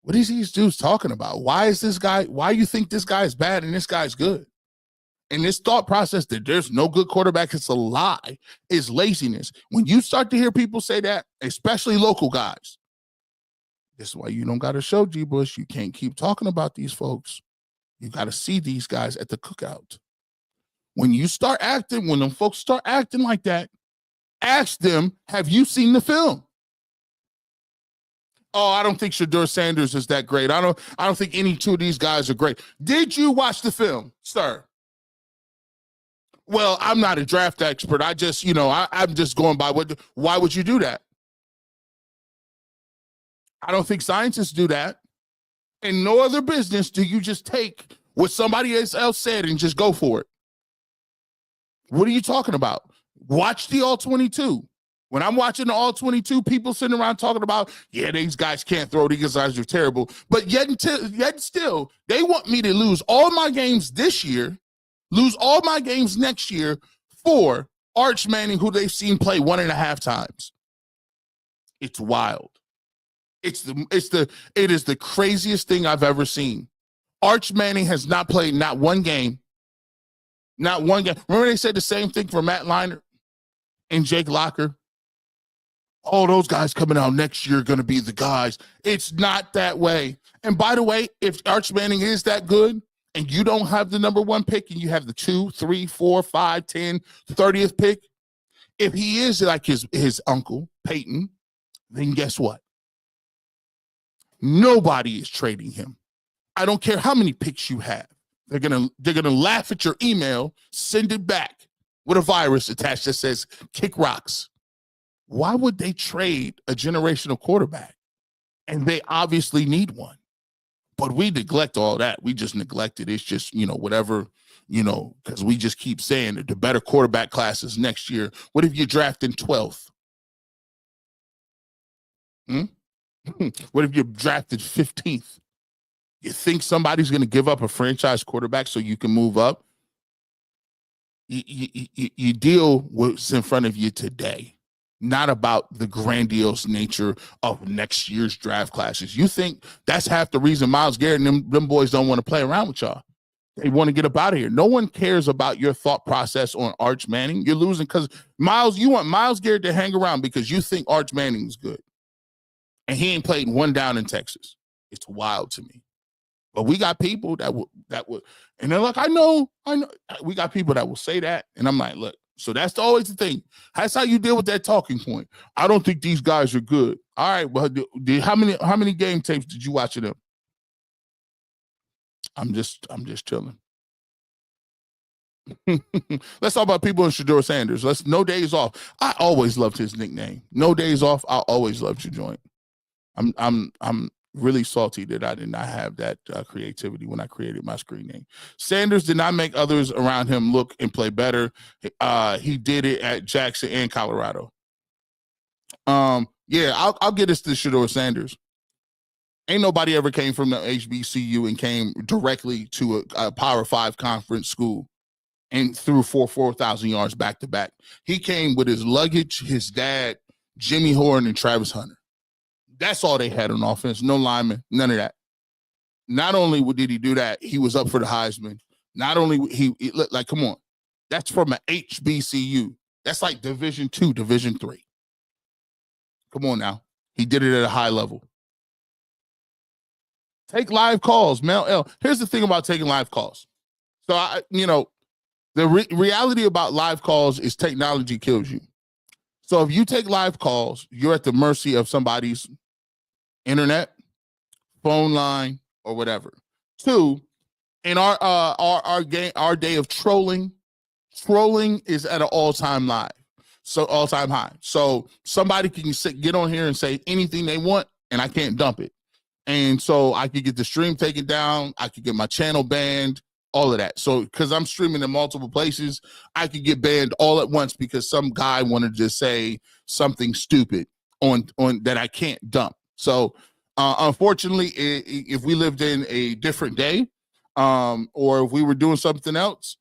what is these dudes talking about? Why is this guy? Why you think this guy is bad and this guy's good? And this thought process that there's no good quarterback, it's a lie, is laziness. When you start to hear people say that, especially local guys, this is why you don't got to show G. Bush. You can't keep talking about these folks. You got to see these guys at the cookout. When you start acting, when them folks start acting like that, ask them, have you seen the film? Oh, I don't think Shadeur Sanders is that great. I don't think any two of these guys are great. Did you watch the film, sir? Well, I'm not a draft expert. I just, I'm just going by why would you do that? I don't think scientists do that. In no other business do you just take what somebody else said and just go for it. What are you talking about? Watch the All-22. When I'm watching the All-22, people sitting around talking about, yeah, these guys can't throw, these guys are terrible. But yet still, they want me to lose all my games this year, lose all my games next year for Arch Manning, who they've seen play 1.5 times. It's wild. It is the craziest thing I've ever seen. Arch Manning has not played not one game. Not one game. Remember they said the same thing for Matt Leinart and Jake Locker? Oh, those guys coming out next year are going to be the guys. It's not that way. And by the way, if Arch Manning is that good and you don't have the number 1 pick and you have the 2, 3, 4, 5, 10, 30th pick, if he is like his uncle, Peyton, then guess what? Nobody is trading him. I don't care how many picks you have. They're gonna laugh at your email, send it back with a virus attached that says kick rocks. Why would they trade a generational quarterback? And they obviously need one. But we neglect all that. We just neglect it. It's just, whatever, because we just keep saying that the better quarterback classes next year. What if you're drafting 12th? What if you're drafted 15th? You think somebody's going to give up a franchise quarterback so you can move up? You deal with what's in front of you today, not about the grandiose nature of next year's draft classes. You think that's half the reason Myles Garrett and them boys don't want to play around with y'all. They want to get up out of here. No one cares about your thought process on Arch Manning. You're losing because you want Myles Garrett to hang around because you think Arch Manning is good. And he ain't played one down in Texas. It's wild to me. But we got people that would, and they're like, I know. We got people that will say that. And I'm like, look, so that's always the thing. That's how you deal with that talking point. I don't think these guys are good. All right, well, how many game tapes did you watch of them? I'm just chilling. Let's talk about people in Shadeur Sanders. No Days Off. I always loved his nickname. No Days Off. I always loved your joint. I'm really salty that I did not have that creativity when I created my screen name. Sanders did not make others around him look and play better. He did it at Jackson and Colorado. Yeah, I'll get us to Shadeur Sanders. Ain't nobody ever came from the HBCU and came directly to a Power 5 conference school and threw 4,000 yards back to back. He came with his luggage, his dad, Jimmy Horn, and Travis Hunter. That's all they had on offense. No linemen, none of that. Not only did he do that, he was up for the Heisman. Not only he looked like, come on, that's from an HBCU. That's like Division II, Division III. Come on now. He did it at a high level. Take live calls, Mel L. Here's the thing about taking live calls. So, the reality about live calls is technology kills you. So if you take live calls, you're at the mercy of somebody's internet, phone line, or whatever. 2, in our day of trolling is at an all-time high. So somebody can get on here and say anything they want, and I can't dump it. And so I could get the stream taken down, I could get my channel banned, all of that. So because I'm streaming in multiple places, I could get banned all at once because some guy wanted to say something stupid on that I can't dump. So unfortunately, if we lived in a different day, or if we were doing something else,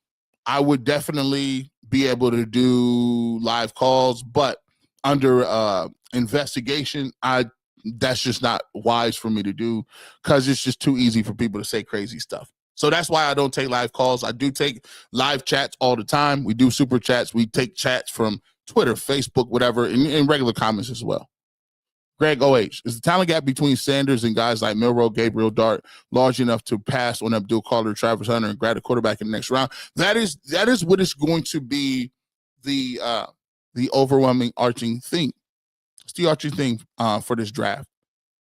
I would definitely be able to do live calls. But under investigation, that's just not wise for me to do because it's just too easy for people to say crazy stuff. So that's why I don't take live calls. I do take live chats all the time. We do super chats. We take chats from Twitter, Facebook, whatever, and regular comments as well. Greg OH, is the talent gap between Sanders and guys like Milroe, Gabriel, Dart large enough to pass on Abdul Carter, Travis Hunter, and grab a quarterback in the next round? That is what is going to be the overwhelming arching thing. It's the arching thing for this draft.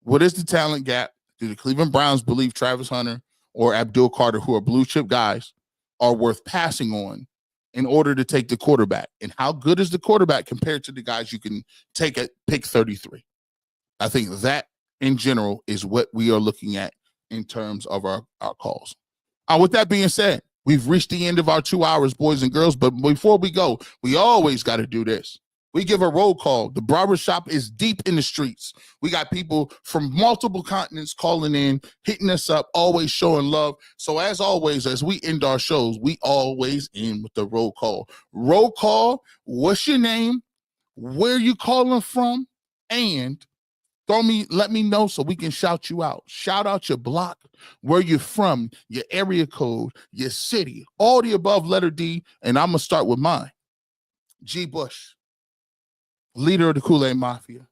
What is the talent gap? Do the Cleveland Browns believe Travis Hunter or Abdul Carter, who are blue chip guys, are worth passing on in order to take the quarterback? And how good is the quarterback compared to the guys you can take at pick 33? I think that, in general, is what we are looking at in terms of our calls. With that being said, we've reached the end of our 2 hours, boys and girls. But before we go, we always got to do this. We give a roll call. The barbershop is deep in the streets. We got people from multiple continents calling in, hitting us up, always showing love. So as always, as we end our shows, we always end with the roll call. Roll call, what's your name? Where you calling from? And let me know so we can shout you out. Shout out your block, where you're from, your area code, your city, all the above, letter D. And I'm going to start with mine. G. Bush, leader of the Kool-Aid Mafia,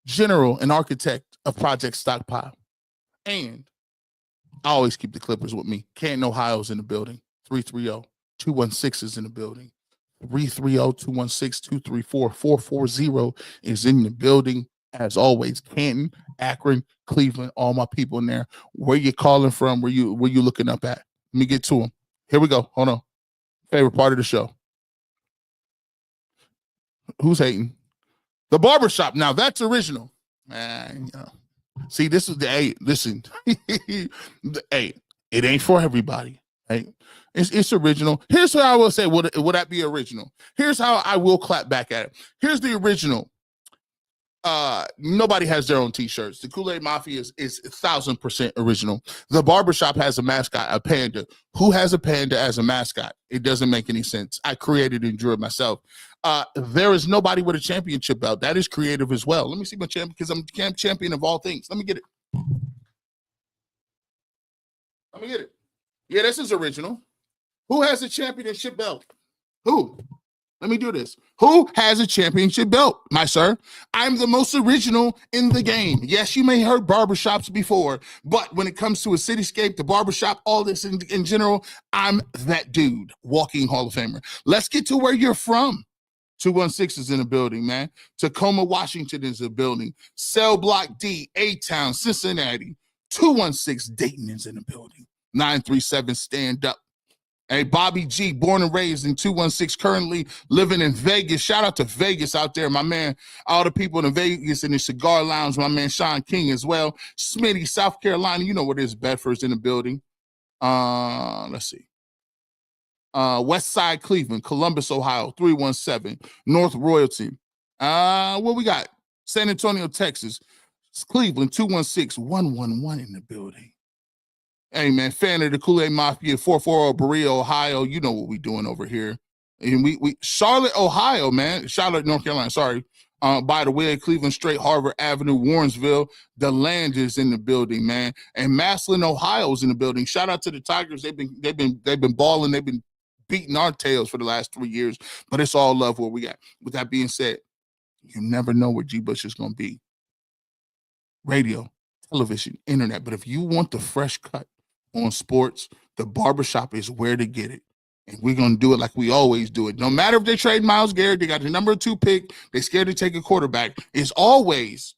general and architect of Project Stockpile. And I always keep the Clippers with me. Canton, Ohio's in the building. 330-216 is in the building. 330-216-234-440 is in the building. As always, Canton, Akron, Cleveland, all my people in there. Where you calling from? Where you looking up at? Let me get to them. Here we go. Hold on. Favorite part of the show. Who's hating? The barbershop. Now that's original. Man, see, this is the listen. Hey, it ain't for everybody. Hey, it's original. Here's how I will say, would that be original? Here's how I will clap back at it. Here's the original. Nobody has their own t-shirts. The Kool-Aid Mafia is 1,000% original. The barbershop has a mascot, a panda. Who has a panda as a mascot? It doesn't make any sense. I created and drew it myself. There is nobody with a championship belt. That is creative as well. Let me see my champion, because I'm champion of all things. Let me get it. Yeah, this is original. Who has a championship belt? Who? Let me do this. Who has a championship belt, my sir? I'm the most original in the game. Yes, you may have heard barbershops before, but when it comes to a cityscape, the barbershop, all this in general, I'm that dude, walking Hall of Famer. Let's get to where you're from. 216 is in the building, man. Tacoma, Washington is in the building. Cell Block D, A-Town, Cincinnati. 216, Dayton is in the building. 937, stand up. Hey, Bobby G, born and raised in 216, currently living in Vegas. Shout out to Vegas out there, my man. All the people in Vegas in the cigar lounge, my man Sean King as well. Smitty, South Carolina, you know what it is. Bedford's in the building. Let's see. West Side, Cleveland, Columbus, Ohio, 317. North Royalty. What we got? San Antonio, Texas. Cleveland, 216-111 in the building. Hey, man, fan of the Kool-Aid Mafia, 440 Berea, Ohio. You know what we doing over here. And we Charlotte, Ohio, man. Charlotte, North Carolina, sorry. By the way, Cleveland Straight, Harvard Avenue, Warrensville. The land is in the building, man. And Massillon, Ohio is in the building. Shout out to the Tigers. They've been balling. They've been beating our tails for the last 3 years. But it's all love where we at. With that being said, you never know where G. Bush is going to be. Radio, television, internet. But if you want the fresh cut on sports, the barbershop is where to get it. And we're going to do it like we always do it. No matter if they trade Myles Garrett, they got the number 2 pick, they're scared to take a quarterback. It's always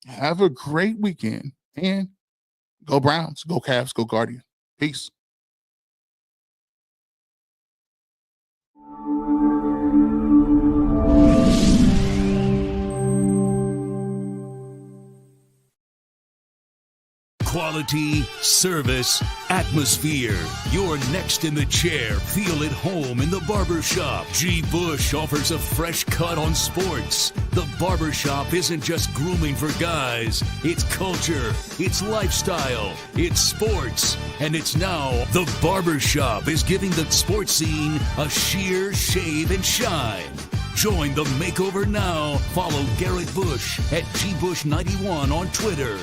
have a great weekend and go Browns, go Cavs, go Guardian. Peace. Quality, service, atmosphere. You're next in the chair. Feel at home in the barbershop. G. Bush offers a fresh cut on sports. The barbershop isn't just grooming for guys. It's culture. It's lifestyle. It's sports. And it's now the barbershop is giving the sports scene a sheer shave and shine. Join the makeover now. Follow Garrett Bush at GBush91 on Twitter.